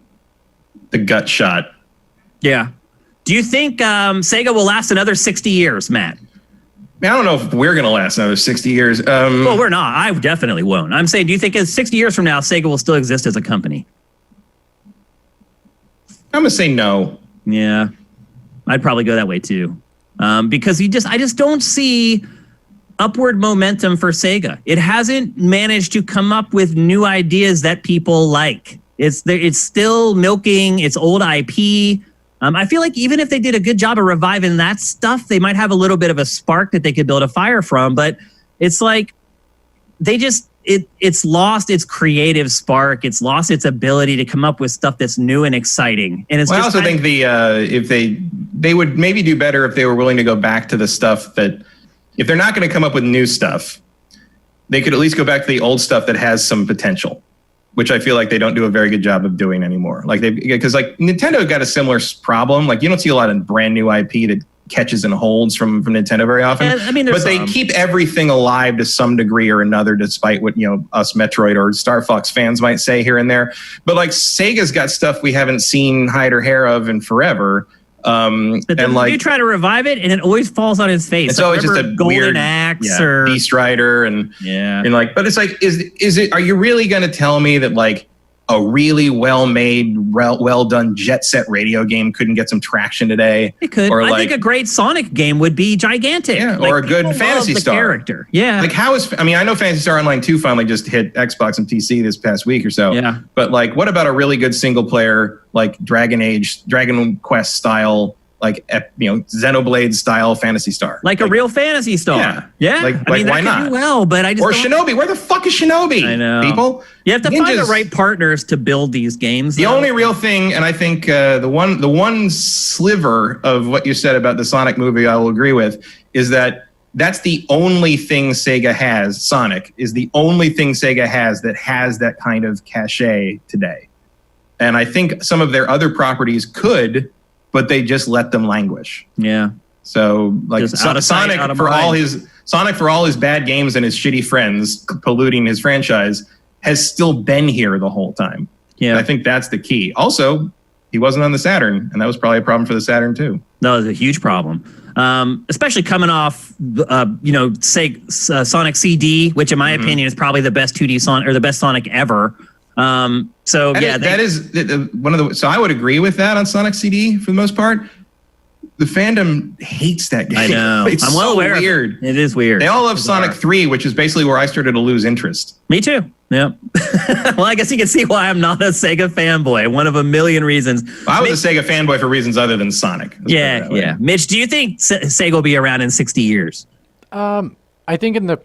the gut shot. Yeah. Do you think Sega will last another 60 years, Matt? I don't know if we're going to last another 60 years. Well, we're not. I definitely won't. I'm saying, do you think 60 years from now, Sega will still exist as a company? I'm going to say no. Yeah. I'd probably go that way too. Because I just don't see upward momentum for Sega. It hasn't managed to come up with new ideas that people like. It's still milking its old IP. I feel like even if they did a good job of reviving that stuff, they might have a little bit of a spark that they could build a fire from. But it's like it's lost its creative spark. It's lost its ability to come up with stuff that's new and exciting. And it's I also think if they would maybe do better if they were willing to go back to the stuff that, if they're not going to come up with new stuff, they could at least go back to the old stuff that has some potential, which I feel like they don't do a very good job of doing anymore. Like because like Nintendo got a similar problem. Like you don't see a lot of brand new IP that catches and holds from Nintendo very often. Yeah, I mean, but they keep everything alive to some degree or another, despite what us Metroid or Star Fox fans might say here and there. But like Sega's got stuff we haven't seen hide or hair of in forever. But then you try to revive it, and it always falls on his face. It's always just a Golden weird Axe or Beast Rider, and like. But it's like, is it? Are you really going to tell me that like a really well-made, well-done Jet Set radio game couldn't get some traction today? It could. Or I like, think a great Sonic game would be gigantic. Yeah, like, or a good Phantasy Star character. Yeah. Like I know Phantasy Star Online 2 finally just hit Xbox and PC this past week or so. Yeah. But like, what about a really good single-player like Dragon Quest style? Like Xenoblade style Phantasy Star, like a real Phantasy Star. Yeah. Like I mean, why not? Do well, but I just or Shinobi. Where the fuck is Shinobi? I know. People. You have to find the right partners to build these games. The only real thing, and I think the one sliver of what you said about the Sonic movie, I will agree with, is that's the only thing Sega has. Sonic is the only thing Sega has that kind of cachet today, and I think some of their other properties could. But they just let them languish. Yeah. So like Sonic for all his bad games and his shitty friends polluting his franchise has still been here the whole time. Yeah. And I think that's the key. Also, he wasn't on the Saturn, and that was probably a problem for the Saturn too. That was a huge problem. Especially coming off, Sonic CD, which in my opinion is probably the best 2D Sonic or the best Sonic ever. That is one of the. So I would agree with that on Sonic CD for the most part. The fandom hates that game. I know. I'm well aware. Weird. It is weird. They all love Sonic 3, which is basically where I started to lose interest. Me too. Yeah. Well, I guess you can see why I'm not a Sega fanboy. One of a million reasons. Well, I was a Sega fanboy for reasons other than Sonic. Yeah. Mitch, do you think Sega will be around in 60 years? I think in the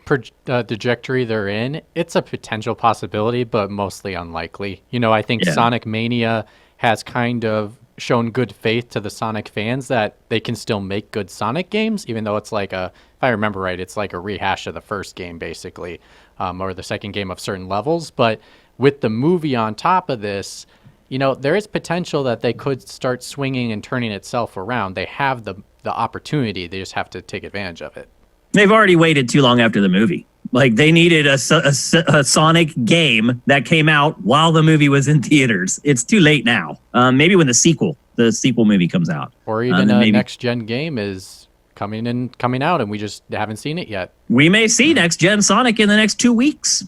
trajectory they're in, it's a potential possibility, but mostly unlikely. I think Sonic Mania has kind of shown good faith to the Sonic fans that they can still make good Sonic games, even though it's like if I remember right, it's like a rehash of the first game, basically, or the second game of certain levels. But with the movie on top of this, there is potential that they could start swinging and turning itself around. They have the opportunity. They just have to take advantage of it. They've already waited too long after the movie. Like, they needed a Sonic game that came out while the movie was in theaters. It's too late now. Maybe when the sequel movie comes out. Or even a next-gen game is coming out, and we just haven't seen it yet. We may see next-gen Sonic in the next 2 weeks.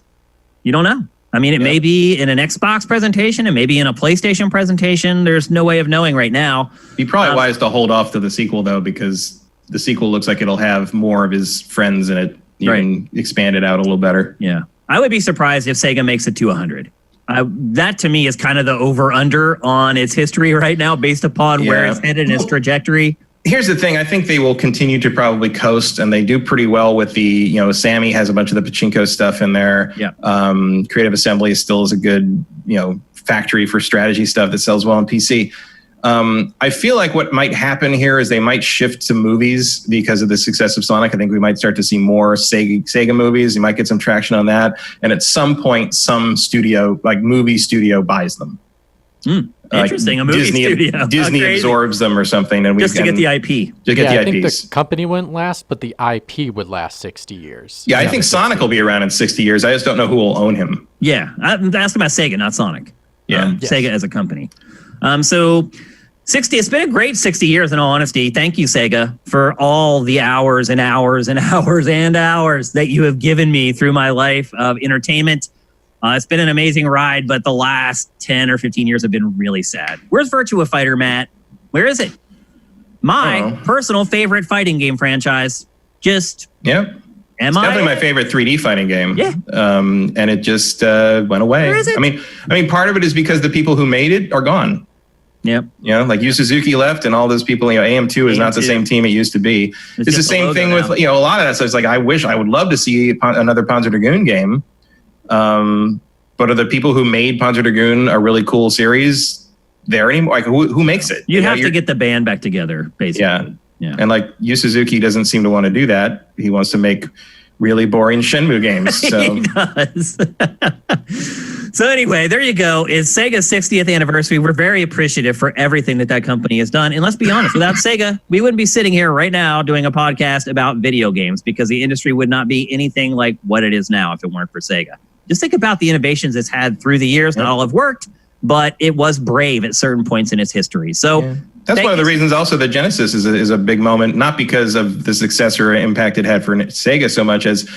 You don't know. I mean, it may be in an Xbox presentation, and maybe in a PlayStation presentation. There's no way of knowing right now. Be probably wise to hold off to the sequel, though, because the sequel looks like it'll have more of his friends in it even expand it out a little better. Yeah. I would be surprised if Sega makes it to 100. That to me is kind of the over-under on its history right now based upon where it's headed in its trajectory. Here's the thing. I think they will continue to probably coast, and they do pretty well with the, Sammy has a bunch of the pachinko stuff in there. Yeah. Creative Assembly still is a good, factory for strategy stuff that sells well on PC. I feel like what might happen here is they might shift to movies because of the success of Sonic. I think we might start to see more Sega movies. You might get some traction on that. And at some point, some studio, like movie studio, buys them. Interesting. A movie studio. Disney absorbs them or something. And just to get the IP. I think the company wouldn't last, but the IP would last 60 years. Yeah, I think Sonic will be around in 60 years. I just don't know who will own him. Yeah. I'm asking about Sega, not Sonic. Yeah. Sega as a company. So 60, it's been a great 60 years in all honesty. Thank you, Sega, for all the hours and hours and hours and hours that you have given me through my life of entertainment. It's been an amazing ride, but the last 10 or 15 years have been really sad. Where's Virtua Fighter, Matt? Where is it? My personal favorite fighting game franchise. It's definitely my favorite 3D fighting game. Yeah. And it just went away. Where is it? I mean, part of it is because the people who made it are gone. Yep. Like Yu Suzuki left, and all those people. AM2 is not the same team it used to be. It's the same thing with a lot of that. So it's like I would love to see another Panzer Dragoon game. But are the people who made Panzer Dragoon a really cool series there anymore? Like who makes it? You'd have to get the band back together, basically. Yeah. And like Yu Suzuki doesn't seem to want to do that. He wants to make really boring Shenmue games. So. He does. So anyway, there you go. It's Sega's 60th anniversary. We're very appreciative for everything that company has done. And let's be honest, without Sega, we wouldn't be sitting here right now doing a podcast about video games because the industry would not be anything like what it is now if it weren't for Sega. Just think about the innovations it's had through the years. Not all have worked, but it was brave at certain points in its history. So that's one of the reasons also that Genesis is a big moment, not because of the success or impact it had for Sega so much as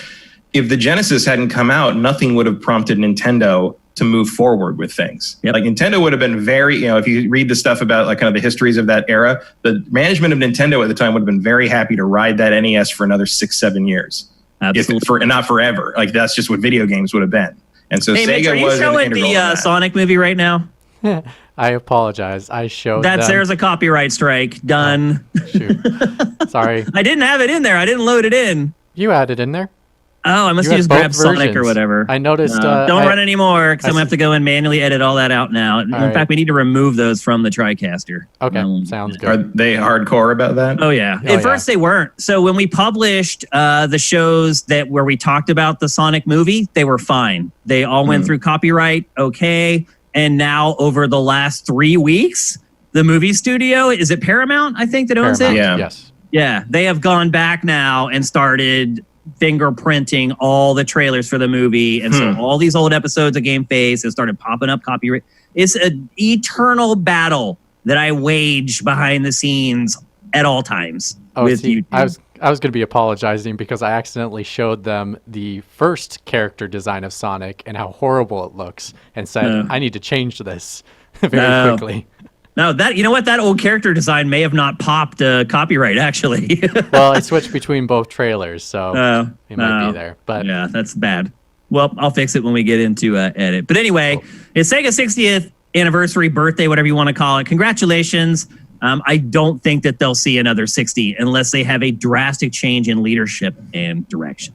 if the Genesis hadn't come out, nothing would have prompted Nintendo to move forward with things. Like Nintendo would have been very, if you read the stuff about like kind of the histories of that era, the management of Nintendo at the time would have been very happy to ride that NES for another 6-7 years. Absolutely. Not forever. Like that's just what video games would have been. And so Sega Mitch, are you showing the Sonic movie right now? I apologize. I showed there's a copyright strike. Done. Shoot. Sorry. I didn't have it in there. I didn't load it in. You had it in there. Oh, I must just grab Sonic or whatever. I noticed. Don't run anymore because I'm going to have to go and manually edit all that out now. In fact, we need to remove those from the TriCaster. Okay, sounds good. Are they hardcore about that? Oh, yeah. At first, they weren't. So when we published the shows where we talked about the Sonic movie, they were fine. They all went through copyright, okay. And now over the last 3 weeks, the movie studio, is it Paramount, I think, that owns it? Yeah. Yes. Yeah, they have gone back now and started fingerprinting all the trailers for the movie. And so all these old episodes of GameFace have started popping up copyright. It's an eternal battle that I wage behind the scenes at all times with YouTube. I was going to be apologizing because I accidentally showed them the first character design of Sonic and how horrible it looks and said, I need to change this very quickly. No, you know what? That old character design may have not popped copyright, actually. Well, I switched between both trailers, so it might be there. But yeah, that's bad. Well, I'll fix it when we get into edit. But anyway, it's Sega's 60th anniversary, birthday, whatever you want to call it. Congratulations. I don't think that they'll see another 60 unless they have a drastic change in leadership and direction.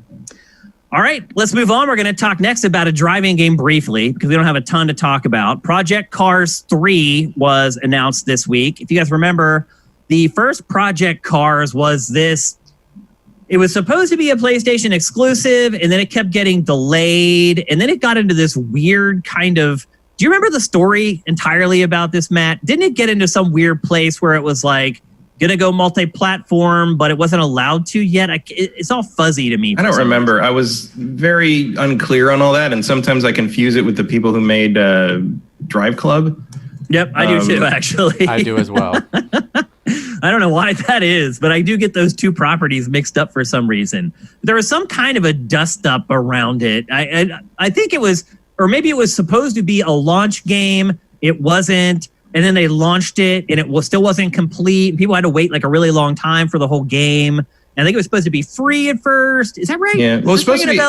All right, let's move on. We're going to talk next about a driving game briefly because we don't have a ton to talk about. Project Cars 3 was announced this week. If you guys remember, the first Project Cars was it was supposed to be a PlayStation exclusive, and then it kept getting delayed, and then it got into this weird kind of... Do you remember the story entirely about this, Matt? Didn't it get into some weird place where it was like, going to go multi-platform, but it wasn't allowed to yet? It's all fuzzy to me. I don't remember. I was very unclear on all that, and sometimes I confuse it with the people who made Drive Club. Yep, I do too, actually. I do as well. I don't know why that is, but I do get those two properties mixed up for some reason. There was some kind of a dust-up around it. I think it was, or maybe it was supposed to be a launch game. It wasn't. And then they launched it, and it still wasn't complete. People had to wait like a really long time for the whole game. I think it was supposed to be free at first. Is that right? Yeah. Well, it's supposed to be.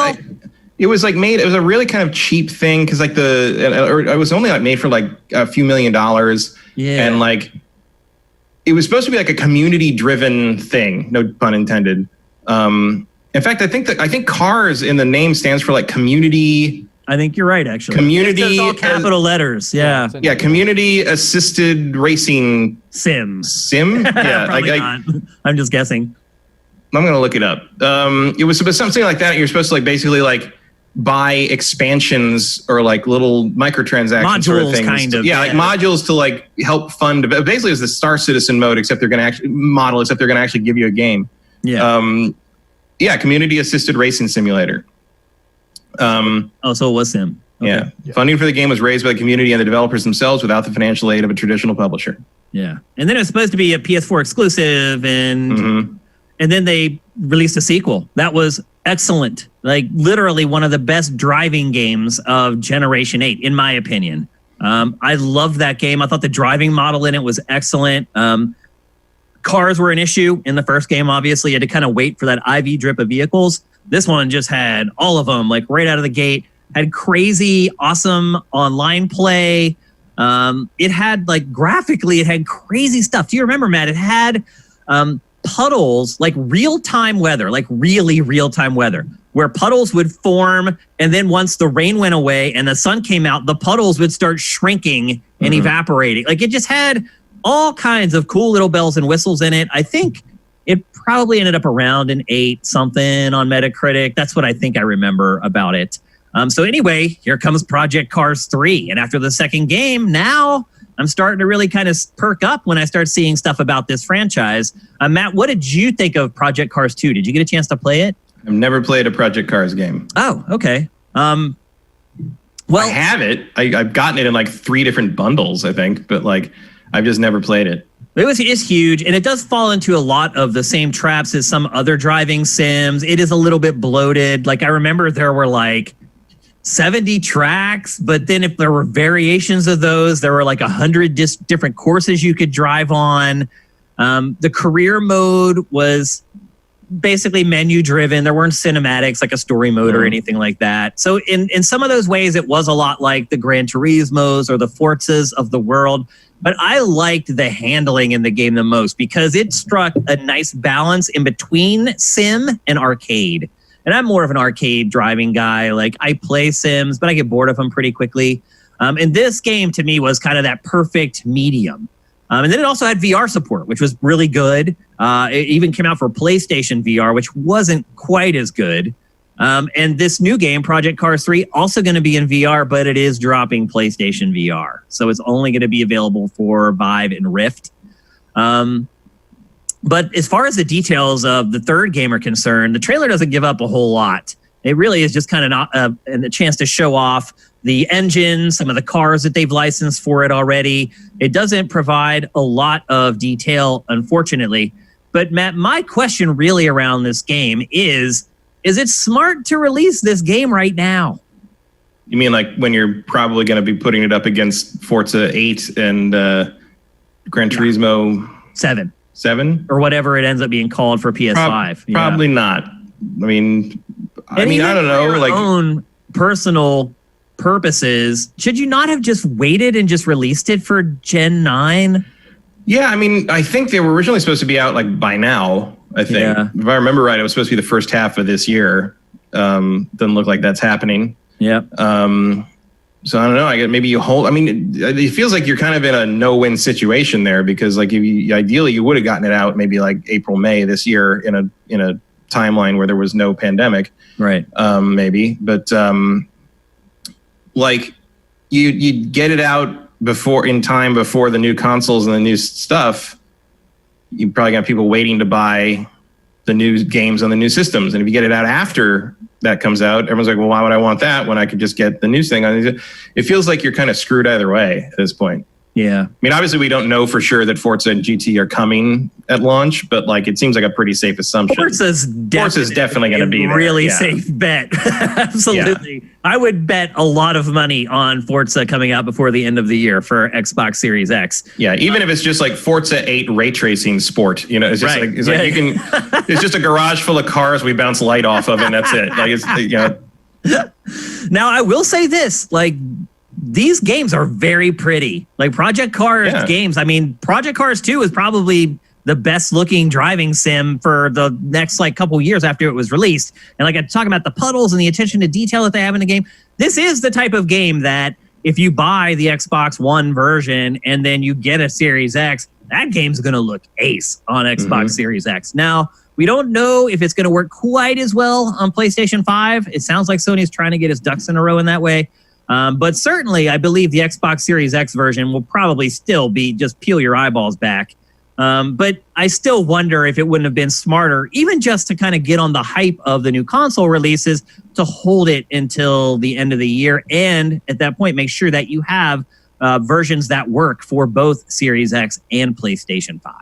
It was like made. It was a really kind of cheap thing because like it was only like made for like a few $1 million. Yeah. And like it was supposed to be like a community-driven thing. No pun intended. In fact, I think CARS in the name stands for like community. I think you're right, actually. Community. It's all capital letters. Yeah. Yeah. Community assisted racing sim. Yeah. Probably not. I'm just guessing. I'm going to look it up. It was something like that. You're supposed to like basically like buy expansions or like little microtransactions modules, sort of things. Kind of. Yeah, like modules to like help fund. Basically, it's the Star Citizen mode, except they're going to actually give you a game. Yeah. Yeah, community assisted racing simulator. So it was sim. Okay. Yeah. Funding for the game was raised by the community and the developers themselves without the financial aid of a traditional publisher. Yeah. And then it was supposed to be a PS4 exclusive, and then they released a sequel. That was excellent. Like literally one of the best driving games of Generation 8, in my opinion. I loved that game. I thought the driving model in it was excellent. Cars were an issue in the first game, obviously. You had to kind of wait for that IV drip of vehicles. This one just had all of them, like right out of the gate. Had crazy, awesome online play. It had like graphically, it had crazy stuff. Do you remember, Matt? It had puddles, like real-time weather, like really real-time weather, where puddles would form, and then once the rain went away and the sun came out, the puddles would start shrinking and evaporating. Like it just had all kinds of cool little bells and whistles in it. I think it probably ended up around an 8 something on Metacritic. That's what I think I remember about it. So anyway, here comes Project Cars 3. And after the second game, now I'm starting to really kind of perk up when I start seeing stuff about this franchise. Matt, what did you think of Project Cars 2? Did you get a chance to play it? I've never played a Project Cars game. Oh, okay. Well, I have it. I've gotten it in like 3 different bundles, I think, but like I've just never played it. It's huge, and it does fall into a lot of the same traps as some other driving sims. It is a little bit bloated. Like I remember there were like 70 tracks, but then if there were variations of those, there were like 100 different courses you could drive on. The career mode was basically menu driven. There weren't cinematics like a story mode or anything like that. So in some of those ways, it was a lot like the Gran Turismos or the Forzas of the world. But I liked the handling in the game the most because it struck a nice balance in between sim and arcade. And I'm more of an arcade driving guy. Like I play sims, but I get bored of them pretty quickly. And this game to me was kind of that perfect medium. And then it also had VR support, which was really good. It even came out for PlayStation VR, which wasn't quite as good. And this new game, Project Cars 3, also going to be in VR, but it is dropping PlayStation VR. So it's only going to be available for Vive and Rift. But as far as the details of the third game are concerned, the trailer doesn't give up a whole lot. It really is just kind of a chance to show off the engine, some of the cars that they've licensed for it already. It doesn't provide a lot of detail, unfortunately. But Matt, my question really around this game is it smart to release this game right now? You mean like when you're probably going to be putting it up against Forza 8 and Gran Turismo 7 or whatever it ends up being called for PS5? Probably not. I mean, I don't know. For your own personal purposes, should you not have just waited and just released it for Gen 9? Yeah, I mean, I think they were originally supposed to be out like by now. I think, if I remember right, it was supposed to be the first half of this year. Doesn't look like that's happening. Yeah. So I don't know. I guess maybe you hold. I mean, it feels like you're kind of in a no-win situation there because, like, ideally you would have gotten it out maybe like April, May this year in a timeline where there was no pandemic. Right. Maybe, but like you get it out before the new consoles and the new stuff. You probably got people waiting to buy the new games on the new systems. And if you get it out after that comes out, everyone's like, well, why would I want that when I could just get the new thing on? It feels like you're kind of screwed either way at this point. Yeah. I mean, obviously, we don't know for sure that Forza and GT are coming at launch, but like it seems like a pretty safe assumption. Forza's definitely going to be there. Really safe bet. Absolutely. Yeah. I would bet a lot of money on Forza coming out before the end of the year for Xbox Series X. Yeah, even if it's just like Forza 8 ray tracing sport, you know, it's just like you can. It's just a garage full of cars we bounce light off of, and that's it. Like it's Now I will say this, like. These games are very pretty. Like Project Cars games. I mean, Project Cars 2 is probably the best looking driving sim for the next like couple years after it was released. And like I'm talking about the puddles and the attention to detail that they have in the game. This is the type of game that if you buy the Xbox One version and then you get a Series X, that game's going to look ace on Xbox Series X. Now, we don't know if it's going to work quite as well on PlayStation 5. It sounds like Sony's trying to get his ducks in a row in that way. But certainly, I believe the Xbox Series X version will probably still be just peel your eyeballs back. But I still wonder if it wouldn't have been smarter, even just to kind of get on the hype of the new console releases, to hold it until the end of the year. And at that point, make sure that you have versions that work for both Series X and PlayStation 5.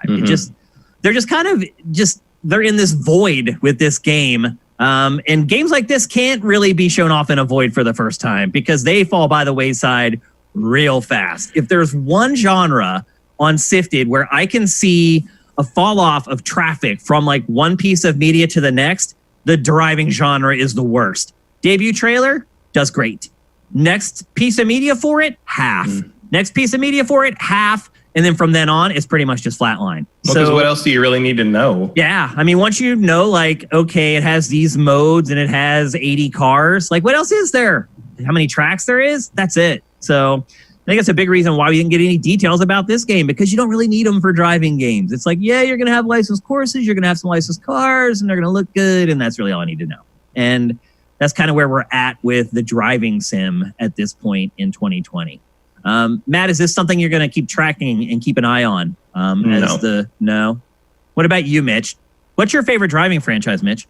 They're in this void with this game. And games like this can't really be shown off in a void for the first time because they fall by the wayside real fast. If there's one genre on SIFTD where I can see a fall off of traffic from like one piece of media to the next, the driving genre is the worst. Debut trailer does great. Next piece of media for it, half. Next piece of media for it, half. And then from then on, it's pretty much just flatline. Well, so what else do you really need to know? Yeah. I mean, once you know, like, okay, it has these modes and it has 80 cars. Like, what else is there? How many tracks there is? That's it. So I think that's a big reason why we didn't get any details about this game, because you don't really need them for driving games. It's like, yeah, you're going to have licensed courses. You're going to have some licensed cars and they're going to look good. And that's really all I need to know. And that's kind of where we're at with the driving sim at this point in 2020. Matt, is this something you're going to keep tracking and keep an eye on? No. What about you, Mitch? What's your favorite driving franchise, Mitch?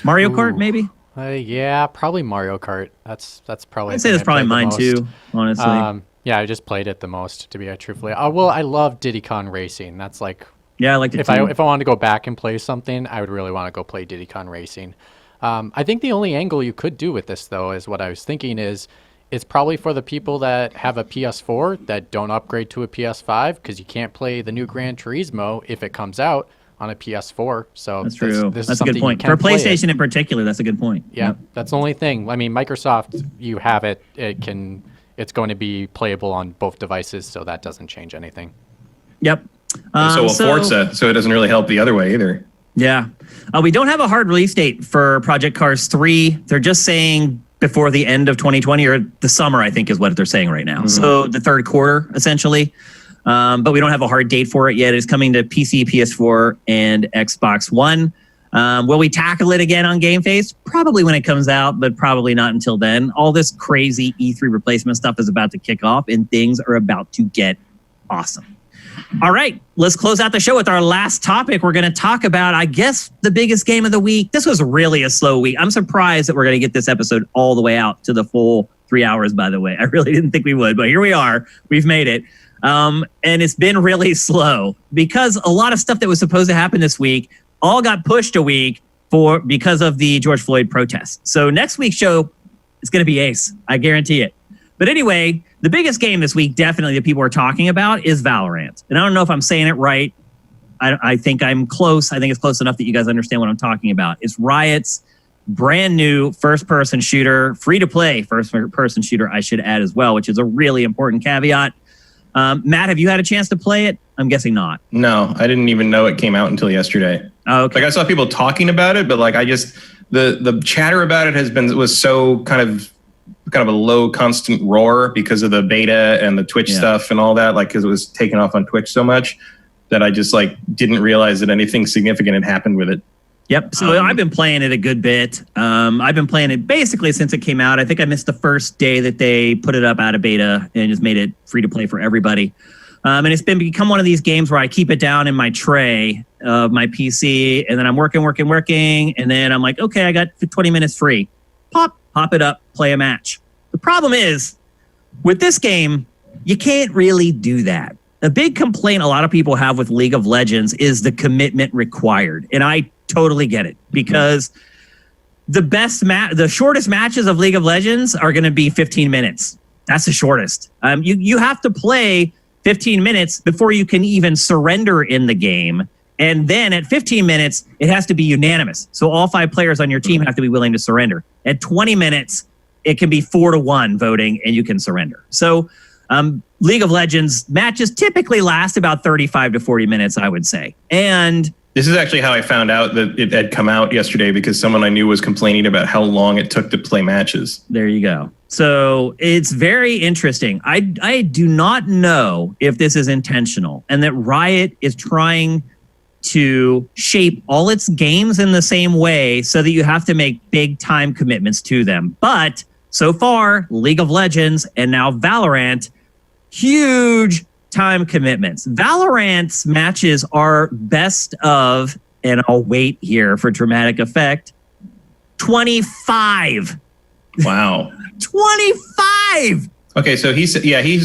Mario Kart, maybe? Yeah, probably Mario Kart. That's probably. I'd say that's probably mine too, honestly. Yeah, I just played it the most, to be truthfully. Well, I love Diddy Kong Racing. That's like. Yeah, I like it if too. If I wanted to go back and play something, I would really want to go play Diddy Kong Racing. I think the only angle you could do with this, though, is what I was thinking is. It's probably for the people that have a PS4 that don't upgrade to a PS5 because you can't play the new Gran Turismo if it comes out on a PS4. So that's true. That's a good point. For PlayStation in particular, that's a good point. Yeah, yep. That's the only thing. I mean, Microsoft, you have it. It's going to be playable on both devices, so that doesn't change anything. Yep. So Forza, so it doesn't really help the other way either. Yeah. We don't have a hard release date for Project Cars 3. They're just saying before the end of 2020 or the summer, I think is what they're saying right now. So the third quarter, essentially. But we don't have a hard date for it yet. It's coming to PC, PS4, and Xbox One. Will we tackle it again on GameFace? Probably when it comes out, but probably not until then. All this crazy E3 replacement stuff is about to kick off, and things are about to get awesome. All right, let's close out the show with our last topic. We're going to talk about, I guess, the biggest game of the week. This was really a slow week. I'm surprised that we're going to get this episode all the way out to the full 3 hours, by the way. I really didn't think we would, but here we are. We've made it. And it's been really slow because a lot of stuff that was supposed to happen this week all got pushed a week because of the George Floyd protests. So next week's show is going to be ace. I guarantee it. But anyway, the biggest game this week, definitely that people are talking about, is Valorant. And I don't know if I'm saying it right. I think I'm close. I think it's close enough that you guys understand what I'm talking about. It's Riot's brand new first-person shooter, free-to-play first-person shooter, I should add as well, which is a really important caveat. Matt, have you had a chance to play it? I'm guessing not. No, I didn't even know it came out until yesterday. Oh, okay. Like I saw people talking about it, but like I just the chatter about it was so kind of a low constant roar because of the beta and the Twitch stuff and all that, like because it was taken off on Twitch so much that I just like didn't realize that anything significant had happened with it. Yep. So I've been playing it a good bit. I've been playing it basically since it came out. I think I missed the first day that they put it up out of beta and just made it free to play for everybody. And it's become one of these games where I keep it down in my tray of my PC, and then I'm working, and then I'm like, okay, I got 20 minutes free. Pop it up, play a match. The problem is, with this game, You can't really do that. The big complaint a lot of people have with League of Legends is the commitment required. And I totally get it because the shortest matches of League of Legends are going to be 15 minutes. That's the shortest. You have to play 15 minutes before you can even surrender in the game. And then at 15 minutes, it has to be unanimous. So all 5 players on your team have to be willing to surrender. At 20 minutes, it can be 4-1 voting and you can surrender. So League of Legends matches typically last about 35 to 40 minutes, I would say. And this is actually how I found out that it had come out yesterday because someone I knew was complaining about how long it took to play matches. There you go. So it's very interesting. I do not know if this is intentional and that Riot is trying to shape all its games in the same way so that you have to make big time commitments to them. But so far, League of Legends and now Valorant, huge time commitments. Valorant's matches are best of, and I'll wait here for dramatic effect, 25. Wow. 25. Okay, so he's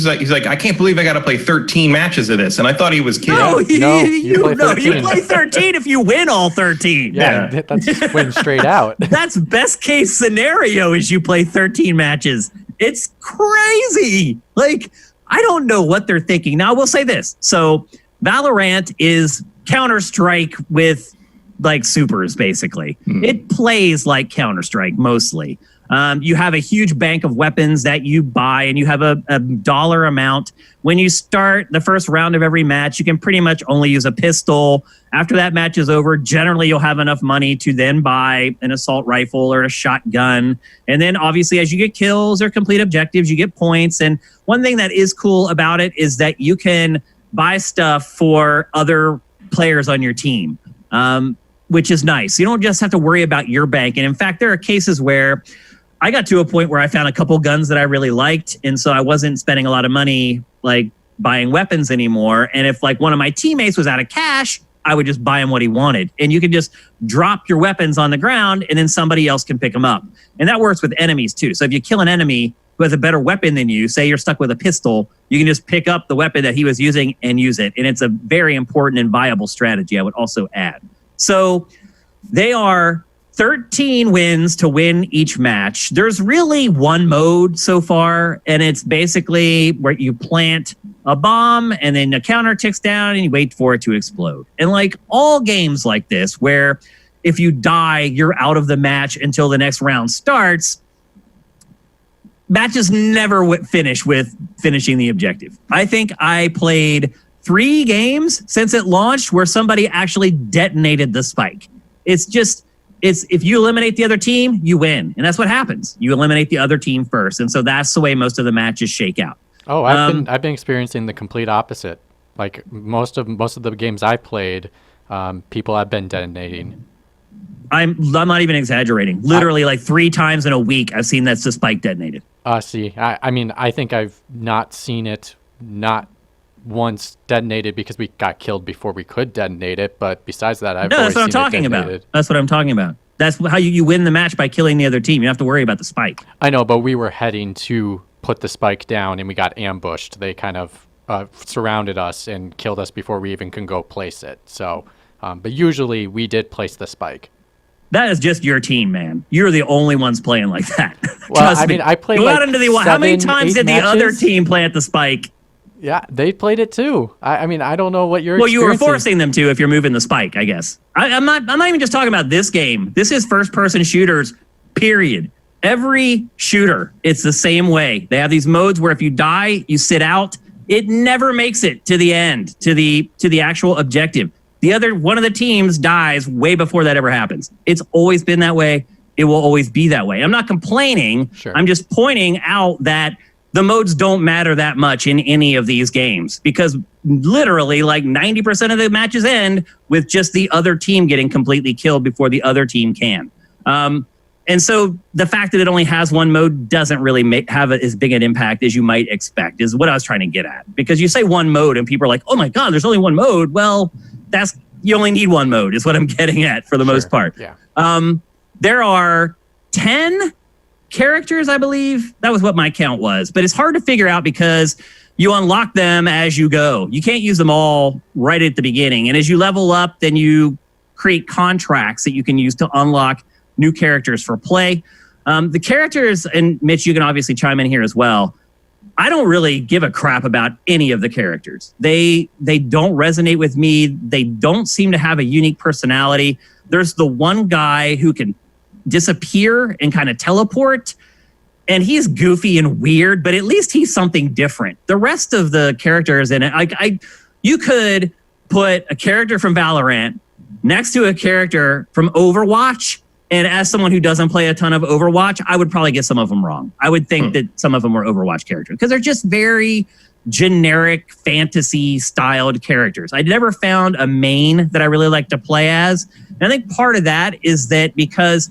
like, I can't believe I got to play 13 matches of this, and I thought he was kidding. No, you play play 13 if you win all 13. Yeah, that's win straight out. That's best case scenario is you play 13 matches. It's crazy. Like, I don't know what they're thinking. Now, I will say this. So Valorant is Counter-Strike with like supers, basically. It plays like Counter-Strike mostly. You have a huge bank of weapons that you buy, and you have a dollar amount. When you start the first round of every match, you can pretty much only use a pistol. After that match is over, generally you'll have enough money to then buy an assault rifle or a shotgun. And then obviously as you get kills or complete objectives, you get points. And one thing that is cool about it is that you can buy stuff for other players on your team, which is nice. You don't just have to worry about your bank. And in fact, there are cases where I got to a point where I found a couple guns that I really liked. And so I wasn't spending a lot of money like buying weapons anymore. And if like one of my teammates was out of cash, I would just buy him what he wanted. And you can just drop your weapons on the ground and then somebody else can pick them up. And that works with enemies too. So if you kill an enemy who has a better weapon than you, say you're stuck with a pistol, you can just pick up the weapon that he was using and use it. And it's a very important and viable strategy, I would also add. So they are 13 wins to win each match. There's really one mode so far, and it's basically where you plant a bomb and then the counter ticks down and you wait for it to explode. And like all games like this, where if you die, you're out of the match until the next round starts, matches never finish with finishing the objective. I think I played 3 games since it launched where somebody actually detonated the spike. It's if you eliminate the other team, you win. And that's what happens. You eliminate the other team first. And so that's the way most of the matches shake out. Oh, I've been experiencing the complete opposite. Like most of the games I played, people have been detonating. I'm not even exaggerating. Literally like 3 times in a week I've seen that spike detonated. See, I mean, I think I've not seen it not once detonated because we got killed before we could detonate it, but besides that, that's what I'm talking about. That's what I'm talking about. That's how you win the match, by killing the other team. You don't have to worry about the spike. I know, but we were heading to put the spike down and we got ambushed. They kind of surrounded us and killed us before we even can go place it. So, but usually we did place the spike. That is just your team, man. You're the only ones playing like that. Well, I mean, I played Go out into the how many times did the other team plant the spike? Yeah, they played it too. I mean, I don't know what you're. Well, you were forcing them to if you're moving the spike, I guess. I'm not even just talking about this game. This is first-person shooters, period. Every shooter, it's the same way. They have these modes where if you die, you sit out. It never makes it to the end, to the actual objective. One of the teams dies way before that ever happens. It's always been that way. It will always be that way. I'm not complaining. Sure. I'm just pointing out that the modes don't matter that much in any of these games because literally like 90% of the matches end with just the other team getting completely killed before the other team can. And so the fact that it only has one mode doesn't really have as big an impact as you might expect is what I was trying to get at. Because you say one mode and people are like, oh my God, there's only one mode. Well, you only need one mode is what I'm getting at for the most part. Yeah. There are 10 characters, I believe. That was what my count was. But it's hard to figure out because you unlock them as you go. You can't use them all right at the beginning. And as you level up, then you create contracts that you can use to unlock new characters for play. The characters, and Mitch, you can obviously chime in here as well. I don't really give a crap about any of the characters. They don't resonate with me. They don't seem to have a unique personality. There's the one guy who can disappear and kind of teleport, and he's goofy and weird, but at least he's something different. The rest of the characters in it, you could put a character from Valorant next to a character from Overwatch, and as someone who doesn't play a ton of Overwatch, I would probably get some of them wrong. I would think that some of them were Overwatch characters because they're just very generic fantasy styled characters. I never found a main that I really like to play as. And I think part of that is that because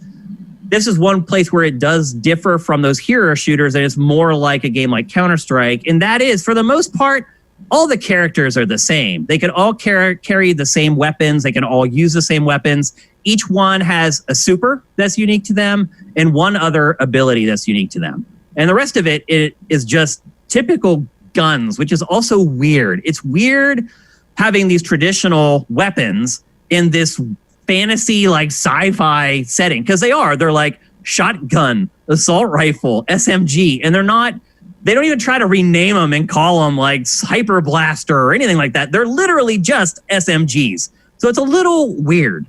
this is one place where it does differ from those hero shooters, and it's more like a game like Counter-Strike. And that is, for the most part, all the characters are the same. They can all carry the same weapons. They can all use the same weapons. Each one has a super that's unique to them and one other ability that's unique to them. And the rest of it is just typical guns, which is also weird. It's weird having these traditional weapons in this fantasy, like sci-fi setting, because they're like shotgun, assault rifle, SMG, and they don't even try to rename them and call them like Hyper Blaster or anything like that. They're literally just SMGs. So it's a little weird.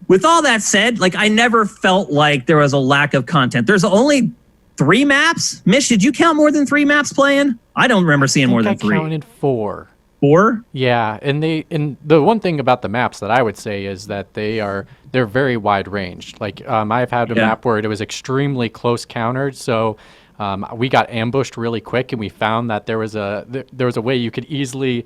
With all that said, like, I never felt like there was a lack of content. There's only 3 maps. Mish, did you count more than 3 maps playing? I don't remember seeing more than 3. I counted 4. 4? Yeah, and the one thing about the maps that I would say is that they're very wide ranged. Like, I've had a map where it was extremely close countered, so we got ambushed really quick, and we found that there was a way you could easily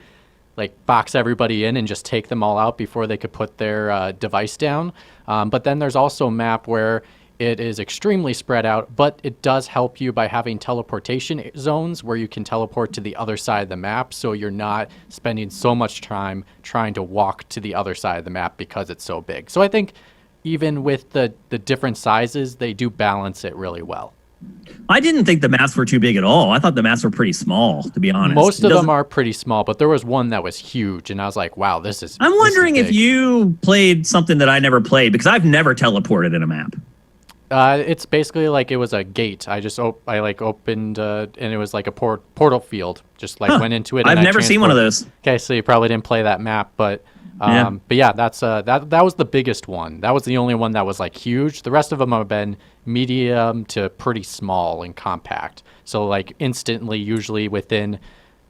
like box everybody in and just take them all out before they could put their device down. But then there's also a map where it is extremely spread out, but it does help you by having teleportation zones where you can teleport to the other side of the map, so you're not spending so much time trying to walk to the other side of the map because it's so big. So I think even with the different sizes, they do balance it really well. I didn't think the maps were too big at all. I thought the maps were pretty small, to be honest. Most of them are pretty small, but there was one that was huge, and I was like, wow, this is I'm wondering if you played something that I never played, because I've never teleported in a map. It's basically like it was a gate. I opened, and it was like a portal field. Just like went into it. I've never seen one of those. Okay, so you probably didn't play that map, but yeah, that's that was the biggest one. That was the only one that was like huge. The rest of them have been medium to pretty small and compact. So like instantly, usually within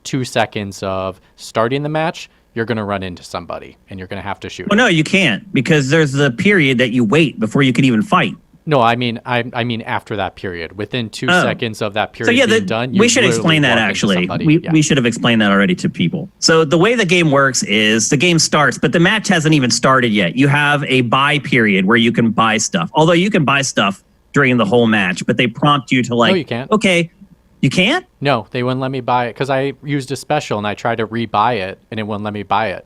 2 seconds of starting the match, you're going to run into somebody and you're going to have to shoot. Well, no, you can't, because there's the period that you wait before you can even fight. No, I mean after that period, within 2 seconds of that period being done. We should explain that, actually. We should have explained that already to people. So the way the game works is the game starts, but the match hasn't even started yet. You have a buy period where you can buy stuff. Although you can buy stuff during the whole match, but they prompt you to like, no, you can't. Okay, you can't? No, they wouldn't let me buy it because I used a special and I tried to rebuy it and it wouldn't let me buy it.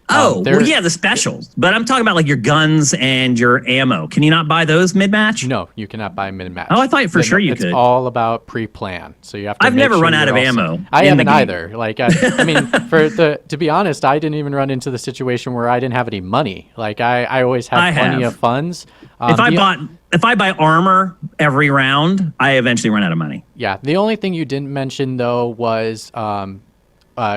Oh, well, yeah, the specials. But I'm talking about like your guns and your ammo. Can you not buy those mid-match? No, you cannot buy mid-match. Oh, I thought for sure you could. It's all about pre-plan. So you have to. I've never run out of ammo. I haven't either. Like, I mean, to be honest, I didn't even run into the situation where I didn't have any money. Like, I always have plenty of funds. If I buy armor every round, I eventually run out of money. Yeah. The only thing you didn't mention though was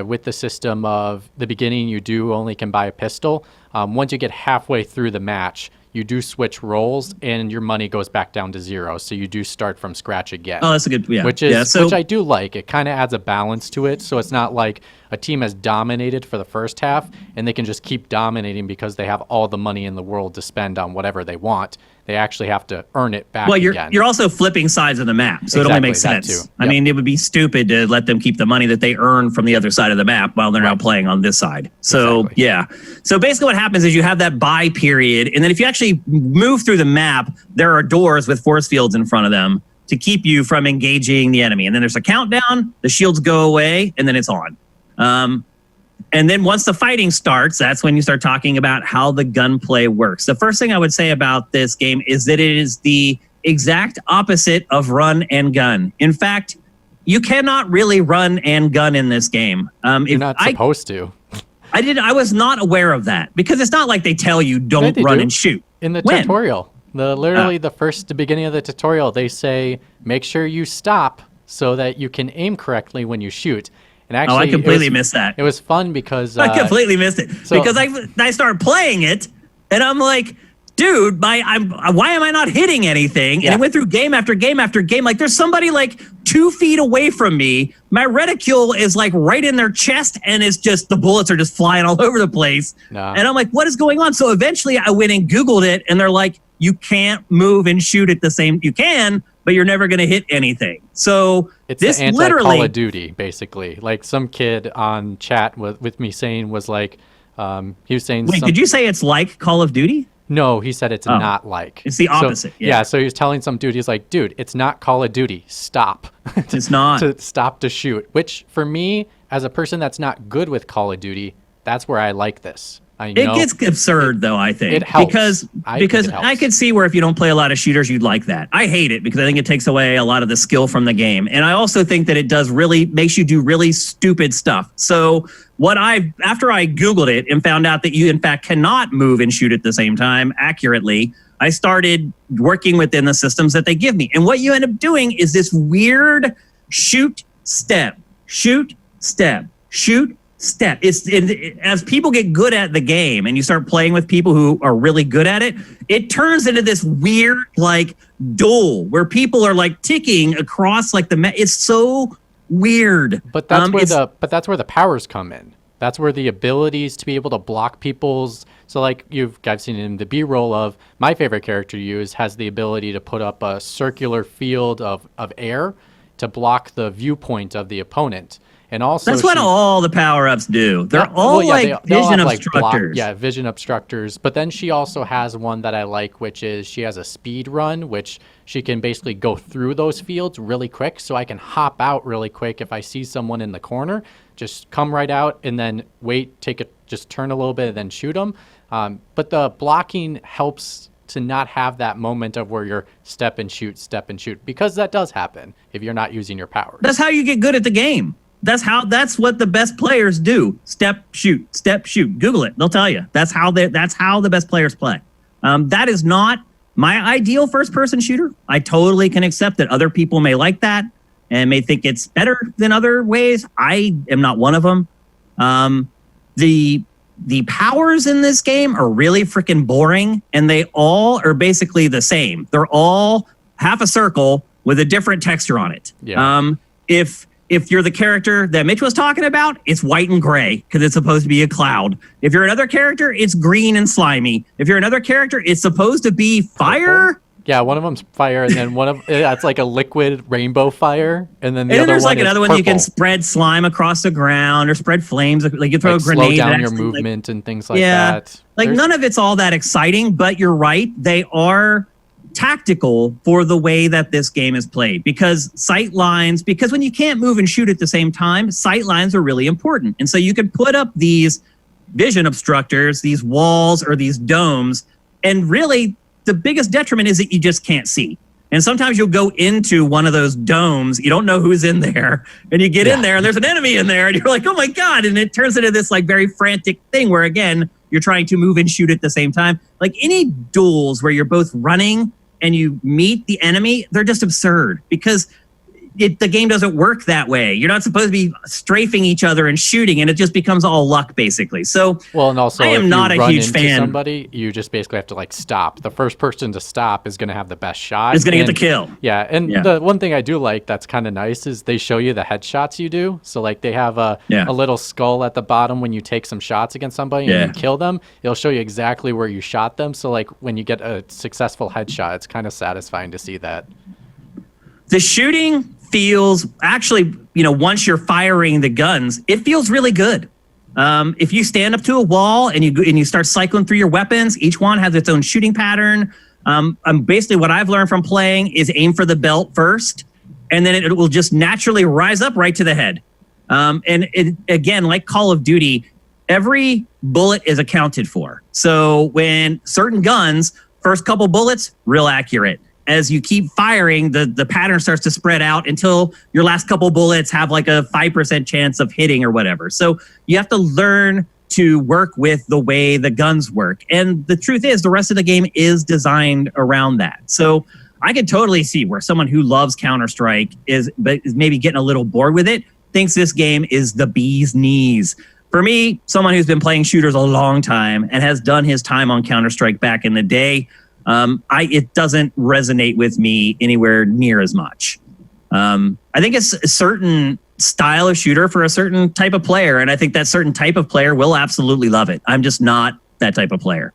with the system of the beginning, you do only can buy a pistol. Once you get halfway through the match, you do switch roles and your money goes back down to 0. So you do start from scratch again. Oh, that's a good, which I do like. It kind of adds a balance to it. So it's not like a team has dominated for the first half and they can just keep dominating because they have all the money in the world to spend on whatever they want. They actually have to earn it back again. You're also flipping sides of the map, so it only makes sense. Yep. I mean, it would be stupid to let them keep the money that they earn from the other side of the map while they're now playing on this side. So, yeah. So basically what happens is you have that buy period, and then if you actually move through the map, there are doors with force fields in front of them to keep you from engaging the enemy. And then there's a countdown, the shields go away, and then it's on. And then once the fighting starts, that's when you start talking about how the gunplay works. The first thing I would say about this game is that it is the exact opposite of run and gun. In fact, you cannot really run and gun in this game. You're not supposed to. I was not aware of that because it's not like they tell you don't they run do. and shoot. In the tutorial, the beginning of the tutorial, they say make sure you stop so that you can aim correctly when you shoot. And actually, I completely missed that. It was fun because I completely missed it because I started playing it and I'm like, dude, why am I not hitting anything? And it went through game after game after game. Like there's somebody like 2 feet away from me. My reticule is like right in their chest and it's just the bullets are just flying all over the place. No. And I'm like, what is going on? So eventually I went and Googled it and they're like, you can't move and shoot at the same. You can, but you're never going to hit anything. So it's this the anti literally Call of Duty, basically. Like some kid on chat with me saying was like, he was saying. Wait, did you say it's like Call of Duty? No, he said it's not like. It's the opposite. So, so he was telling some dude, he's like, dude, it's not Call of Duty. Stop. It's not. Stop to shoot. Which for me, as a person that's not good with Call of Duty, that's where I like this. It gets absurd though, I think. It helps. Because I could see where if you don't play a lot of shooters, you'd like that. I hate it because I think it takes away a lot of the skill from the game. And I also think that it makes you do really stupid stuff. So after I Googled it and found out that you in fact cannot move and shoot at the same time accurately, I started working within the systems that they give me. And what you end up doing is this weird shoot, step, shoot, step, shoot, step. As people get good at the game and you start playing with people who are really good at it, it turns into this weird like duel where people are like ticking across like it's so weird. But that's where the powers come in. That's where the abilities to be able to block people's. So like I've seen in the B-roll of my favorite character to use has the ability to put up a circular field of air to block the viewpoint of the opponent. And also that's what all the power-ups do. They're all vision obstructors. Vision obstructors. But then she also has one that I like, which is she has a speed run, which she can basically go through those fields really quick. So I can hop out really quick if I see someone in the corner, just come right out and then wait, just turn a little bit and then shoot them. But the blocking helps to not have that moment of where you're step and shoot, because that does happen if you're not using your powers. That's how you get good at the game. That's what the best players do. Step, shoot, step, shoot. Google it. They'll tell you. That's how the best players play. That is not my ideal first-person shooter. I totally can accept that other people may like that and may think it's better than other ways. I am not one of them. The powers in this game are really freaking boring, and they all are basically the same. They're all half a circle with a different texture on it. Yeah. If you're the character that Mitch was talking about, it's white and gray because it's supposed to be a cloud. If you're another character, it's green and slimy. If you're another character, it's supposed to be fire. Yeah, one of them's fire, and then it's like a liquid rainbow fire, and then there's like another one purple. you can spread slime across the ground or spread flames. Like you throw a grenade. Slow down your movement and things like that. Like none of it's all that exciting, but you're right. They are tactical for the way that this game is played because because when you can't move and shoot at the same time, sight lines are really important. And so you can put up these vision obstructors, these walls or these domes, and really the biggest detriment is that you just can't see. And sometimes you'll go into one of those domes, you don't know who's in there, and you get in there and there's an enemy in there and you're like, oh my God. And it turns into this like very frantic thing where again, you're trying to move and shoot at the same time. Like any duels where you're both running and you meet the enemy, they're just absurd because the game doesn't work that way. You're not supposed to be strafing each other and shooting, and it just becomes all luck, basically. So, and also, I am not a huge fan. Somebody, you just basically have to like stop. The first person to stop is going to have the best shot. Is going to get the kill. Yeah, and the one thing I do like that's kind of nice is they show you the headshots you do. So like they have a little skull at the bottom when you take some shots against somebody and you kill them. It'll show you exactly where you shot them. So like when you get a successful headshot, it's kind of satisfying to see that. The shooting feels actually, once you're firing the guns, it feels really good. If you stand up to a wall and you start cycling through your weapons, each one has its own shooting pattern. Basically what I've learned from playing is aim for the belt first, and then it will just naturally rise up right to the head. Again, like Call of Duty, every bullet is accounted for. So when certain guns, first couple bullets, real accurate. as you keep firing, the pattern starts to spread out until your last couple bullets have like a 5% chance of hitting or whatever. So you have to learn to work with the way the guns work. And the truth is, the rest of the game is designed around that. So I can totally see where someone who loves Counter-Strike is maybe getting a little bored with it, thinks this game is the bee's knees. For me, someone who's been playing shooters a long time and has done his time on Counter-Strike back in the day, it doesn't resonate with me anywhere near as much. I think it's a certain style of shooter for a certain type of player, and I think that certain type of player will absolutely love it. I'm just not that type of player.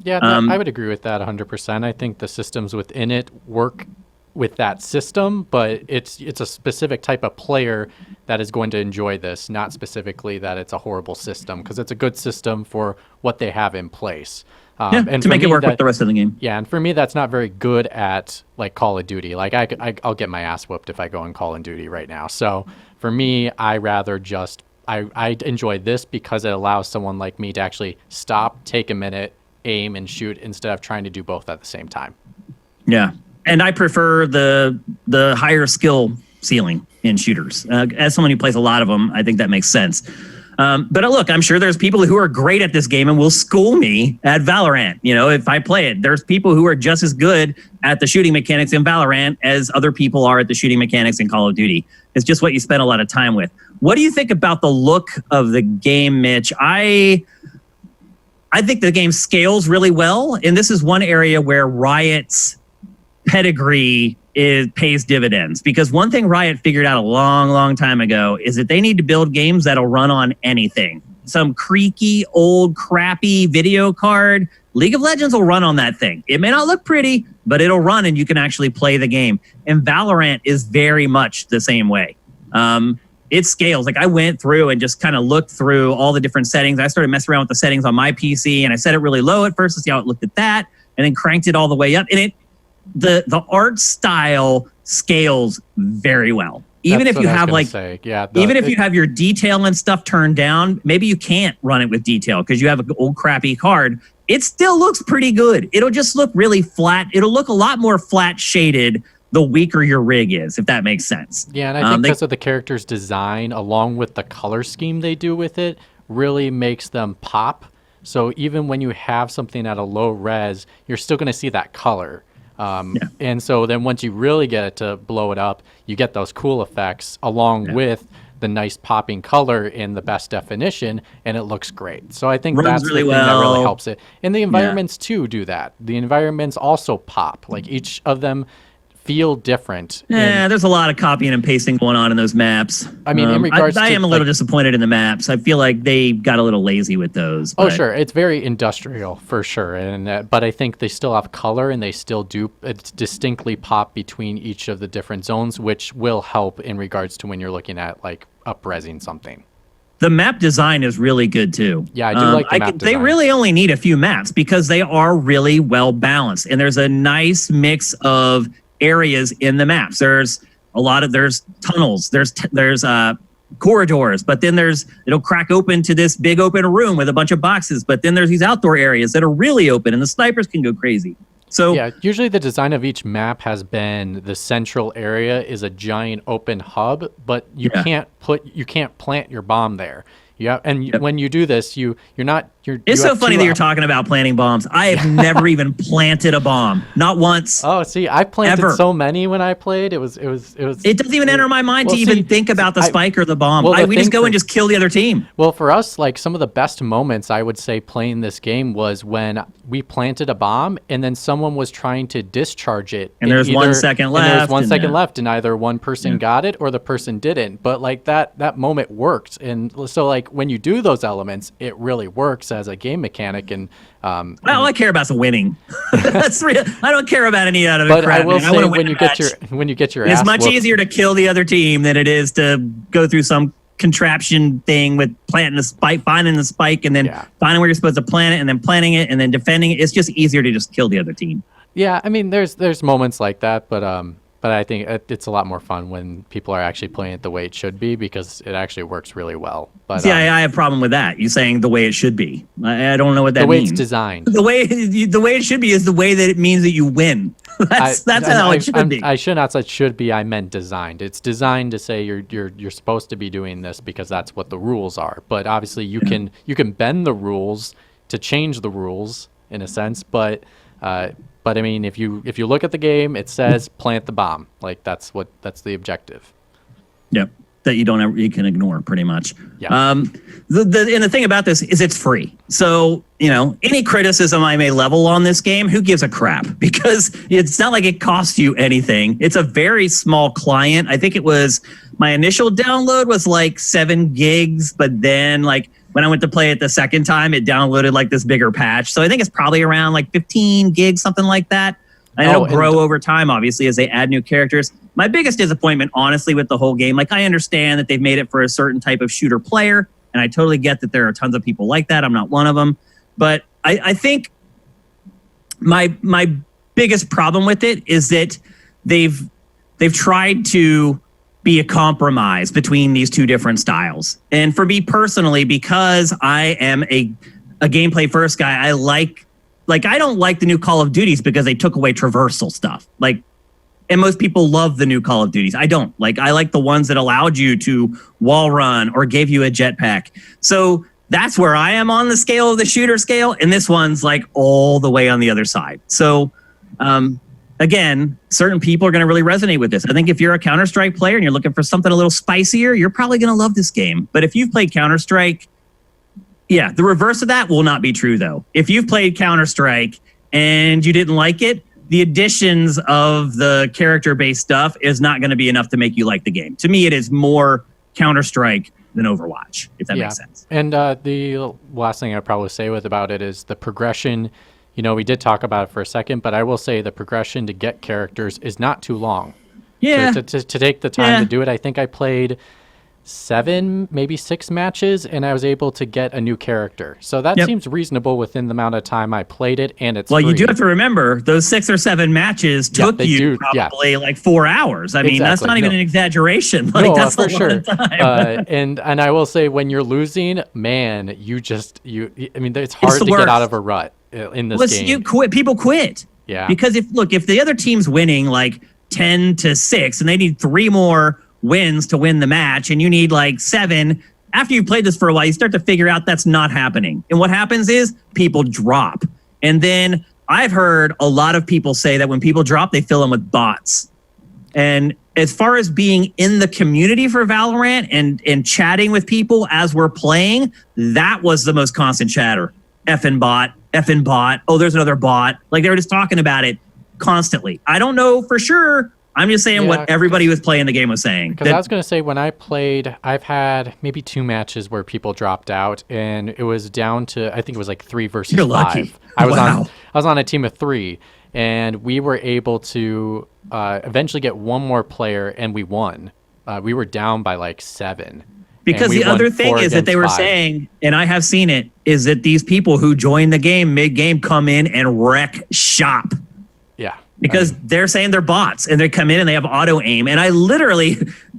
Yeah, I would agree with that 100%. I think the systems within it work with that system, but it's a specific type of player that is going to enjoy this, not specifically that it's a horrible system, because it's a good system for what they have in place. And to make it work with the rest of the game. Yeah, and for me, that's not very good at like Call of Duty. Like I'll get my ass whooped if I go in Call of Duty right now. So for me, I rather just I enjoy this because it allows someone like me to actually stop, take a minute, aim, and shoot instead of trying to do both at the same time. Yeah, and I prefer the higher skill ceiling in shooters. As someone who plays a lot of them, I think that makes sense. But look, I'm sure there's people who are great at this game and will school me at Valorant. You know, if I play it, there's people who are just as good at the shooting mechanics in Valorant as other people are at the shooting mechanics in Call of Duty. It's just what you spend a lot of time with. What do you think about the look of the game, Mitch? I think the game scales really well, and this is one area where Riot's pedigree pays dividends, because one thing Riot figured out a long time ago is that they need to build games that'll run on anything. Some creaky, old, crappy video card, League of Legends will run on that thing. It may not look pretty, but it'll run and you can actually play the game. And Valorant is very much the same way. It scales. Like I went through and just kind of looked through all the different settings. I started messing around with the settings on my PC and I set it really low at first to see how it looked at that, and then cranked it all the way up. And the art style scales very well. Even if you have if you have your detail and stuff turned down, maybe you can't run it with detail because you have an old crappy card. It still looks pretty good. It'll just look really flat. It'll look a lot more flat shaded the weaker your rig is, if that makes sense. Yeah, and I think because of the character's design, along with the color scheme they do with it, really makes them pop. So even when you have something at a low res, you're still going to see that color. And so then once you really get it to blow it up, you get those cool effects along with the nice popping color in the best definition, and it looks great. So I think that's really the thing that really helps it. And the environments too do that. The environments also pop. Like each of them feel different. Yeah, there's a lot of copying and pasting going on in those maps. I mean, in regards I am a little disappointed in the maps. I feel like they got a little lazy with those. Oh, sure. It's very industrial for sure. And but I think they still have color and they still do distinctly pop between each of the different zones, which will help in regards to when you're looking at like up-resing something. The map design is really good too. Yeah, I do like the map design. They really only need a few maps because they are really well balanced. And there's a nice mix of areas in the maps. There's tunnels, there's corridors, but then it'll crack open to this big open room with a bunch of boxes, but then there's these outdoor areas that are really open and the snipers can go crazy. So yeah, usually the design of each map has been the central area is a giant open hub, but you can't plant your bomb there. Yeah, and when you do this, It's so funny that you're talking about planting bombs. I have never even planted a bomb, not once. Oh, see, I planted so many when I played. It doesn't even enter my mind to even think about the spike or the bomb. We just go and just kill the other team. Well, for us, like some of the best moments I would say playing this game was when we planted a bomb and then someone was trying to discharge it. And there's 1 second left. And there's 1 second left, and either one person got it or the person didn't. But like that moment worked, and so like when you do those elements, it really works as a game mechanic. And all I care about is winning. That's real. I don't care about any other but crap. I will say when you get your it's much easier to kill the other team than it is to go through some contraption thing with planting the spike, finding the spike, and then finding where you're supposed to plant it, and then planting it, and then defending it. It's just easier to just kill the other team. Yeah, I mean, there's moments like that, but But I think it's a lot more fun when people are actually playing it the way it should be, because it actually works really well. But See, I have a problem with that. You saying the way it should be. I don't know what that the way means. it's designed. The way it should be is the way that it means that you win. That's how it should be. I should not say should be. I meant designed. It's designed to say you're supposed to be doing this because that's what the rules are. But obviously you can bend the rules to change the rules in a sense. But I mean, if you look at the game, it says plant the bomb. Like that's the objective. Yep. That you can ignore pretty much. Yeah. The thing about this is it's free. So, any criticism I may level on this game, who gives a crap? Because it's not like it costs you anything. It's a very small client. I think my initial download was like 7 gigs, but then like when I went to play it the second time, it downloaded like this bigger patch. So I think it's probably around like 15 gigs, something like that. And it'll grow over time, obviously, as they add new characters. My biggest disappointment, honestly, with the whole game, like I understand that they've made it for a certain type of shooter player, and I totally get that there are tons of people like that. I'm not one of them. But I think my biggest problem with it is that they've tried to be a compromise between these two different styles. And for me personally, because I am a gameplay first guy, I don't like the new Call of Duties because they took away traversal stuff. And most people love the new Call of Duties. I don't. I like the ones that allowed you to wall run or gave you a jetpack. So that's where I am on the scale of the shooter scale. And this one's like all the way on the other side. So again, certain people are going to really resonate with this. I think if you're a Counter-Strike player and you're looking for something a little spicier, you're probably going to love this game. But if you've played Counter-Strike, yeah, the reverse of that will not be true, though. If you've played Counter-Strike and you didn't like it, the additions of the character-based stuff is not going to be enough to make you like the game. To me, it is more Counter-Strike than Overwatch, if that makes sense. And the last thing I'd probably say about it is the progression. We did talk about it for a second, but I will say the progression to get characters is not too long. Yeah. To take the time to do it, I think I played 7, maybe 6 matches, and I was able to get a new character. So that seems reasonable within the amount of time I played it, and it's free. You do have to remember, those 6 or 7 matches took you probably like 4 hours. I mean, that's not even an exaggeration. That's for a lot of time. And I will say, when you're losing, man, I mean, it's hard to get out of a rut in this game. People quit. Yeah. Because if the other team's winning like 10-6 and they need 3 more wins to win the match and you need like 7, after you've played this for a while, you start to figure out that's not happening. And what happens is people drop. And then I've heard a lot of people say that when people drop, they fill them with bots. And as far as being in the community for Valorant and chatting with people as we're playing, that was the most constant chatter. Effing bot. Oh, there's another bot. They were just talking about it constantly. I don't know for sure. I'm just saying what everybody who was playing the game was saying. Because I was going to say, when I played, I've had maybe 2 matches where people dropped out, and it was down to, I think it was like 3 versus 5. You're lucky. I was on a team of 3, and we were able to eventually get 1 more player, and we won. We were down by like 7. Because the other thing is that they were saying, and I have seen it, is that these people who join the game mid-game come in and wreck shop. Yeah. Because they're saying they're bots and they come in and they have auto aim. And I literally,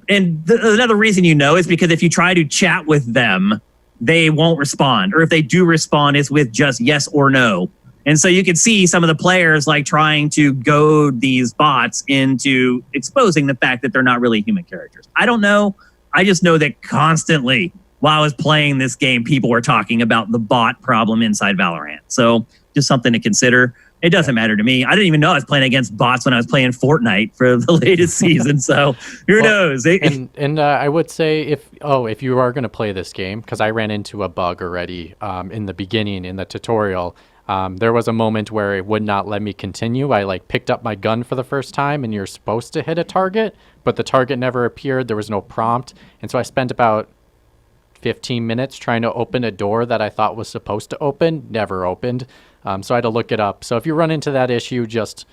another reason is because if you try to chat with them, they won't respond. Or if they do respond, it's with just yes or no. And so you can see some of the players trying to goad these bots into exposing the fact that they're not really human characters. I don't know. I just know that constantly while I was playing this game, people were talking about the bot problem inside Valorant. So just something to consider. It doesn't matter to me. I didn't even know I was playing against bots when I was playing Fortnite for the latest season. So who knows? And I would say if you are going to play this game, because I ran into a bug already in the beginning in the tutorial. There was a moment where it would not let me continue. I picked up my gun for the first time, and you're supposed to hit a target, but the target never appeared. There was no prompt. And so I spent about 15 minutes trying to open a door that I thought was supposed to open, never opened. So I had to look it up. So if you run into that issue, just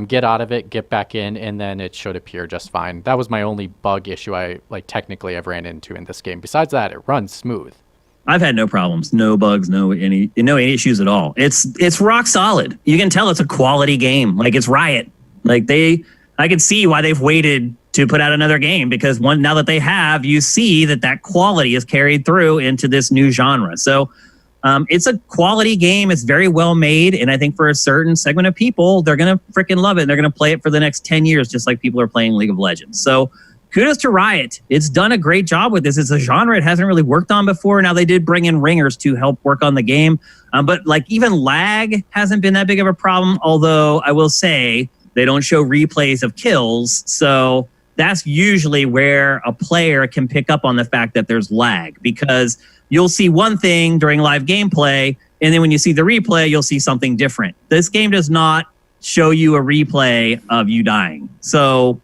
get out of it, get back in, and then it should appear just fine. That was my only bug issue technically I've ran into in this game. Besides that, it runs smooth. I've had no problems, no bugs, no any issues at all. It's rock solid. You can tell it's a quality game. It's Riot. I I can see why they've waited to put out another game, because now that they have, you see that quality is carried through into this new genre. So it's a quality game. It's very well made. And I think for a certain segment of people, they're going to freaking love it. And they're going to play it for the next 10 years, just like people are playing League of Legends. So kudos to Riot. It's done a great job with this. It's a genre it hasn't really worked on before. Now they did bring in ringers to help work on the game. But like even lag hasn't been that big of a problem. Although I will say they don't show replays of kills. So that's usually where a player can pick up on the fact that there's lag, because you'll see one thing during live gameplay, and then when you see the replay, you'll see something different. This game does not show you a replay of you dying. So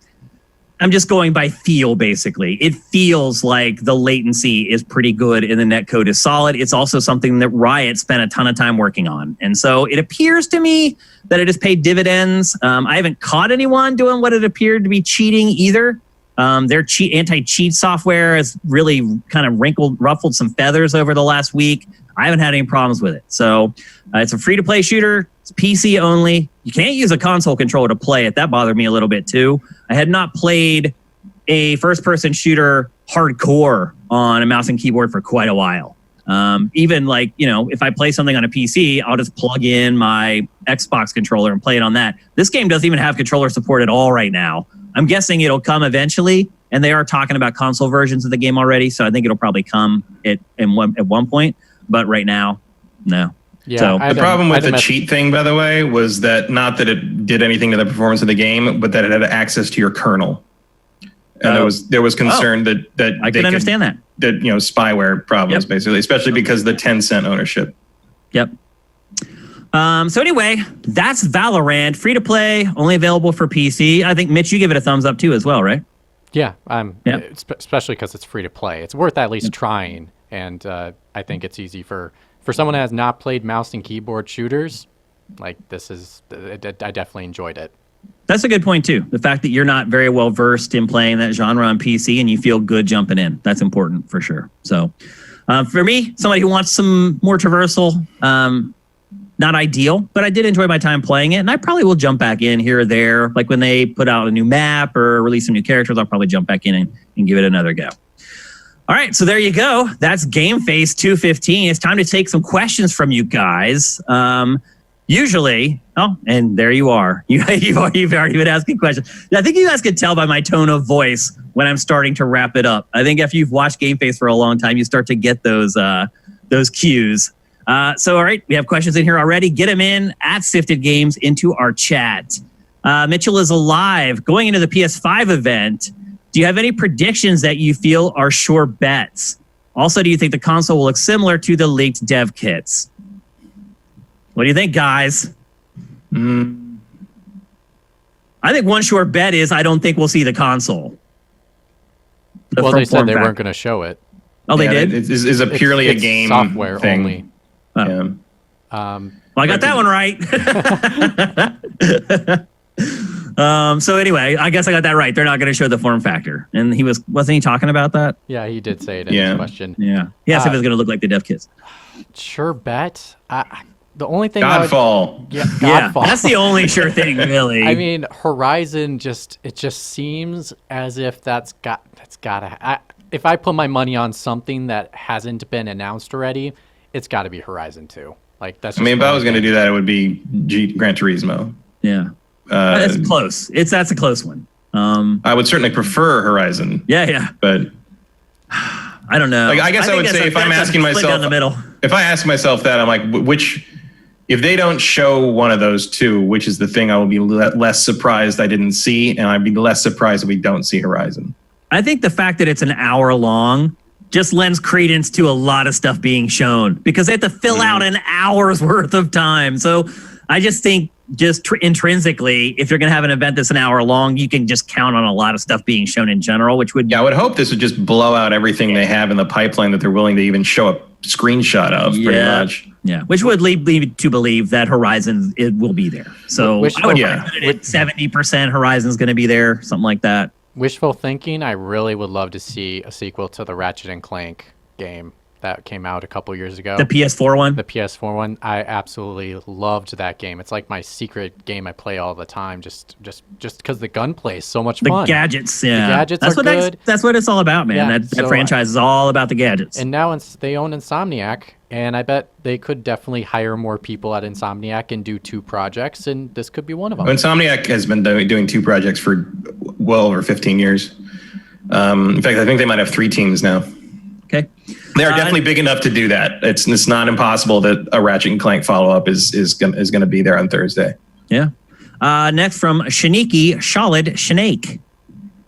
I'm just going by feel, basically. It feels like the latency is pretty good and the netcode is solid. It's also something that Riot spent a ton of time working on. And so it appears to me that it has paid dividends. I haven't caught anyone doing what it appeared to be cheating either. Their anti-cheat software has really kind of ruffled some feathers over the last week. I haven't had any problems with it. So it's a free-to-play shooter. It's PC only. You can't use a console controller to play it. That bothered me a little bit too. I had not played a first-person shooter hardcore on a mouse and keyboard for quite a while. Even like, if I play something on a PC, I'll just plug in my Xbox controller and play it on that. This game doesn't even have controller support at all right now. I'm guessing it'll come eventually, and they are talking about console versions of the game already, so I think it'll probably come at one point. But right now, no. Yeah, so the problem with the cheat thing, by the way, was that not that it did anything to the performance of the game, but that it had access to your kernel. And there was concern that I can understand that spyware problems, basically, especially because the Tencent ownership. Yep. So anyway, that's Valorant, free to play, only available for PC. I think Mitch, you give it a thumbs up too, as well, right? Yeah, especially because it's free to play. It's worth at least trying, and I think it's easy for someone who has not played mouse and keyboard shooters. Like I definitely enjoyed it. That's a good point too. The fact that you're not very well versed in playing that genre on PC and you feel good jumping in, that's important for sure. So for me, somebody who wants some more traversal, not ideal, but I did enjoy my time playing it, and I probably will jump back in here or there. Like when they put out a new map or release some new characters, I'll probably jump back in and give it another go. All right, so there you go. That's GameFace 215. It's time to take some questions from you guys. Usually, and there you are. You've already been asking questions. I think you guys can tell by my tone of voice when I'm starting to wrap it up. I think after you've watched GameFace for a long time, you start to get those cues. So, all right, we have questions in here already. Get them in at SIFTD Games into our chat. Mitchell is alive. Going into the PS5 event, do you have any predictions that you feel are sure bets? Also, do you think the console will look similar to the leaked dev kits? What do you think, guys? I think one sure bet is I don't think we'll see the console. Well, they said they weren't going to show it. Oh, they did? It is purely a game software thing. Only. Oh. Yeah. Well, I got that one right. So anyway, I guess I got that right. They're not going to show the form factor. And wasn't he talking about that? Yeah, he did say it in his question. Yeah. He asked if it was going to look like the dev kits. Sure bet. The only thing Godfall. Godfall. That's the only sure thing, really. I mean, Horizon just seems as if that's gotta. If I put my money on something that hasn't been announced already, it's got to be Horizon 2. Like that's. If I was going to do that, it would be Gran Turismo. Yeah, that's close. That's a close one. I would certainly prefer Horizon. Yeah, but I don't know. I guess I would say if I'm asking myself, down the middle. If I ask myself that, I'm like, which? If they don't show one of those two, which is the thing I will be less surprised I didn't see, and I'd be less surprised if we don't see Horizon. I think the fact that it's an hour long just lends credence to a lot of stuff being shown because they have to fill out an hour's worth of time. So I just think intrinsically, if you're going to have an event that's an hour long, you can just count on a lot of stuff being shown in general, which would... Yeah, I would hope this would just blow out everything they have in the pipeline that they're willing to even show a screenshot of, pretty much. Yeah, which would lead me to believe that Horizon will be there. So I would put it 70% Horizon's going to be there, something like that. Wishful thinking, I really would love to see a sequel to the Ratchet and Clank game. that came out a couple years ago. The PS4 one? The PS4 one. I absolutely loved that game. It's like my secret game I play all the time, just because the gunplay is so much fun. The gadgets, yeah. The gadgets that's are good. That's what it's all about, man. Yeah, that franchise is all about the gadgets. And now they own Insomniac, and I bet they could definitely hire more people at Insomniac and do 2 projects, and this could be one of them. Insomniac has been doing 2 projects for well over 15 years. In fact, I think they might have 3 teams now. Okay. They are definitely big enough to do that. It's not impossible that a Ratchet and Clank follow-up is going to be there on Thursday. Yeah. Next from Shaniki Shalid Shanake.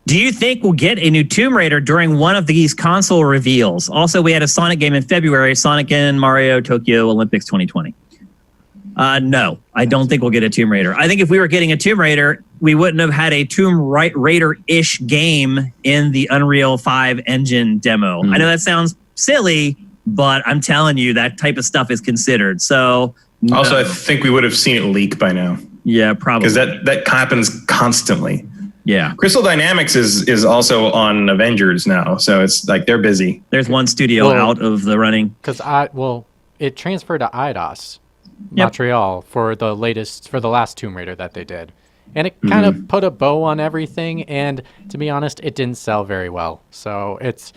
Do you think we'll get a new Tomb Raider during one of these console reveals? Also, we had a Sonic game in February, Sonic and Mario Tokyo Olympics 2020. No, I don't think we'll get a Tomb Raider. I think if we were getting a Tomb Raider, we wouldn't have had a Tomb Raider-ish game in the Unreal 5 engine demo. I know that sounds silly, but I'm telling you, that type of stuff is considered. So no. Also, I think we would have seen it leak by now. Yeah, probably. Because that happens constantly. Yeah. Crystal Dynamics is also on Avengers now, so it's like they're busy. There's one studio out of the running. Because it transferred to IDOS Montreal for the last Tomb Raider that they did. And it kind of put a bow on everything, and to be honest, it didn't sell very well. So it's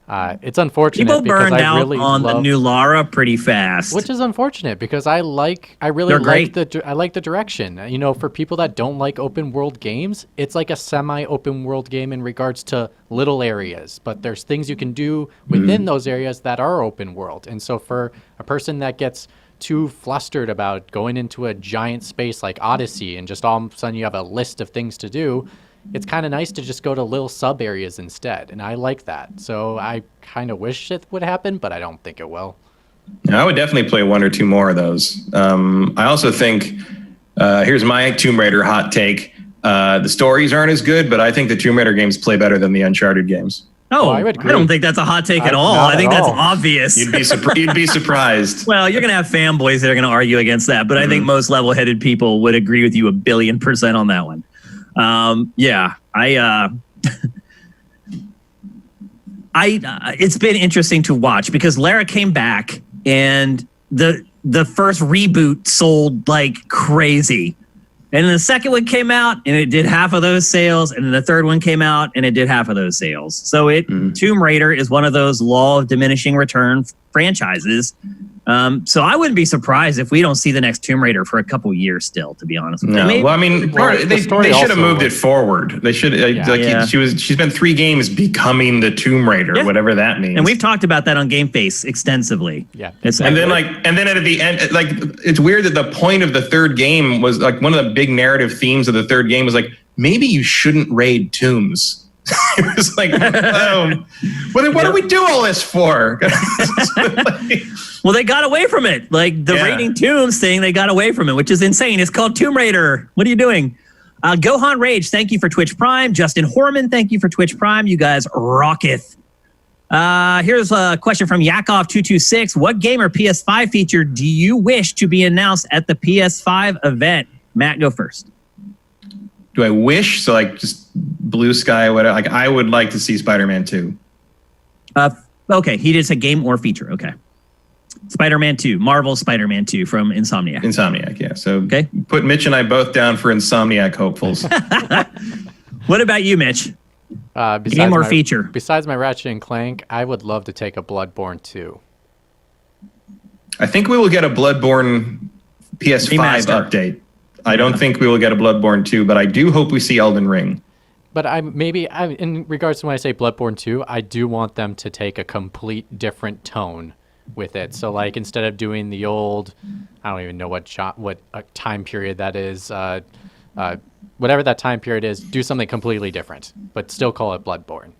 unfortunate. People because burned I out really on the new Lara pretty fast, which is unfortunate because I really like the direction. You know, for people that don't like open world games, it's like a semi-open world game in regards to little areas, but there's things you can do within those areas that are open world. And so for a person that gets too flustered about going into a giant space like Odyssey and just all of a sudden you have a list of things to do, it's kind of nice to just go to little sub areas instead. And I like that. So I kind of wish it would happen, but I don't think it will. I would definitely play 1 or 2 more of those. I also think, here's my Tomb Raider hot take. The stories aren't as good, but I think the Tomb Raider games play better than the Uncharted games. Oh, I don't think that's a hot take at all. I think that's obvious. You'd be surprised. Well, you're going to have fanboys that are going to argue against that, but I think most level-headed people would agree with you 1,000,000,000% on that one. It's been interesting to watch because Lara came back and the first reboot sold like crazy. And then the second one came out and it did half of those sales. And then the third one came out and it did half of those sales. So Tomb Raider is one of those law of diminishing return franchises. So I wouldn't be surprised if we don't see the next Tomb Raider for a couple years still, to be honest with you. No. Well, I mean, they should have moved it forward. They should she's been 3 games becoming the Tomb Raider, whatever that means. And we've talked about that on GameFace extensively. Yeah. And then at the end, like, it's weird that the point of the 3rd game was like one of the big narrative themes of the 3rd game was like, maybe you shouldn't raid tombs. It was like, what do we do all this for? Well, they got away from it. Like the raiding tombs thing, they got away from it, which is insane. It's called Tomb Raider. What are you doing? Gohan Rage, thank you for Twitch Prime. Justin Horman, thank you for Twitch Prime. You guys rocketh. Here's a question from Yakov226. What game or PS5 feature do you wish to be announced at the PS5 event? Matt, go first. Do I wish? So like just blue sky, whatever. Like I would like to see Spider-Man 2. Okay, he did say game or feature. Okay. Spider-Man 2, Marvel Spider-Man 2 from Insomniac. Insomniac, yeah. So put Mitch and I both down for Insomniac hopefuls. What about you, Mitch? Game or feature? Besides my Ratchet and Clank, I would love to take a Bloodborne 2. I think we will get a Bloodborne PS5 update. I don't think we will get a Bloodborne 2, but I do hope we see Elden Ring. But in regards to when I say Bloodborne 2, I do want them to take a complete different tone with it. So like instead of doing the old, I don't even know what time period that is, whatever that time period is, do something completely different, but still call it Bloodborne.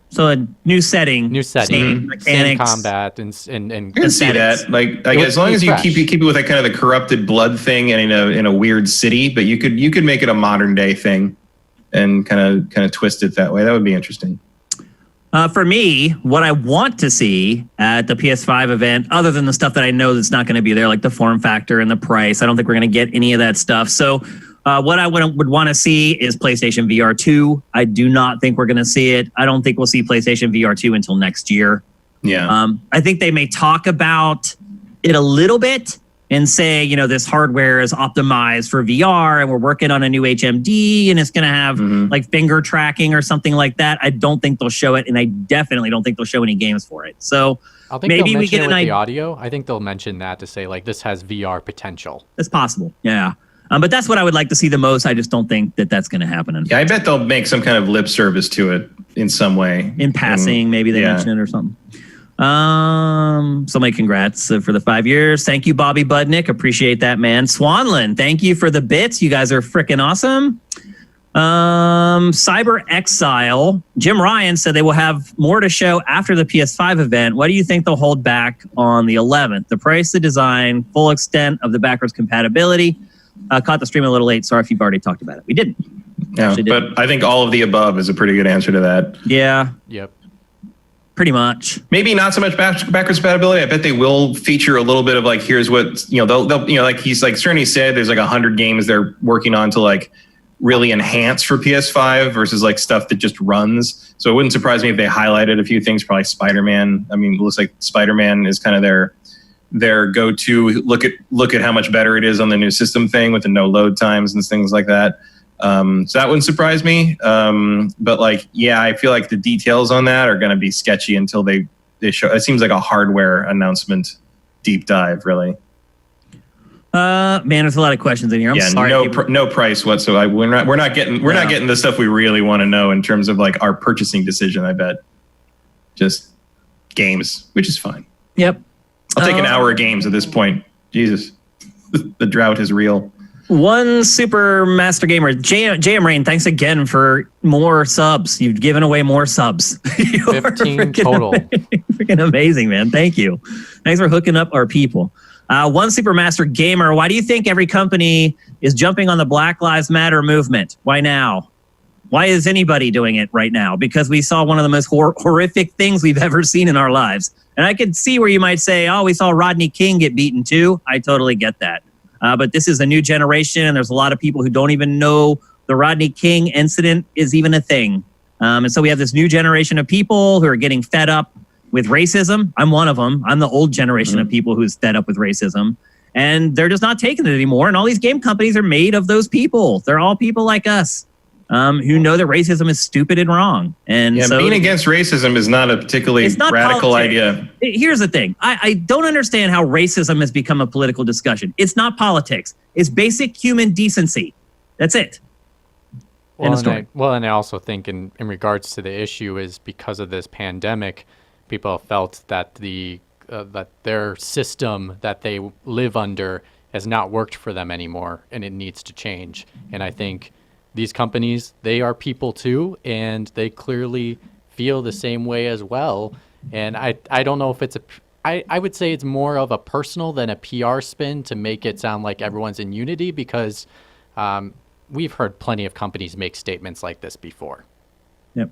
So a new setting, same mechanics, same combat, and you can see that. Like as long as you keep it with that kind of the corrupted blood thing and in a weird city, but you could make it a modern day thing and kind of twist it that way. That would be interesting. For me, what I want to see at the PS5 event, other than the stuff that I know that's not going to be there, like the form factor and the price, I don't think we're going to get any of that stuff. So what I would want to see is PlayStation VR 2. I do not think we're going to see it. I don't think we'll see PlayStation VR 2 until next year. Yeah. I think they may talk about it a little bit and say, this hardware is optimized for VR and we're working on a new HMD and it's going to have like finger tracking or something like that. I don't think they'll show it, and I definitely don't think they'll show any games for it. So I think maybe we get an idea. The audio. I think they'll mention that to say like this has VR potential. It's possible. Yeah. But that's what I would like to see the most. I just don't think that that's going to happen. Yeah, I bet they'll make some kind of lip service to it in some way. In passing, maybe they mention it or something. Somebody congrats for the 5 years. Thank you, Bobby Budnick. Appreciate that, man. Swanland, thank you for the bits. You guys are freaking awesome. Cyber Exile. Jim Ryan said they will have more to show after the PS5 event. What do you think they'll hold back on the 11th? The price, the design, full extent of the backwards compatibility. Caught the stream a little late. Sorry if you've already talked about it. We didn't. Yeah, but I think all of the above is a pretty good answer to that. Yeah. Yep. Pretty much. Maybe not so much backwards compatibility. I bet they will feature a little bit of like, here's what, they'll like he's like Cerny said, there's like 100 games they're working on to like really enhance for PS5 versus like stuff that just runs. So it wouldn't surprise me if they highlighted a few things, probably Spider-Man. I mean, it looks like Spider-Man is kind of their go-to look at how much better it is on the new system thing with the no load times and things like that. So that wouldn't surprise me. But like, yeah, I feel like the details on that are going to be sketchy until they show. It seems like a hardware announcement deep dive, really. Man, there's a lot of questions in here. I'm sorry. No price whatsoever. We're not getting the stuff we really want to know in terms of like our purchasing decision. I bet just games, which is fine. Yep. I'll take an hour of games at this point. Jesus, the drought is real. One super master gamer, JM Rain, thanks again for more subs. You've given away more subs. 15 total. Freaking amazing, man. Thank you. Thanks for hooking up our people. One super master gamer, why do you think every company is jumping on the Black Lives Matter movement? Why now? Why is anybody doing it right now? Because we saw one of the most horrific things we've ever seen in our lives. And I could see where you might say, we saw Rodney King get beaten too. I totally get that. But this is a new generation, and there's a lot of people who don't even know the Rodney King incident is even a thing. And so we have this new generation of people who are getting fed up with racism. I'm one of them. I'm the old generation of people who's fed up with racism. And they're just not taking it anymore. And all these game companies are made of those people. They're all people like us who know that racism is stupid and wrong. And so being against racism is not a particularly radical idea. Here's the thing. I don't understand how racism has become a political discussion. It's not politics. It's basic human decency. That's it. And I also think in regards to the issue is because of this pandemic, people felt that that their system that they live under has not worked for them anymore, and it needs to change. And I think these companies, they are people too, and they clearly feel the same way as well. And I don't know if it's I would say it's more of a personal than a PR spin to make it sound like everyone's in unity, because we've heard plenty of companies make statements like this before. Yep.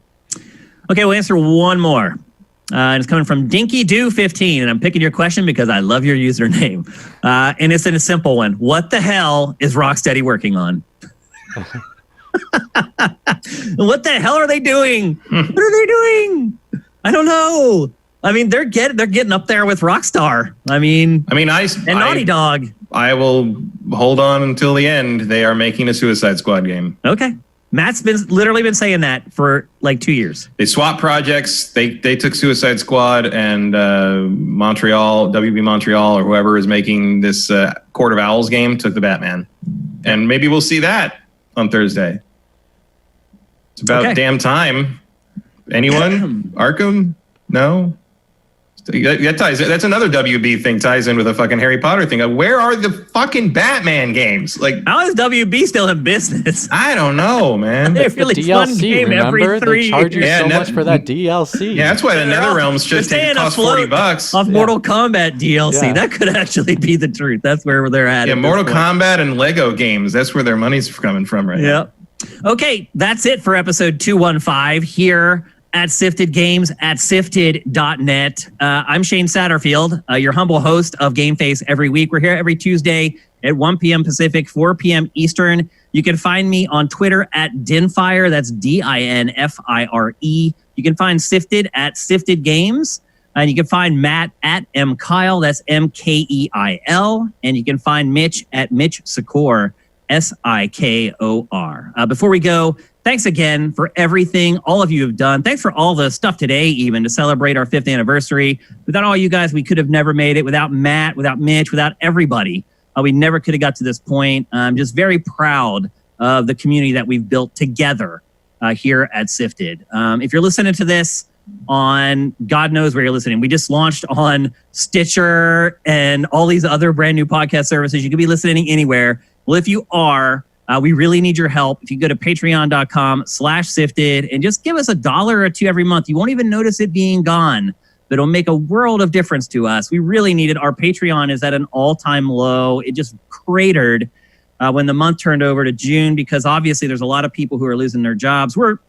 Okay, we'll answer one more. And it's coming from DinkyDoo15, and I'm picking your question because I love your username. And it's a simple one. What the hell is Rocksteady working on? What the hell are they doing? What are they doing? I don't know. I mean, they're getting up there with Rockstar. And Naughty Dog. I will hold on until the end. They are making a Suicide Squad game. Okay. Matt's literally been saying that for like 2 years. They swapped projects. They took Suicide Squad, and Montreal, WB Montreal, or whoever is making this Court of Owls game took the Batman. And maybe we'll see that on Thursday. It's about damn time. Anyone? Arkham? No? That ties in. That's another WB thing, ties in with a fucking Harry Potter thing. Where are the fucking Batman games? Like, how is WB still in business? I don't know, man. They really DLC, fun game remember? every 3 they charge you years. so much for that DLC. Yeah, that's why the NetherRealms just cost $40 off Mortal Kombat DLC. Yeah. That could actually be the truth. That's where they're at. Yeah, Mortal Kombat and Lego games. That's where their money's coming from right now. Okay, that's it for episode 215 here at Sifted Games at sifted.net. I'm Shane Satterfield, your humble host of GameFace every week. We're here every Tuesday at 1 p.m. Pacific, 4 p.m. Eastern. You can find me on Twitter at Dinfire. That's DINFIRE. You can find Sifted at Sifted Games. And you can find Matt at mkeil, that's MKEIL. And you can find Mitch at Mitch Sikor, SIKOR. Before we go, thanks again for everything all of you have done. Thanks for all the stuff today, even to celebrate our 5th anniversary. Without all you guys, we could have never made it. Without Matt, without Mitch, without everybody, we never could have got to this point. I'm just very proud of the community that we've built together here at SIFTD. If you're listening to this on God knows where you're listening, we just launched on Stitcher and all these other brand new podcast services. You could be listening anywhere. Well, if you are, we really need your help. If you go to patreon.com/SIFTD and just give us $1 or $2 every month, you won't even notice it being gone, but it'll make a world of difference to us. We really need it. Our Patreon is at an all-time low. It just cratered when the month turned over to June, because obviously there's a lot of people who are losing their jobs. We're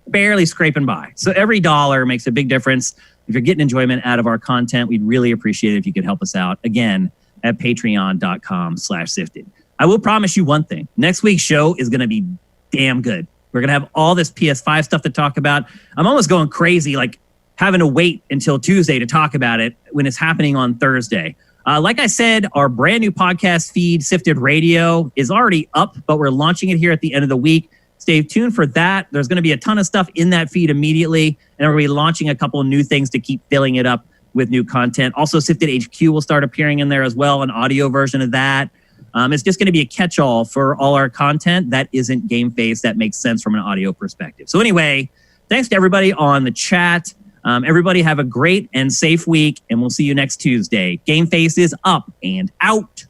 barely scraping by. So every dollar makes a big difference. If you're getting enjoyment out of our content, we'd really appreciate it if you could help us out. Again, at patreon.com/SIFTD. I will promise you one thing. Next week's show is going to be damn good. We're going to have all this PS5 stuff to talk about. I'm almost going crazy, like having to wait until Tuesday to talk about it when it's happening on Thursday. Like I said, our brand new podcast feed, SIFTD Radio, is already up, but we're launching it here at the end of the week. Stay tuned for that. There's going to be a ton of stuff in that feed immediately, and we're going to be launching a couple of new things to keep filling it up with new content. Also, SIFTD HQ will start appearing in there as well, an audio version of that. It's just going to be a catch-all for all our content that isn't GameFace, that makes sense from an audio perspective. So anyway, thanks to everybody on the chat. Everybody have a great and safe week, and we'll see you next Tuesday. GameFace is up and out.